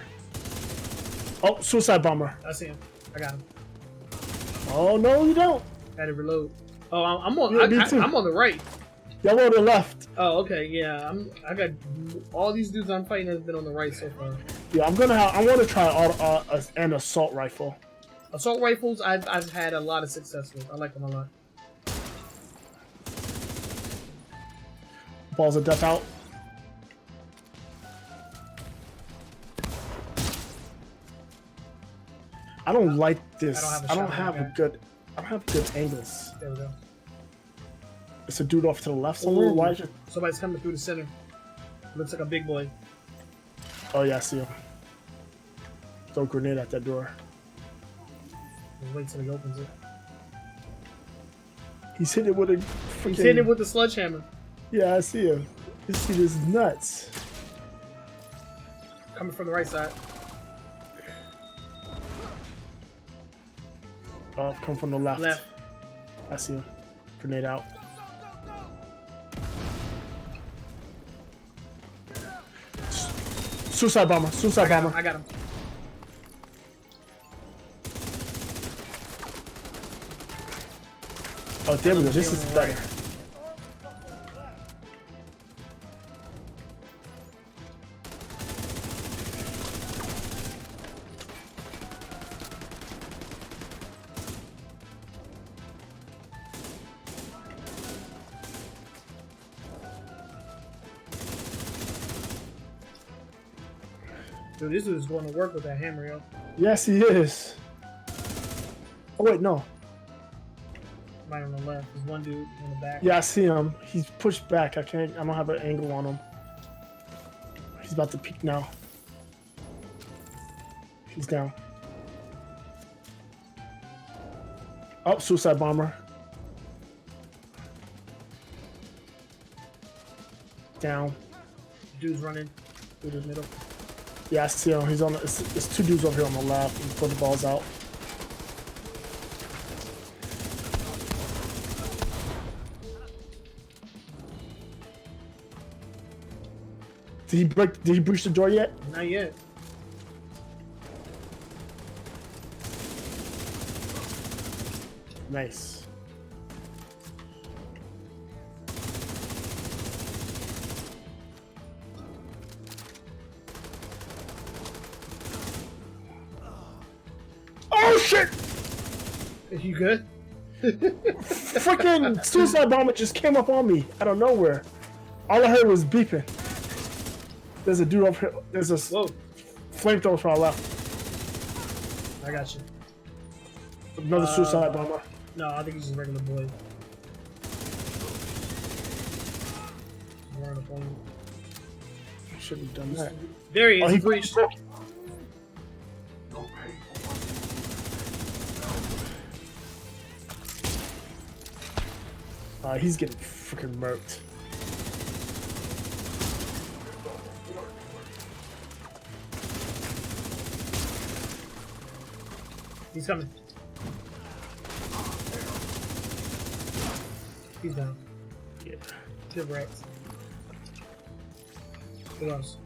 Oh, suicide bomber. I see him. I got him. Oh no, you don't. Had to reload. Oh, I'm on. Yeah, me too. I'm on the right. Y'all on the left. Oh, okay, yeah. I got all these dudes I'm fighting has been on the right so far. Yeah, I want to try an assault rifle. Assault rifles, I've had a lot of success with. I like them a lot. Balls of death out. I don't like this. I don't have good angles. There we go. It's a dude off to the left somewhere. Ooh. Why is it? Somebody's coming through the center. Looks like a big boy. Oh yeah, I see him. Throw a grenade at that door. We'll wait till he opens it. He's hitting it with a freaking... He's hitting it with the sledgehammer. Yeah, I see him. This dude is nuts. Coming from the right side. Oh, come from the left. Left. I see him. Grenade out. suicide bomber. Suicide bomber. I got him. Oh, there we go. This is better. Dude, this dude's going to work with that hammer, yo. Yes, he is. Oh wait, no. Right on the left. There's one dude in the back. Yeah, I see him. He's pushed back. I don't have an angle on him. He's about to peek now. He's down. Oh, suicide bomber. Down. Dude's running through the middle. Yeah, I see him. He's on. It's two dudes over here on the left. He put the balls out. Did he breach the door yet? Not yet. Nice. Oh shit! Are you good? Freaking suicide bomber just came up on me out of nowhere. All I heard was beeping. There's a dude over here. There's a flamethrower to our left. I got you. Another suicide bomber. No, I think he's just a regular boy. Running up on him. Should have done that. There he is. Oh, He he breached. He's getting freaking murked. He's coming. He's down. Yeah. Good rats. Who else?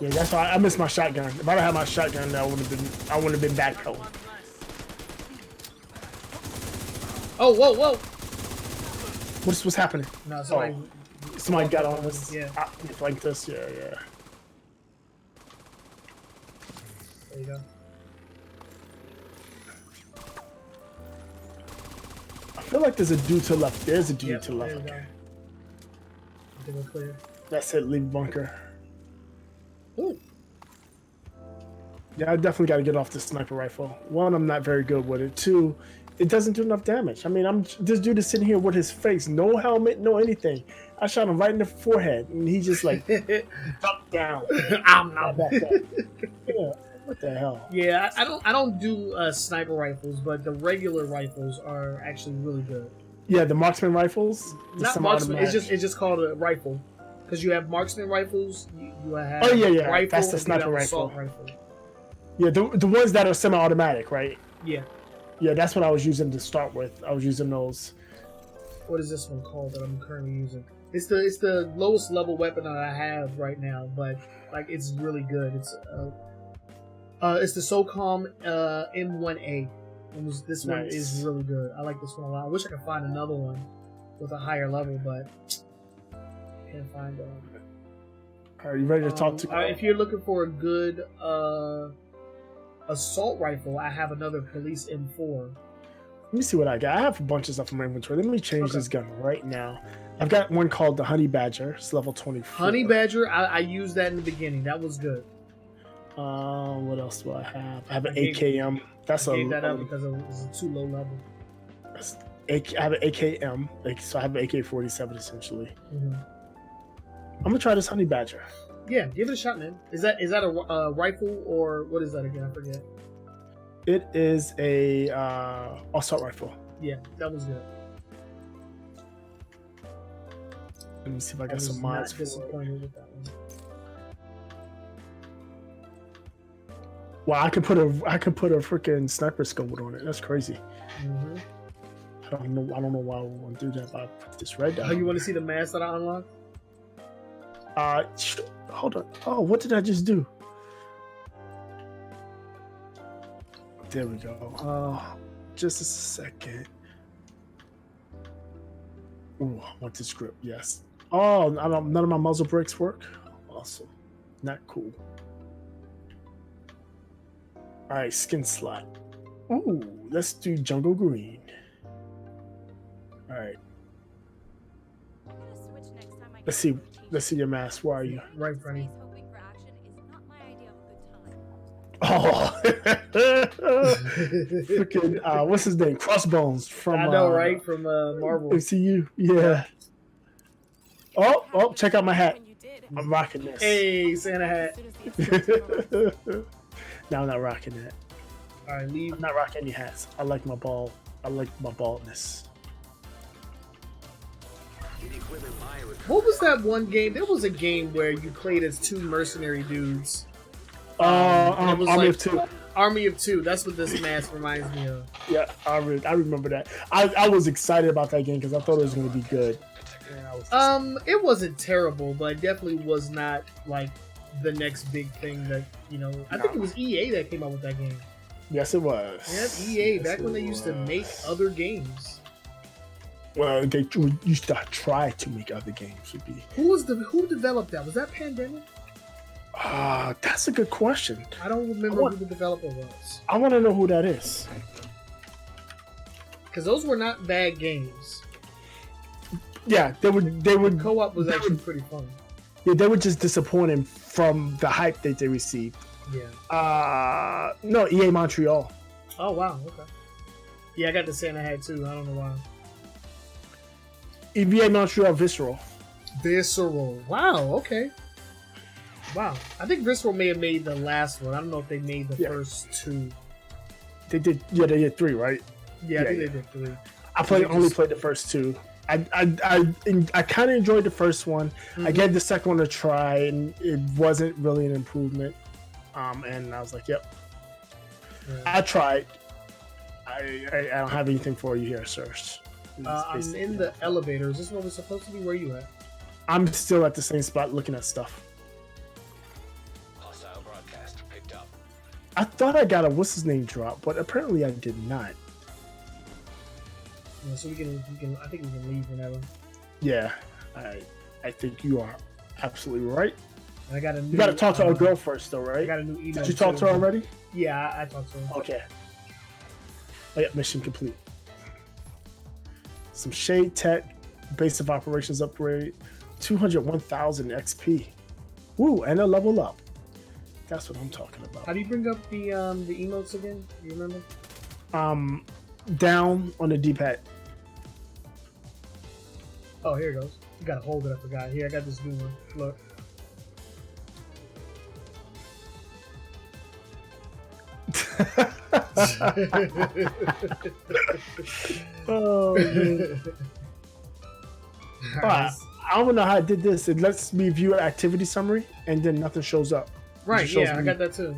Yeah, that's why I missed my shotgun. If I'd have had my shotgun, I wouldn't have been backpedaling. Oh, whoa, whoa! What's happening? No, somebody. Somebody got on us. Yeah. Flanked us. Yeah. There you go. I feel like there's a dude to the left. There's a dude Yep, to the left. there you go. I think we're clear. That's it. Leave bunker. Ooh. Yeah, I definitely got to get off the sniper rifle. One, I'm not very good with it. Two, it doesn't do enough damage. I mean, this dude is sitting here with his face, no helmet, no anything. I shot him right in the forehead, and he just like ducked down. I'm not back up. Yeah, what the hell? Yeah, I don't do sniper rifles, but the regular rifles are actually really good. Yeah, the marksman rifles. Not marksman. It's just called a rifle, because you have marksman rifles. You have rifle, that's the sniper and you have rifle. assault rifle. Yeah, the ones that are semi-automatic, right? Yeah. Yeah, that's what I was using to start with. I was using those. What is this one called that I'm currently using? It's the lowest level weapon that I have right now, but like it's really good. It's the SOCOM M1A. This one is really good. I like this one a lot. I wish I could find another one with a higher level, but can't find one. Are you ready to talk to? If you're looking for a good assault rifle, I have another police M4. Let me see what I got. I have a bunch of stuff in my inventory. Let me change this gun right now. I've got one called the Honey Badger. It's level 24. Honey Badger, I used that in the beginning. That was good. What else do I have? I have an AKM. I gave that up because it was too low level. I have an AKM, so I have an AK-47 essentially. Mm-hmm. I'm gonna try this Honey Badger. Yeah, give it a shot, man. Is that a rifle or what is that again? I forget. It is a assault rifle. Yeah, that was good. Let me see if I got some mods. Disappointed with that one. Wow, I could put a freaking sniper scope on it. That's crazy. Mm-hmm. I don't know why I want to do that. But I put this right down. Oh, you want to see the mask that I unlocked? hold on. Oh, what did I just do? There we go. Just a second. Ooh, I want this script. Yes. Oh, none of my muzzle brakes work. Awesome. Not cool. All right, skin slot. Ooh, let's do jungle green. All right. I'm gonna switch next time I Let's see. Let's see your mask. Where are you? Right in front of you. Hoping for action is not my idea of a good time. Oh, freaking! What's his name? Crossbones from. I know, right? From Marvel. MCU. Yeah. Oh! Check out my hat. When you did, I'm rocking this. Hey, Santa hat. as soon as the excitement arrives. No, I'm not rocking that. All right, leave. I'm not rocking any hats. I like my bald. I like my baldness. Get equipment Maya recovered. What was that one game? There was a game where you played as two mercenary dudes. It was Army like of Two. Army of Two. That's what this mask reminds me of. Yeah, I remember that. I was excited about that game because I thought it was going to be good. And I was It wasn't terrible, but it definitely was not like the next big thing that I think it was EA that came out with that game. Yes, it was. Yes, EA. Yes, Back when it they used to was. make other games. Well, they used to try to make other games. Would be. Who developed that? Was that Pandemic? That's a good question. I don't remember who the developer was. I want to know who that is. Because those were not bad games. Yeah, they would. Co-op was actually pretty fun. Yeah, they were just disappointing from the hype that they received. Yeah. No, EA Montreal. Oh wow. Okay. Yeah, I got the Santa hat too. I don't know why. EA Montreal Visceral. Visceral. Wow. Okay. Wow. I think Visceral may have made the last one. I don't know if they made the first two. They did. Yeah, they did 3, right? Yeah, I think they did 3. I only played the first 2. I kind of enjoyed the first one. Mm-hmm. I gave the second one a try, and it wasn't really an improvement. And I was like, "Yep, Yeah. I tried. I don't have anything for you here, sir." I'm in the elevator. Is this where we're supposed to be? Where you at? I'm still at the same spot looking at stuff. Hostile broadcast picked up. I thought I got a what's his name drop, but apparently I did not. Yeah, so we can. I think we can leave whenever. Yeah, I think you are absolutely right. And I got a new. You got to talk to our girl first, though, right? I got a new email. Did you talk to her already? Yeah, I talked to her. Okay. Oh, yeah, mission complete. Some Shade Tech base of operations upgrade, 201,000 XP. Woo, and a level up. That's what I'm talking How about. do you bring up the emotes again? Do you remember? Down on the D-pad. Oh, here it goes. You gotta hold it. I forgot. Here, I got this new one. Look. Oh, man. I don't know how I did this. It lets me view an activity summary, and then nothing shows up. Right, It just shows yeah, I me got that too.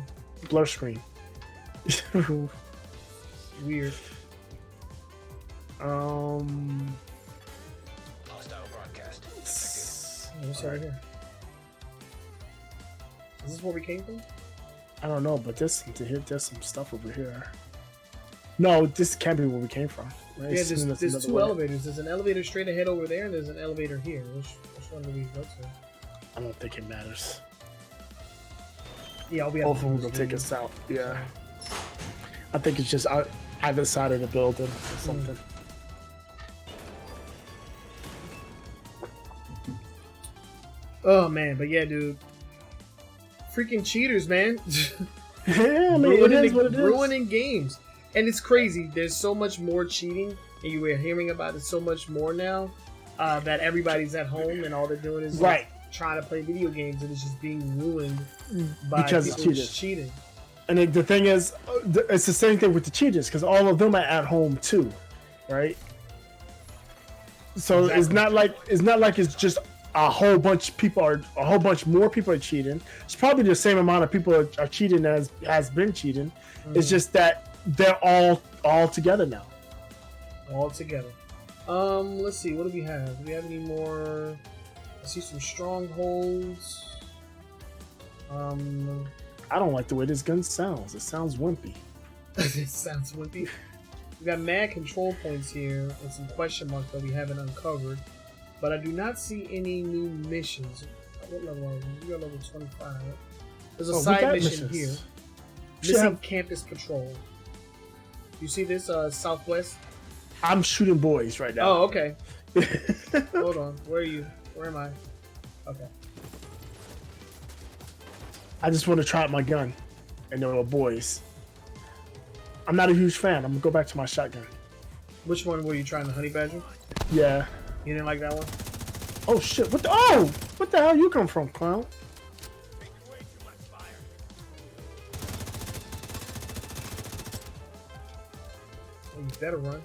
blur screen. Weird. Hostile broadcast. Oh, what's right here? Is this where we came from? I don't know, but there's some stuff over here. No, this can't be where we came from. Right? Yeah, It's there's another two way. elevators. There's an elevator straight ahead over there, and there's an elevator here. Which one do we go to? I don't think it matters. Yeah, I'll be Both of them will take us out. Yeah. I think it's just either side of the building or something. Oh man, but yeah, dude. Freaking cheaters, man. Yeah, I mean, it is what it is. Ruining games. And it's crazy. There's so much more cheating, and you were hearing about it so much more now that every's at home and all they're doing is Right. trying to play video games, and it's just being ruined by Because it's people cheaters. cheating. And the thing is, it's the same thing with the cheaters because all of them are at home too, right? So it's not like it's just a whole bunch of people are a whole bunch more people are cheating. It's probably the same amount of people are cheating as has been cheating. It's just that they're all together now. All together. Let's see. What do we have? Do we have any more? I see some strongholds. I don't like the way this gun sounds. It sounds wimpy. It sounds wimpy. We got mad control points here and some question marks that we haven't uncovered, but I do not see any new missions. What level are we? We got level 25. There's a side mission here. Missing campus patrol. You see this southwest? I'm shooting boys right now. Oh, okay. Hold on. Where are you? Where am I? Okay. I just want to try out my gun, and there were boys. I'm not a huge fan. I'm gonna go back to my shotgun. Which one were you trying? The honey badger? Yeah. You didn't like that one? Oh shit! What the? Oh! What the hell you come from, clown? Oh, you better run.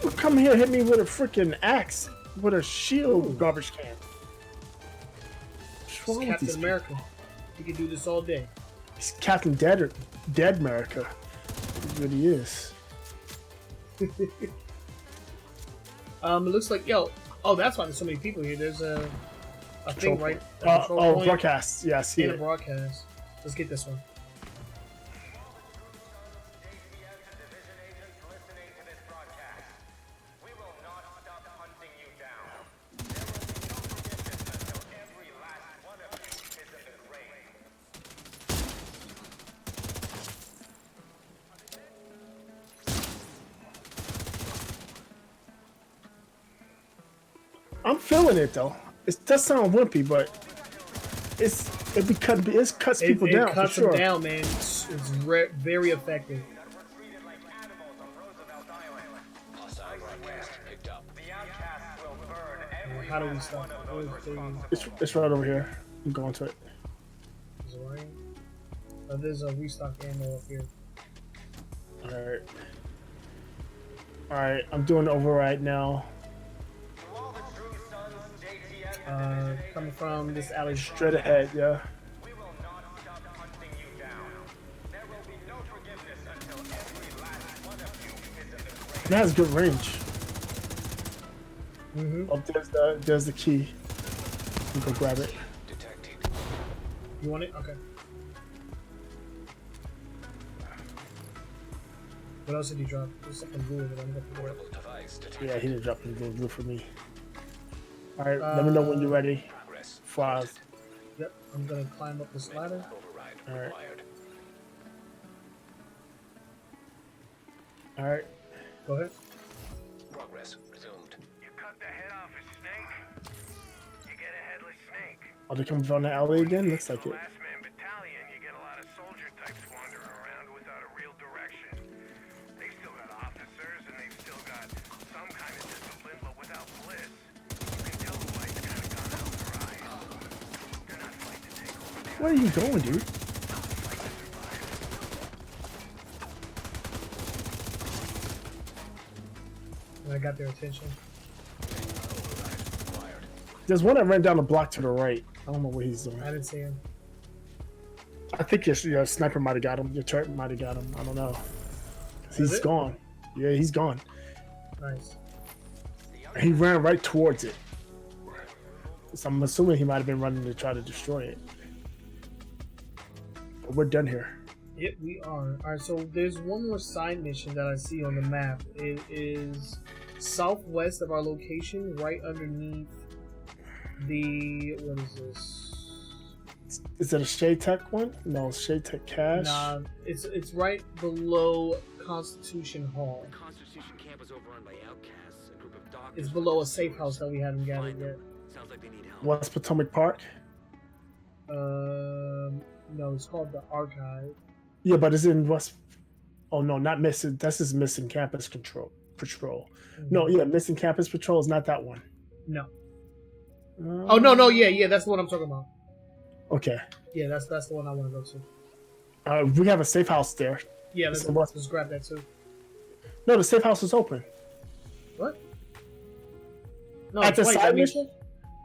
You come here, hit me with a freaking axe, with a shield. Ooh. Garbage can. What's wrong with Captain these America. You can do this all day. people? He's Captain Dead America. He really is. It looks like oh, that's why there's so many people here. There's a thing right. A control point broadcast. Yeah, I see and it. a broadcast. Let's get this one. I'm feeling it though. It does sound wimpy, but it cuts people down. It cuts for sure. them down, man. It's very effective. Hostile broadcast picked up. How do we stop it? It's right over here. I'm going to it. Is it right? Oh, there's a restock ammo up here. Alright. Alright, I'm doing override now. Coming from this alley. Straight ahead, yeah. It has good range. Oh, there's the key. You go grab it. Detected. You want it? Okay. What else did he drop? There's something blue that I'm looking for. Portable device detected. Yeah, he didn't drop anything blue for me. Alright, let me know when you're ready. Progress. Flies. Yep, I'm gonna climb up this ladder. Override Alright. required. Alright. Go ahead. Progress resumed. You cut the head off a snake, you get a headless snake. Are they coming from the alley again? Looks like it. Last man battalion, you get a lot of soldier types wandering around without a real direction. They still got officers and they've still got some kind of discipline, but without bliss. You can tell the light's kind of gone out their eyes. They're not fighting to take over. Where are you going, dude? And I got their attention. There's one that ran down the block to the right. I don't know what he's doing. I didn't see him. I think your sniper might have got him. Your turret might have got him. I don't know. He's it? gone. Yeah, he's gone. Nice. He ran right towards it. So I'm assuming he might have been running to try to destroy it. But we're done here. Yep, we are. Alright, so there's one more side mission that I see on the map. It is southwest of our location, right underneath the... What is this? Is it a Shade Tech one? No, it's Shade Tech Cash. Nah, it's right below Constitution Hall. The Constitution camp is overrun by outcasts, a group of doctors. It's below a safe house that we haven't gathered yet. Sounds like they need help. West Potomac Park? No, it's called the Archive. Yeah, but it's in West... Oh, no, not missing. That's just missing campus patrol. No, yeah, missing campus patrol is not that one. No. Oh, no, yeah, that's the one I'm talking about. Okay. Yeah, that's the one I want to go to. We have a safe house there. Yeah, let's grab that too. No, the safe house is open. What? No, At the wait, side that means- mission?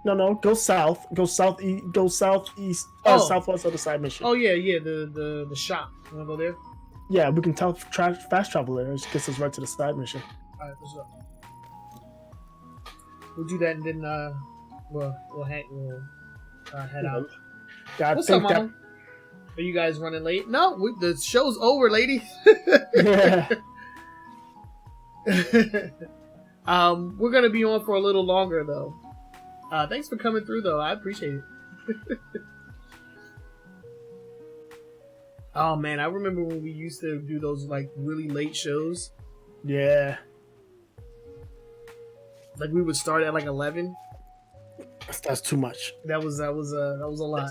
No, go south. Go southeast. Go southeast. Oh. Southwest of the side mission. Oh yeah, the shop. You wanna go there? Yeah, we can fast travel there. It gets us right to the side mission. Alright, let's go. We'll do that and then we'll head out. Yeah, I What's up, think Mama? Are you guys running late? No, the show's over, lady. Yeah. We're gonna be on for a little longer though. Thanks for coming through though. I appreciate it. Oh man, I remember when we used to do those like really late shows. Yeah. Like we would start at like 11. That's too much. That was a lot.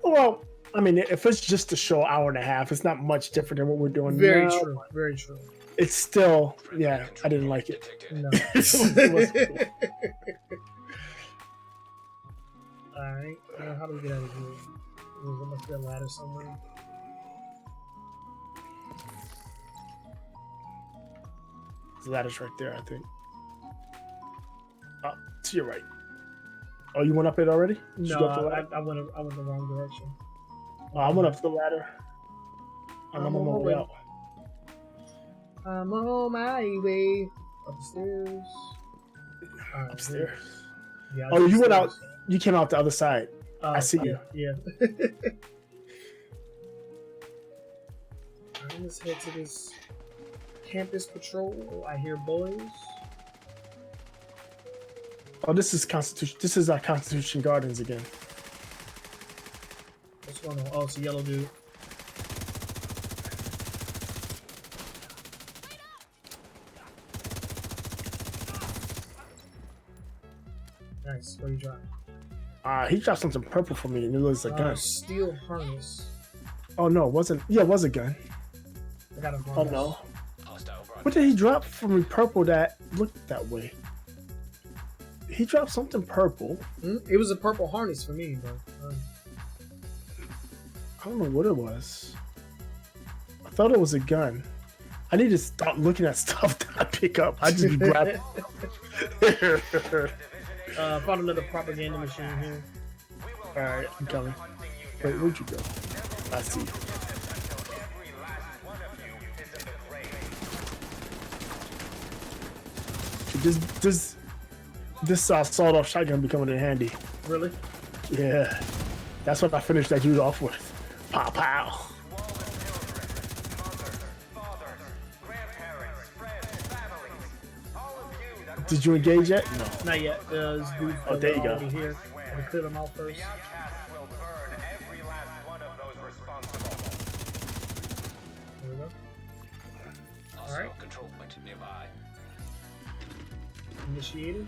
Well, I mean, if it's just a show hour and a half, it's not much different than what we're doing Very now. true. Very true. It's still, yeah, I didn't like it. No. It was cool. Alright. How do we get out of here? There must be a ladder somewhere. The ladder's right there, I think. Oh, to your right. Oh, you went up it already? Did you No, go up the ladder? I went the wrong direction. Oh, I went up the ladder. And I'm on my way out. I'm on my way upstairs. Alright, Upstairs. Yeah, Oh, you went out. upstairs. You came out the other side. Oh, I see you. Yeah. Alright, let's head to this campus patrol. I hear boys. Oh, this is Constitution. This is our Constitution Gardens again. What's going on? Oh, it's a yellow dude. Nice. What are you driving? He dropped something purple for me, and it was a gun. Steel harness. Oh no, it wasn't. Yeah, it was a gun. I got a Oh harness. no. Hostile What did he drop for me? Purple that looked that way. He dropped something purple. It was a purple harness for me, bro. I don't know what it was. I thought it was a gun. I need to stop looking at stuff that I pick up. I just be grabbing. Found another propaganda machine here. Alright, I'm coming. Wait, where'd you go? I see. This sawed-off shotgun be coming in handy. Really? Yeah, that's what I finished that dude off with. Pow pow. Did you engage yet? No. Not yet. This dude Oh, there you go. over here. I'm gonna clear them out first. There we go. Hostile control point nearby. Initiated.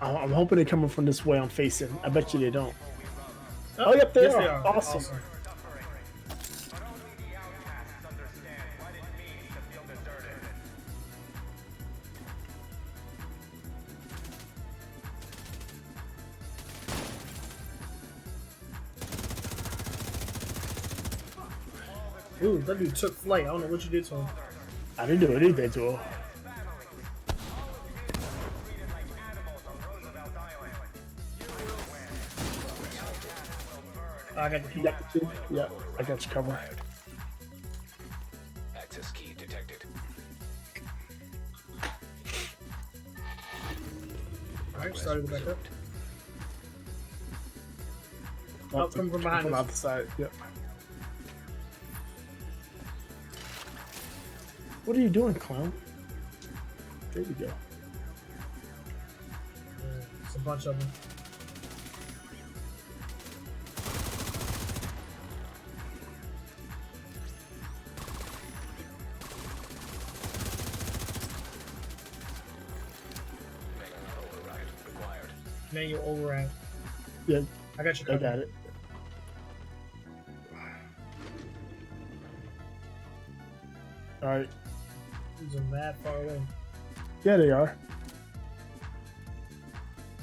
I'm hoping they're coming from this way I'm facing. I bet you they don't. Oh, yep, they yes, are. they are. Awesome. Ooh, that dude took flight. I don't know what you did to him. I didn't do anything to him. I got the key. Yeah, I got you covered. Access key detected. Alright, started back up. Oh, come from behind From us. out the side. Yep. What are you doing, clown? There we go. It's a bunch of them. Override required. Manual override. Yeah, I got you I covered. got it. All right. These are mad far away. Yeah, they are.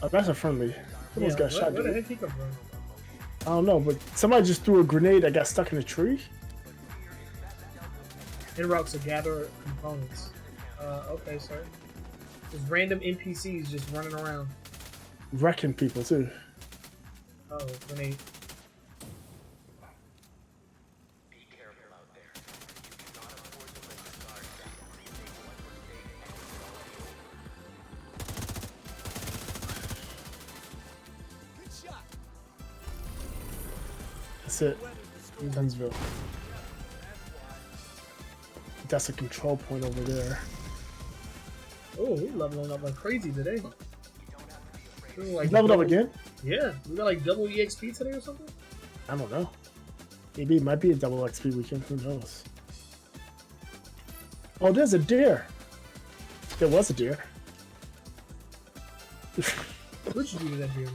Oh, that's a friendly. Someone's got shot. Where the heck he come from? I don't know, but somebody just threw a grenade that got stuck in a tree. Interrupts to gather components. Okay, sir. There's random NPCs just running around. Wrecking people, too. Oh, grenade. That's it. Dunsville. That's a control point over there. Oh, we're leveling up like crazy today. We're like You leveled up double- again? Yeah, we got like double EXP today or something. I don't know. Maybe it might be a double XP weekend. Who knows? Oh, there's a deer. There was a deer. What'd you do to that deer,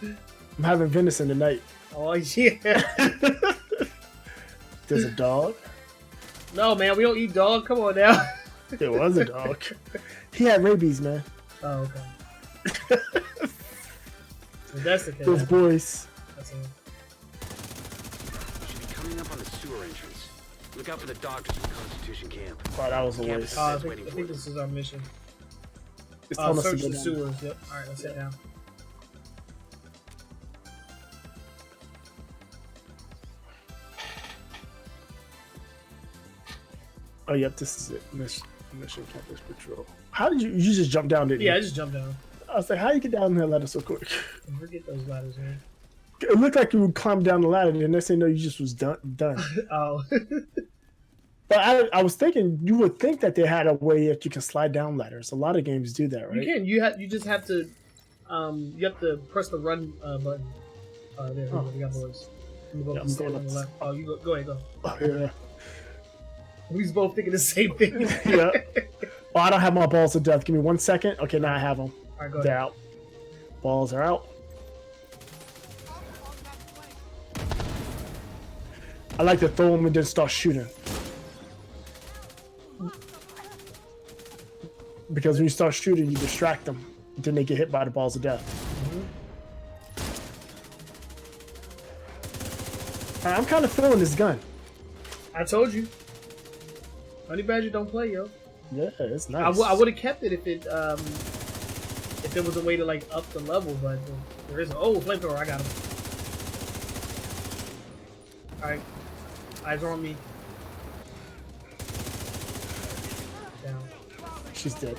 man? I'm having venison tonight. Oh yeah. There's a dog. No, man, we don't eat dog. Come on now. There was a dog. He had rabies, man. Oh, okay. So that's the case. Those boys. That's a, Should be coming up on the sewer entrance. Look out for the doctors in Constitution Camp. Oh, that was a waste. I think this is our mission. It's telling us to Search go the down. sewers. Yep. All right, let's head down. Oh, yep, this is it. Mission Campus Patrol. How did you just jump down, didn't you? Yeah, I just jumped down. I was like, how you get down there ladder so quick? Forget those ladders, man. It looked like you would climb down the ladder, and the next thing you know, you just was done. Oh. But I was thinking, you would think that they had a way that you can slide down ladders. A lot of games do that, right? You can. You just have to. You have to press the run button. There Oh. we got boys. We Yeah, both I'm stand going on the up. left. Oh, you go ahead, go. Oh, yeah. We was both thinking the same thing. Yeah. Oh, I don't have my balls of death. Give me 1 second. Okay, now I have them. All right, go They're ahead. out. Balls are out. I like to throw them and then start shooting. Because when you start shooting, you distract them. Then they get hit by the balls of death. I'm kind of feeling this gun. I told you. Honey Badger don't play, yo. Yeah, it's nice. I would have kept it if there was a way to like up the level, but there isn't. Oh, flamethrower! I got him. All right, eyes are on me. Down. She's dead.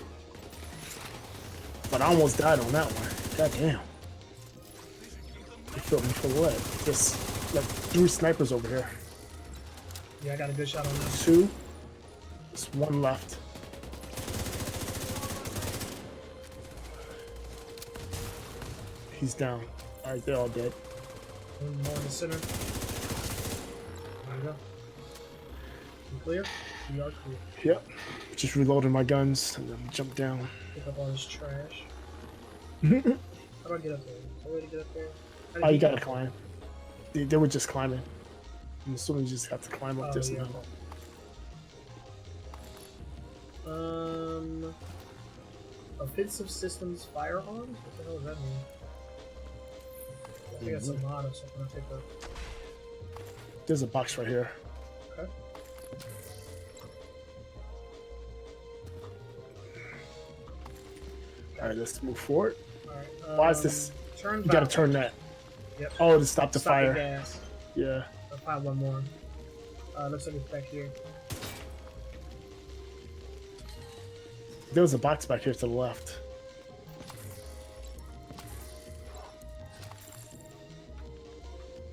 But I almost died on that one. God damn. You filled me for what? Just like 3 snipers over here. Yeah, I got a good shot on this. 2. There's 1 left. He's down. Alright, they're all dead. One more in the center. There you go. You clear? We are clear. Yep. Just reloading my guns and then jump down. Pick up all this trash. How do I get up there? Is there a way to get up there? How do Oh, you gotta climb. They were just climbing. I'm assuming you just have to climb up Oh, this yeah. now. Offensive systems firearms? What the hell does that mean? I think that's a mod or something. I'll take that. There's a box right here. Okay. Alright, let's move forward. Alright. Why is this? Turn You gotta back. turn that. Yep. Oh, to stop the Stop fire. the gas. Yeah. I'll find one more. Looks like it's back here. There was a box back here to the left.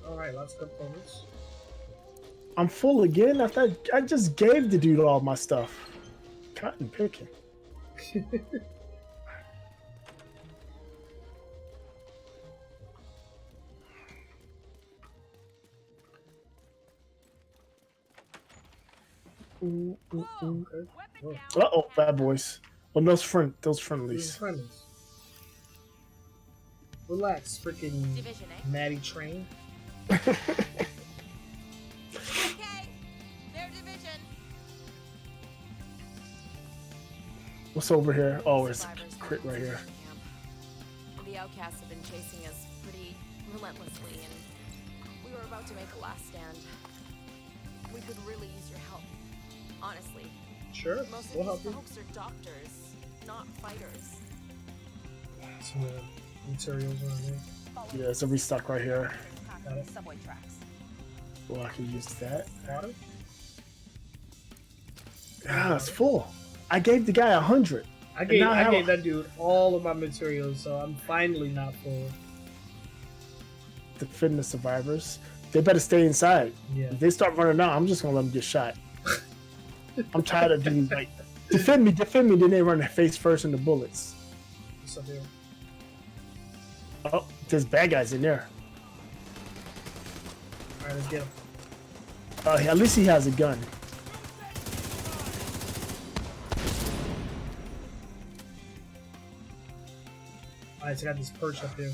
Alright, lots of components. I'm full again. I thought I just gave the dude all my stuff. Cotton picking. Okay. Whoa. Uh-oh, bad boys. Well, those These friendlies. friendlies. Relax, freaking Division, eh? Maddie Train. Okay, their division. What's over here? Oh, it's a Survivors crit in right here. camp. The outcasts have been chasing us pretty relentlessly, and we were about to make a last stand. We could really use your help, honestly. Sure, Most of we'll help these you. folks are doctors, not fighters. Some materials on here. Yeah, there's a restock right here. Got it. Subway tracks. Well, I can use that. Water? Ah, it's full. I gave the guy 100. I gave now I have gave that dude all of my materials, so I'm finally not full. defend the survivors. They better stay inside. Yeah. If they start running out, I'm just gonna let them get shot. I'm tired of these like defend me, then they run face first into bullets. What's up here? Oh, there's bad guys in there. Alright, let's get him. At least he has a gun. Alright, so I got this perch up here.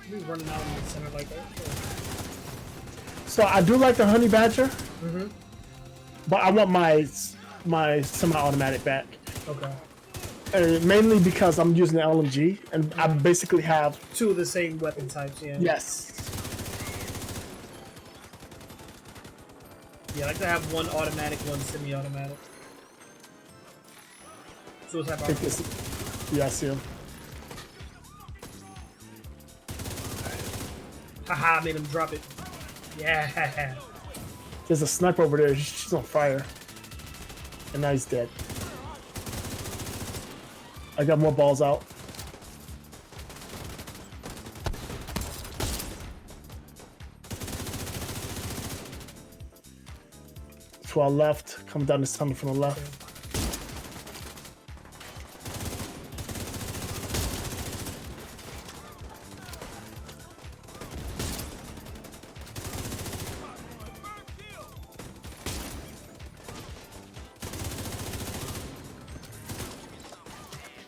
He's running out in the center like that. So I do like the honey badger, Mm-hmm. but I want my semi-automatic back. Okay. Mainly because I'm using the LMG, and I basically have Two of the same weapon types, yeah. yes. Yeah, I like to have one automatic, one semi-automatic. Suicide I think bomber. this, yeah, I see him. Haha, made him drop it. Yeah. There's a sniper over there. She's on fire, and now he's dead. I got more balls out. To our left, coming down this tunnel from the left.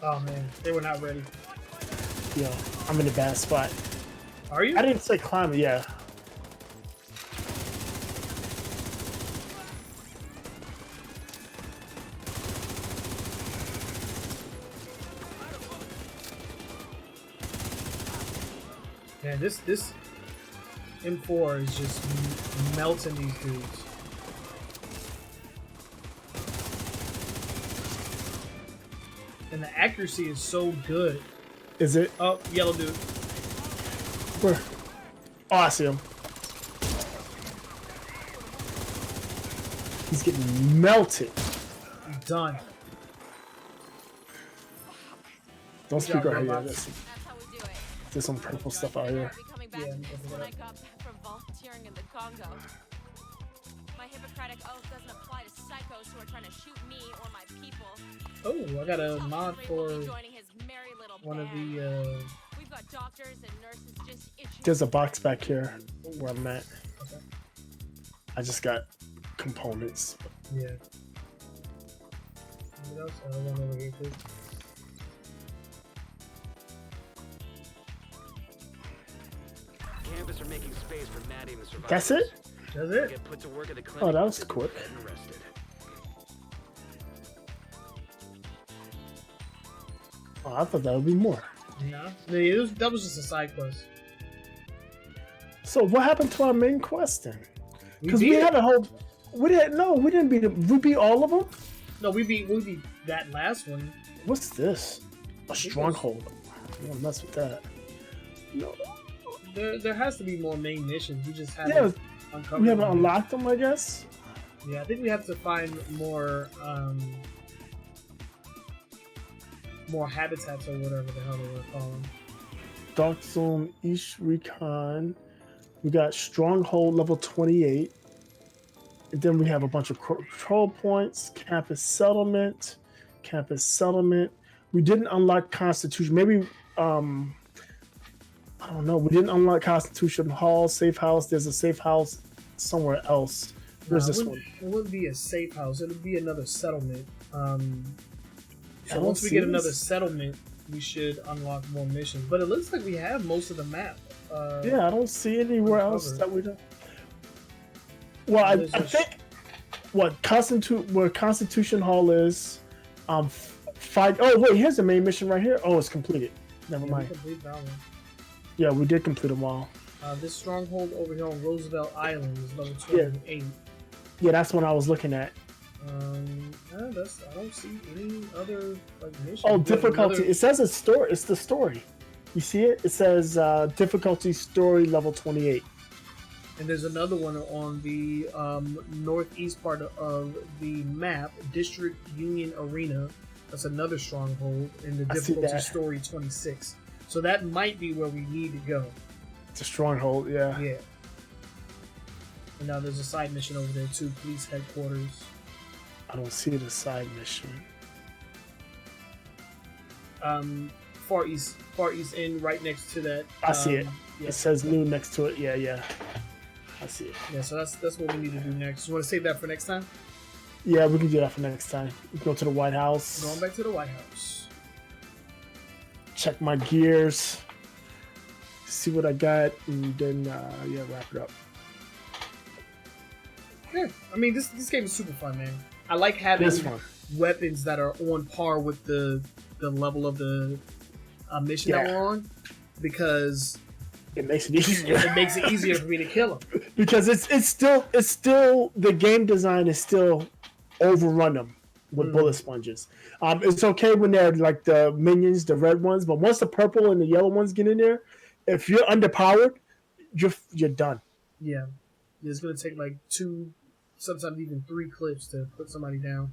Oh man, they were not ready. Yeah, I'm in a bad spot. Are you? I didn't say climb, yeah. Man, this M4 is just melting these dudes. And the accuracy is so good. Is it? Oh, yellow dude. Where? Oh, I see him. He's getting melted. Done. Don't Good speak job, right here. robots. That's how we do it. There's some purple stuff out here. Coming back Yeah, to this I'm when I looking got back from volunteering in the Congo. My Hippocratic oath doesn't apply to psychos who are trying to shoot me or my people. Oh, I got a mod for Joining his merry little one of band. the We've got doctors and nurses just itching. There's a box back here where I'm at. Okay. I just got components. yeah. What else? I want over here too. Campus are making space for Maddie and the survivors. That's it? That's it. Get put to work at the clinic. Oh, that was quick. And arrested. Oh, I thought that would be more. No, yeah, that was just a side quest. So what happened to our main quest then? Because we beat had it. a whole. We didn't beat it. We beat all of them. No, we beat that last one. What's this? A stronghold. I don't mess with that. No. There has to be more main missions. We just haven't Yeah, uncovered we haven't them. unlocked them, I guess. Yeah, I think we have to find more habitats or whatever the hell they were calling. Dark Zone, East Recon. We got Stronghold level 28. And then we have a bunch of control points. Campus Settlement. We didn't unlock Constitution. Maybe, I don't know. We didn't unlock Constitution Hall, Safe House. There's a Safe House somewhere else. Where's this one? It wouldn't be a safe house. It would be another settlement. I So don't once we see get this. another settlement, we should unlock more missions. But it looks like we have most of the map. Yeah, I don't see anywhere else Uncovered. that we don't. Well, I There's a think where Constitution Hall is. Fight. Oh wait, here's the main mission right here. Oh, it's completed. Never Yeah, we mind. complete that one. Yeah, we did complete them all. This stronghold over here on Roosevelt Island is level 28. Yeah, that's what I was looking at. I don't see any other like missions. Oh, We have difficulty. another- It says it's story. It's the story. You see it? It says difficulty story level 28. And there's another one on the northeast part of the map, District Union Arena. That's another stronghold in the I see difficulty that. story 26. So that might be where we need to go. It's a stronghold. Yeah. Yeah. And now there's a side mission over there too, police headquarters. I don't see the side mission. Far east end, right next to that. I see it. Yeah. It says new next to it. Yeah, yeah. I see it. Yeah, so that's what we need to do next. You want to save that for next time? Yeah, we can do that for next time. We can go to the White House. Going back to the White House. Check my gears. See what I got, and then yeah, wrap it up. Yeah, I mean this game is super fun, man. I like having This one. weapons that are on par with the level of the mission that Yeah. we're on, because It makes it easier. it makes it easier for me to kill them. Because it's still the game design is still overrun them with bullet sponges. It's okay when they're like the minions, the red ones, but once the purple and the yellow ones get in there, if you're underpowered, you're done. Yeah, it's gonna take like 2, sometimes even 3 clips to put somebody down.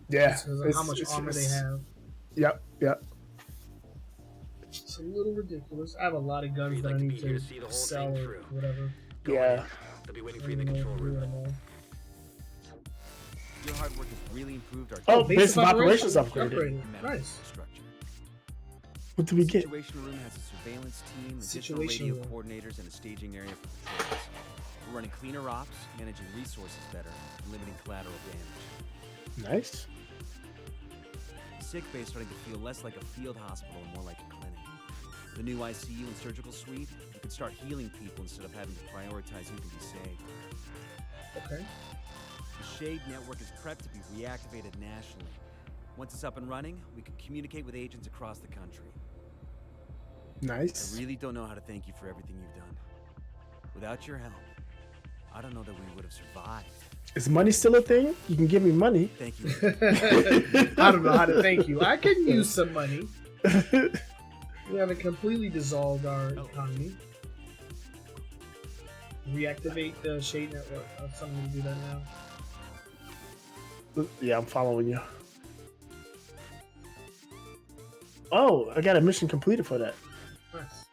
Yeah, Because of how much armor they have. Yep, yep. It's a little ridiculous. I have a lot of guns We'd that like I to need be here to to see the whole sell thing or through. whatever. Go Yeah. ahead. They'll be waiting I for you don't in the know control what to do room. with them all. Your hard work has really improved our Oh, base of operations upgraded. medical Nice. infrastructure. What do we The get? Situation Room has a surveillance team, additional Situation radio Room. coordinators, and a staging area for patrols. We're running cleaner ops, managing resources better, and limiting collateral damage. Nice. The sick bay is starting to feel less like a field hospital and more like a clinic. With a new ICU and surgical suite, you can start healing people instead of having to prioritize who can be saved. Okay. The Shade network is prepped to be reactivated nationally. Once it's up and running, we can communicate with agents across the country. Nice. I really don't know how to thank you for everything you've done. Without your help, I don't know that we would have survived. Is money still a thing? You can give me money. Thank you. I don't know how to thank you. I could use some money. We haven't completely dissolved our economy. Reactivate the Shade network. I have something to do that now. Yeah, I'm following you. Oh, I got a mission completed for that. Nice.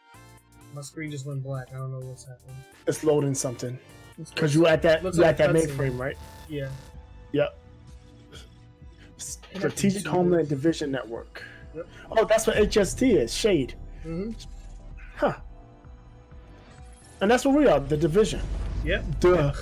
My screen just went black. I don't know what's happening. It's loading something. Because you at that Looks you like at that a cutscene. mainframe, right? Yeah. Yep. Strategic Homeland Division Network. Yep. Oh, that's what HST is. Shade. Mm-hmm. Huh. And that's what we are, the division. Yep. Duh.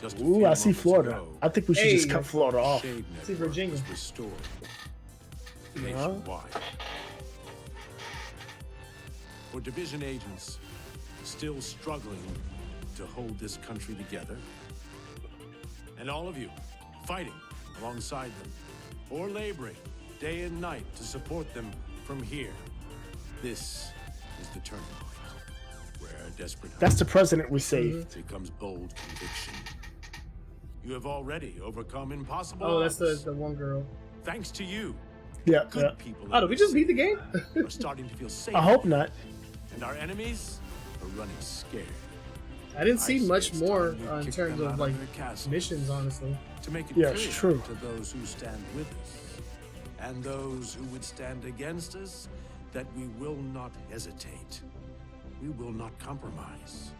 Just a Ooh, few I see moments Florida. ago, I think we should Hey. just cut Florida off. Shade See network Virginia. was restored Yeah. nationwide. For division agents still struggling to hold this country together, and all of you fighting alongside them or laboring day and night to support them from here, this is the turning point where desperate That's the president we saved. becomes bold conviction. You have already overcome impossible Oh, that's odds. the one girl. Thanks to you, Yeah, good yeah. people Oh, did we just beat the game? are starting to feel safe. I hope not. And our enemies are running scared. I didn't see I say much it's more time we in kick terms them of out like their castles missions, honestly. to make it Yeah, clear it's true. to those who stand with us and those who would stand against us that we will not hesitate. We will not compromise.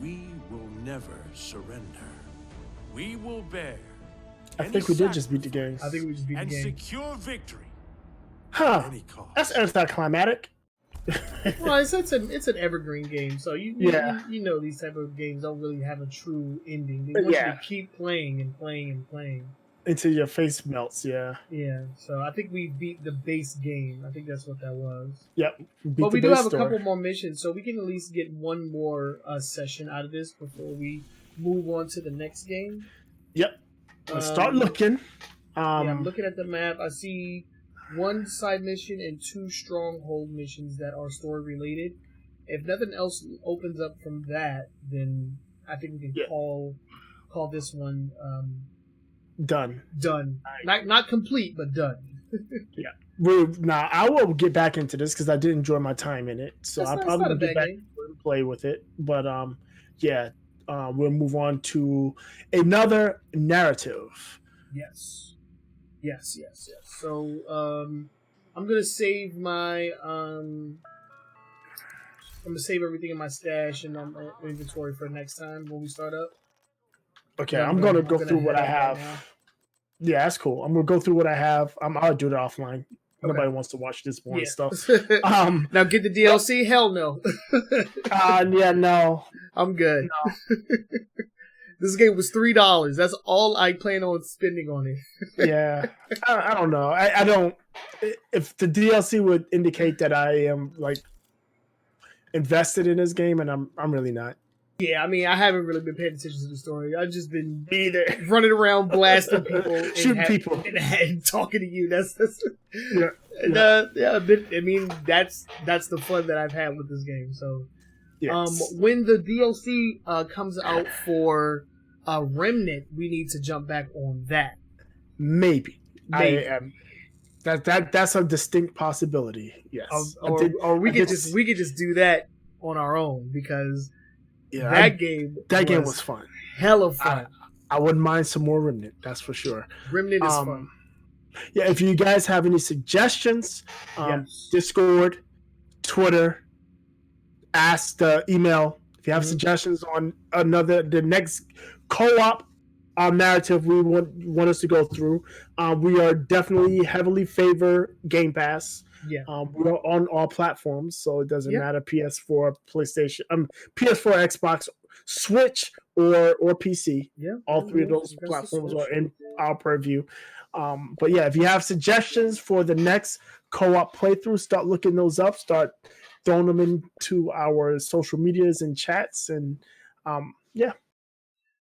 We will never surrender. We will bear. I any think we did just beat the game. I think we just beat the and game. secure victory Huh. at any cost. That's anticlimactic. Well, it's an evergreen game, so Yeah. you know these type of games don't really have a true ending. They want you Yeah. to keep playing and playing and playing. Until your face melts, yeah. Yeah, so I think we beat the base game. I think that's what that was. Yep. Beat But the we do base have a story. couple more missions, so we can at least get one more session out of this before we move on to the next game. Yep. Let's start looking. Yeah, I'm looking at the map. I see one side mission and 2 stronghold missions that are story related, if nothing else opens up from that, then I think we can call this one Done. Not complete, but done. Yeah. Now I will get back into this because I did enjoy my time in it, so I probably will get back and play with it. But we'll move on to another narrative. Yes. So I'm gonna save my I'm gonna save everything in my stash and inventory for next time when we start up. Okay, I'm gonna go through what I have. Yeah, that's cool. I'm gonna go through what I have. I'll do it offline. Nobody wants to watch this boring stuff. Now get the DLC? Hell no. No. I'm good. No. This game was $3. That's all I plan on spending on it. Yeah, I don't know. I don't. If the DLC would indicate that I am like invested in this game, and I'm really not. Yeah, I mean, I haven't really been paying attention to the story. I've just been running around blasting people, shooting people, and talking to you. That's yeah. I mean, that's the fun that I've had with this game. So, yes. When the DLC comes out for Remnant, we need to jump back on that. Maybe. That's a distinct possibility. Yes, or we could just do that on our own because. Yeah, that game was fun. Hella fun. I wouldn't mind some more Remnant, that's for sure. Remnant is fun. Yeah, if you guys have any suggestions, Discord, Twitter, ask the email. If you have suggestions on the next co-op narrative we want us to go through, we are definitely heavily favor Game Pass. Yeah, we're on all platforms, so it doesn't matter PS4, PlayStation, PS4, Xbox, Switch, or PC. Yeah, all three of those platforms are in our purview. But yeah, if you have suggestions for the next co-op playthrough, start looking those up. Start throwing them into our social medias and chats, and yeah,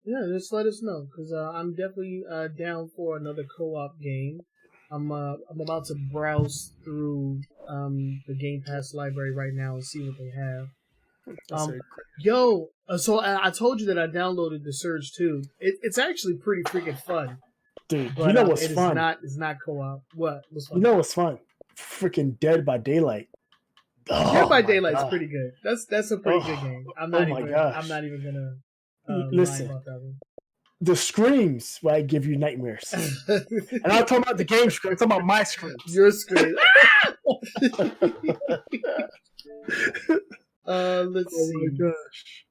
just let us know because I'm definitely down for another co-op game. I'm about to browse through the Game Pass library right now and see what they have. So I told you that I downloaded the Surge 2. It's actually pretty freaking fun. Dude, but, you know what's fun? It's not co-op. What's fun? You know what's fun? Freaking Dead by Daylight. Dead by Daylight's pretty good. That's a pretty good game. I'm not even gonna listen. lie about that one. The screams give you nightmares. And I'm talking about the game screams. I'm talking about my screams. Your screams. Let's see. Oh my gosh.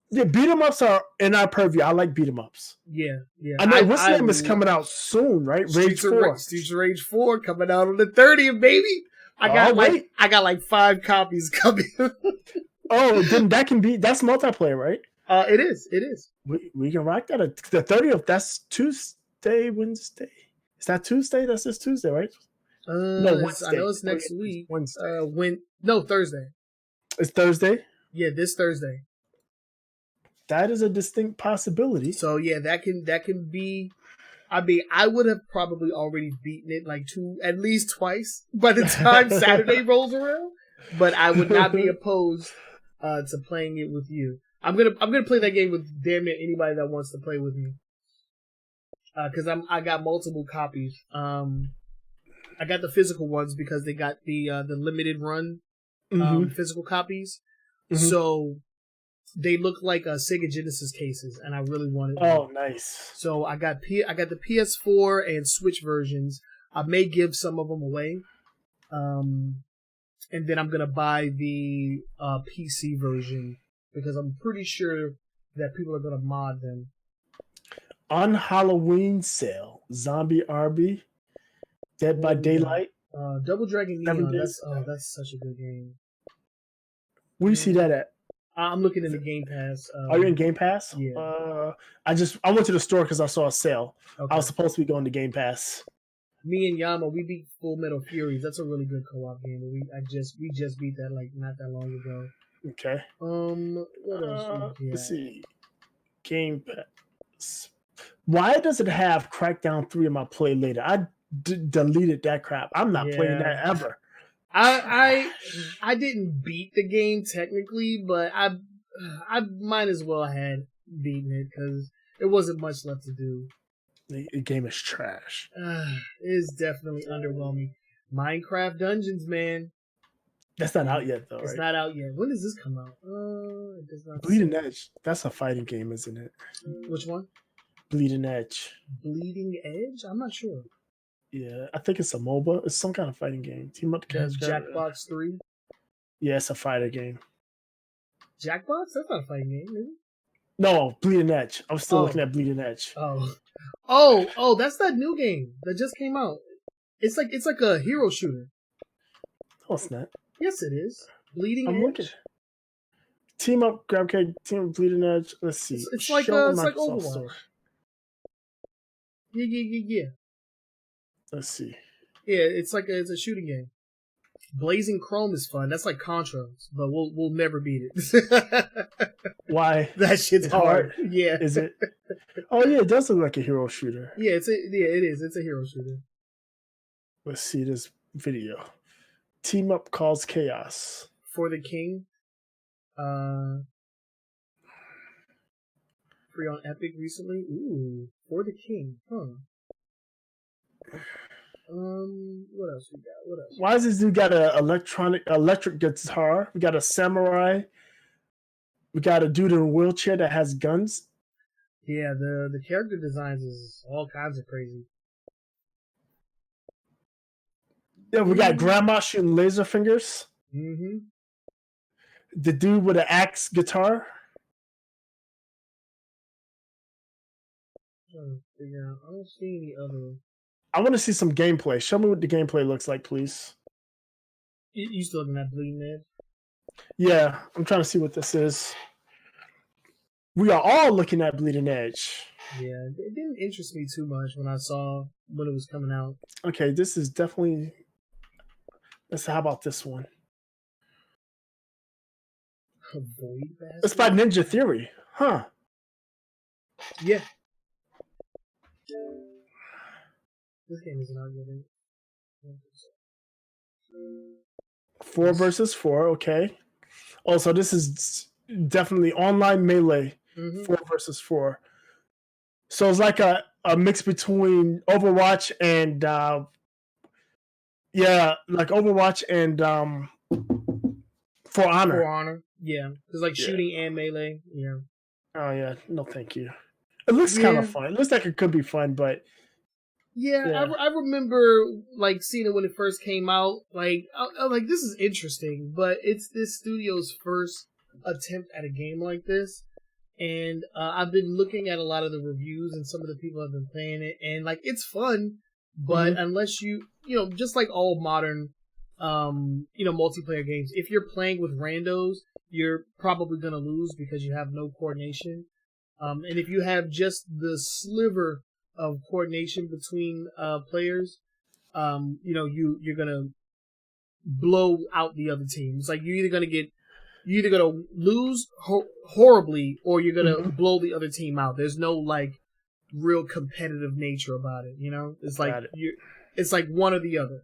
Yeah, beat 'em ups are in our purview. I like beat 'em ups. Yeah. I know what's name is coming out soon, right? Rage 4. Streets of Rage 4 coming out on the 30th, baby. I got like 5 copies coming. Then that's multiplayer, right? It is. We can rock that. The 30th, that's Tuesday, Wednesday. Is that Tuesday? That's this Tuesday, right? No, Wednesday. I know it's next week. Wednesday. Thursday. It's Thursday? Yeah, this Thursday. That is a distinct possibility. So yeah, that can be. I mean, I would have probably already beaten it at least twice by the time Saturday rolls around. But I would not be opposed to playing it with you. I'm gonna play that game with damn it anybody that wants to play with me. Because I got multiple copies. I got the physical ones because they got the limited run physical copies. Mm-hmm. So they look like Sega Genesis cases, and I really wanted them. Oh, nice. So I got the PS4 and Switch versions. I may give some of them away. And then I'm gonna buy the PC version. Because I'm pretty sure that people are going to mod them. On Halloween sale, Zombie RB, Dead by Daylight, Double Dragon Neon. That's such a good game. Where you see that at? I'm looking in the Game Pass. Are you in Game Pass? Yeah. I went to the store because I saw a sale. Okay. I was supposed to be going to Game Pass. Me and Yama, we beat Full Metal Furies. That's a really good co-op game. We just beat that not that long ago. Okay. What else? Let's see. Game Pass. Why does it have Crackdown 3 in my play later? I deleted that crap. I'm not playing that ever. I didn't beat the game technically, but I might as well had beaten it because there wasn't much left to do. The game is trash. It is definitely underwhelming. Minecraft Dungeons, man. That's not out yet, though, It's right? not out yet. When does this come out? It does not. Bleeding Edge. That's a fighting game, isn't it? Which one? Bleeding Edge. Bleeding Edge? I'm not sure. Yeah, I think it's a MOBA. It's some kind of fighting game. Team Up the Cats. Jackbox 3? Yeah, it's a fighter game. Jackbox? That's not a fighting game, is it? No, Bleeding Edge. I'm still looking at Bleeding Edge. Oh, that's that new game that just came out. It's like a hero shooter. No, it's not. Yes, it is. Bleeding I'm Edge. looking. Team Up, Grab Cake, Team Up, Bleeding Edge. Let's see. It's like Microsoft Overwatch. Store. Yeah. Let's see. Yeah, it's a shooting game. Blazing Chrome is fun. That's like Contra, but we'll never beat it. Why? That shit's It's hard. Yeah. Is it? Oh yeah, it does look like a hero shooter. Yeah, it is. It's a hero shooter. Let's see this video. Team Up Calls Chaos. For the King. Free on Epic recently. Ooh, For the King. Huh. What else we got? What else? Why does this dude got a electric guitar? We got a samurai. We got a dude in a wheelchair that has guns. Yeah, the character designs is all kinds of crazy. Yeah, we got grandma shooting laser fingers. Mm-hmm. The dude with an axe guitar. I'm trying to figure out. I don't see any other. I want to see some gameplay. Show me what the gameplay looks like, please. You still looking at Bleeding Edge? Yeah, I'm trying to see what this is. We are all looking at Bleeding Edge. Yeah, it didn't interest me too much when I saw when it was coming out. Okay, this is definitely. How about this one? Void Bastard? It's by Ninja Theory, huh? Yeah. This game is not good. 4 versus 4, okay. Also, this is definitely online melee. 4 versus 4. So it's like a mix between Overwatch and like Overwatch and For Honor. For Honor, yeah. It's like shooting and melee, yeah. Oh yeah, no thank you. It looks kind of fun. It looks like it could be fun, but yeah. I remember like seeing it when it first came out. Like, I like this is interesting, but it's this studio's first attempt at a game like this. And I've been looking at a lot of the reviews and some of the people have been playing it, and like it's fun, but unless you just like all modern multiplayer games, if you're playing with randos, you're probably gonna lose because you have no coordination. And if you have just the sliver of coordination between players, you're gonna blow out the other team. It's like you're either gonna lose horribly or you're gonna blow the other team out. There's no like real competitive nature about it. It's like it's like one or the other.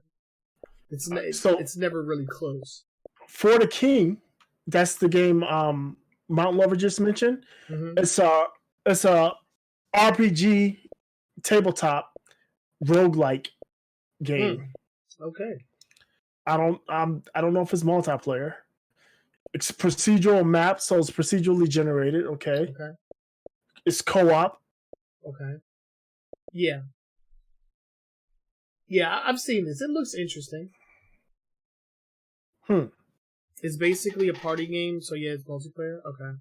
It's never really close. For the King, that's the game Mount Lover just mentioned. It's a RPG tabletop roguelike game. Okay. I don't know if it's multiplayer. It's procedural map, so it's procedurally generated. Okay. It's co-op. Okay. Yeah. Yeah, I've seen this. It looks interesting. It's basically a party game, so yeah, it's multiplayer. Okay.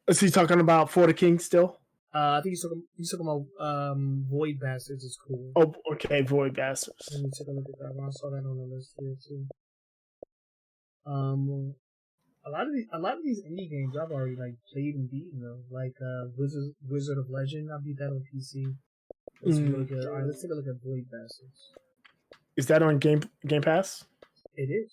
Is he talking about For the King still? I think he's talking about Void Bastards is cool. Oh, okay, Void Bastards. Let me take a look at that one. I saw that on the list here too. A lot of these indie games I've already like played and beaten though. Like Wizard of Legend, I beat that on PC. It's really good. Alright, let's take a look at Void Bastards. Is that on Game Pass? It is.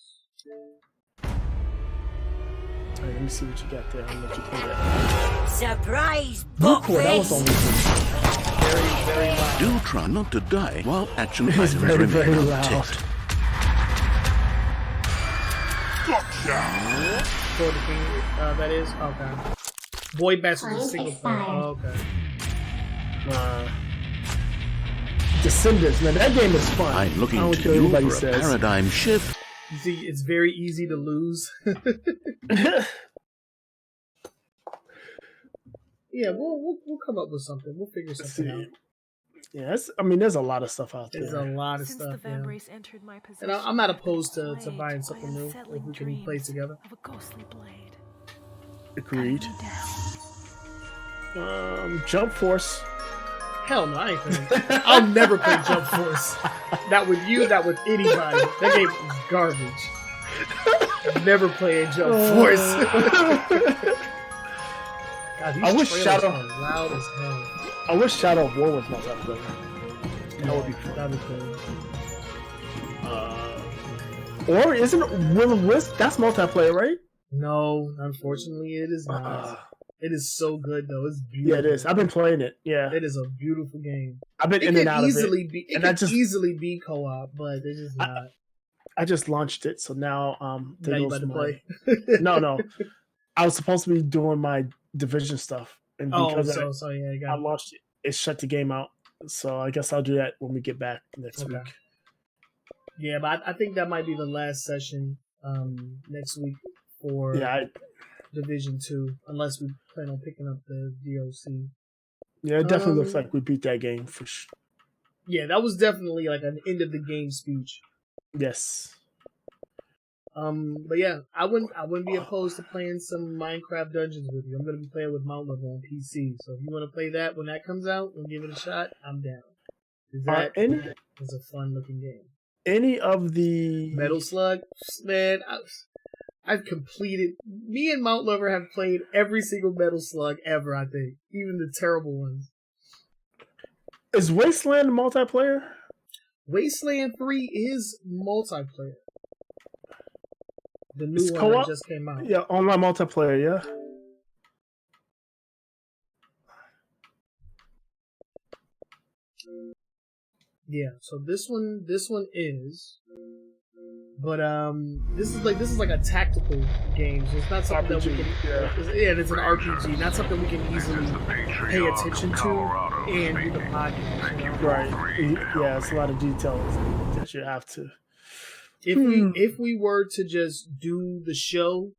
Alright, let me see what you got there. I'll let you play that. Surprise, that was only Very loud. Do try not to die while action It's items very remain loud. unticked. For the king, that is okay. Void Bastards is single player. Oh, okay. Descendants, man, that game is fun. I'm looking I don't to care you what for anybody a says. paradigm shift. You see, it's very easy to lose. Yeah, we'll come up with something. We'll figure something out. Yeah, I mean, there's a lot of stuff out there. There's a lot of Since stuff. the Yeah. Vamp race entered my possession, And I'm not opposed to plagued buying by something new if unsettling we can play dreams together. of a ghostly blade. Agreed. Cutting me down. Jump Force. Hell no, I ain't playing. I'll never play Jump Force. Not with you, not with anybody. That game is garbage. Never play a Jump Force. God, I wish trailers Shadow- are loud as hell. I wish Shadow of War was multiplayer. That would be fun. That'd be cool. Or isn't Will of Wisp? That's multiplayer, right? No, unfortunately, it is not. It is so good though. It's Yeah, beautiful. it is. I've been playing it. Yeah, It is a beautiful game. I've been It in could and out of easily it. be. It And I could just- easily be co-op, but it's just not. I just launched it, so now there Now you goes about to my- play. No. I was supposed to be doing my Division stuff, and Oh, because so yeah, you I got launched it, it shut the game out. So I guess I'll do that when we get back next Okay. week. Yeah, but I think that might be the last session next week for Yeah, Division 2, unless we plan on picking up the DLC. it definitely looks Um, like we beat that game for sure. Yeah, that was definitely like an end of the game speech. Yes. But yeah, I wouldn't be opposed to playing some Minecraft Dungeons with you. I'm gonna be playing with Mount Level on PC, so if you want to play that when that comes out and give it a shot, I'm down. 'Cause That is a fun looking game. Any of the Metal Slug, man, I've completed. Me and Mount Lover have played every single Metal Slug ever. I think, even the terrible ones. Is Wasteland multiplayer? Wasteland 3 is multiplayer. The new It's one co-op? that just came out. Yeah, online multiplayer. Yeah. Yeah, so this one is, but this is like a tactical game. So it's not something that we can, it's an RPG, not something we can easily pay attention to and do the podcast. You know? Right. Yeah, it's a lot of details that you have to. If we were to just do the show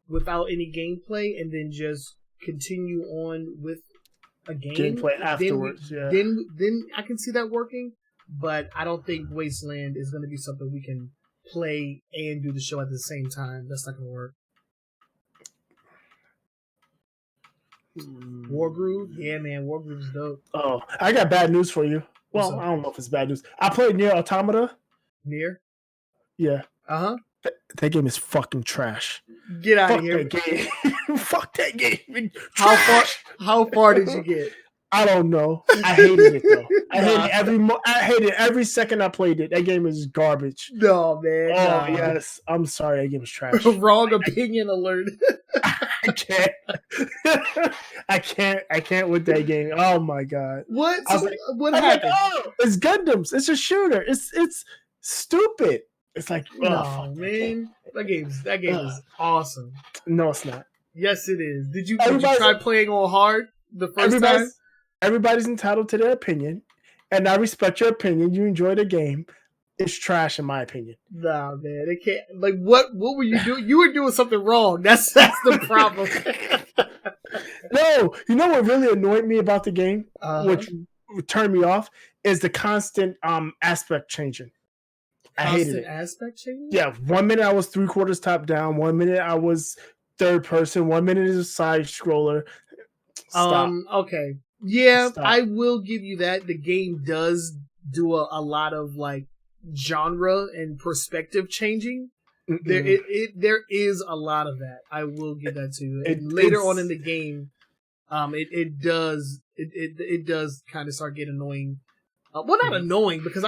without any gameplay and then just continue on with a game Gameplay afterwards, then I can see that working. But I don't think Wasteland is going to be something we can play and do the show at the same time. That's not going to work. Wargroove? Yeah, man, Wargroove's dope. Oh, I got bad news for you. Well, I don't know if it's bad news. I played Nier Automata. Nier? Yeah. Uh-huh. That game is fucking trash. Get out Fuck of here. That game. Fuck that game. How far did you get? I don't know. I hated it though. I hated every second I played it. That game is garbage. No, man. Oh yes. I'm sorry. That game is trash. Wrong opinion alert. I can't. I can't with that game. Oh my god. What? I was like, What happened? It's Gundams. It's a shooter. It's stupid. It's like no, man. That game is awesome. No, it's not. Yes, it is. Did you try playing on hard the first time? Everybody's entitled to their opinion, and I respect your opinion. You enjoy the game. It's trash, in my opinion. Nah, man, it can't. Like, what were you doing? You were doing something wrong. That's the problem. No, you know what really annoyed me about the game, which turned me off, is the constant aspect changing. I hated it. Aspect changing? Yeah, 1 minute I was 3/4 top down. 1 minute I was third person. 1 minute is a side scroller. Stop. Okay. Yeah, Stop. I will give you that. The game does do a lot of like genre and perspective changing. There is a lot of that. I will give that to you. And later on in the game, it does kind of start getting annoying. Well, not annoying because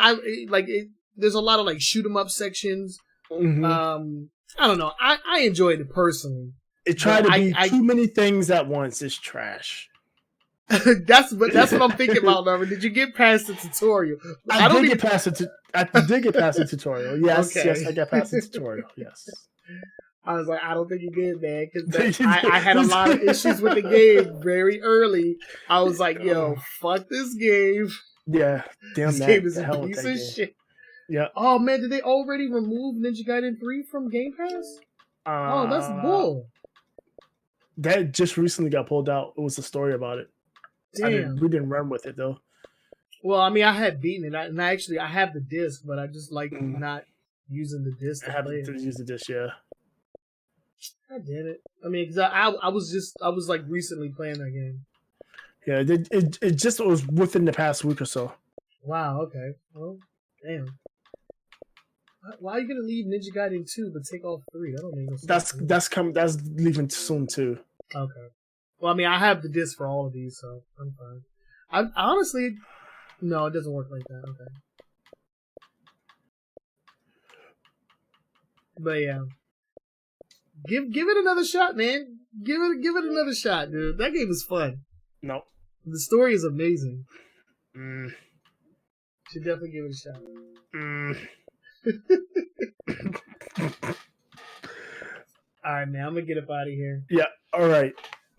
there's a lot of like shoot 'em up sections. Mm-hmm. I don't know. I enjoyed it personally. It tried to be too many things at once. It's trash. That's what I'm thinking about, Marvin. Did you get past the tutorial? I did get past the tutorial. Yes, Okay. yes, I got past the tutorial. Yes. I was like, I don't think you're good, man, because I had a lot of issues with the game very early. I was like, yo, fuck this game. Yeah, damn This that. game is the a hell with piece that of game. shit. Yeah. Oh man, did they already remove Ninja Gaiden 3 from Game Pass? Oh, that's bull. That just recently got pulled out. It was a story about it. Damn. We didn't run with it though. Well, I mean, I had beaten it, and I have the disc, but I just like not using the disc I to have play to it. use the dish. Yeah. I did it. I mean, because I was like recently playing that game. Yeah. It just was within the past week or so. Wow. Okay. Well, damn. Why are you gonna leave Ninja Gaiden 2 but take off 3? That don't make no sense. That's leaving soon too. Okay. Well, I mean, I have the disc for all of these, so I'm fine. I honestly, no, it doesn't work like that. Okay. But yeah, give it another shot, man. Give it another shot, dude. That game is fun. No. The story is amazing. Mm. Should definitely give it a shot. All right, man. I'm gonna get up out of here. Yeah. All right.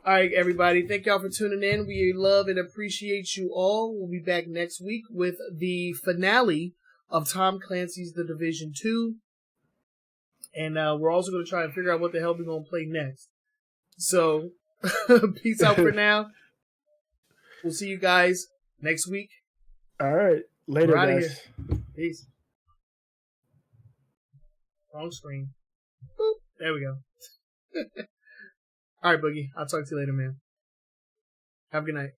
All right, everybody. Thank y'all for tuning in. We love and appreciate you all. We'll be back next week with the finale of Tom Clancy's The Division 2. And we're also going to try and figure out what the hell we're going to play next. So, peace out for now. We'll see you guys next week. All right. Later, We're outta guys. here. Peace. Wrong screen. Boop. There we go. All right, Boogie. I'll talk to you later, man. Have a good night.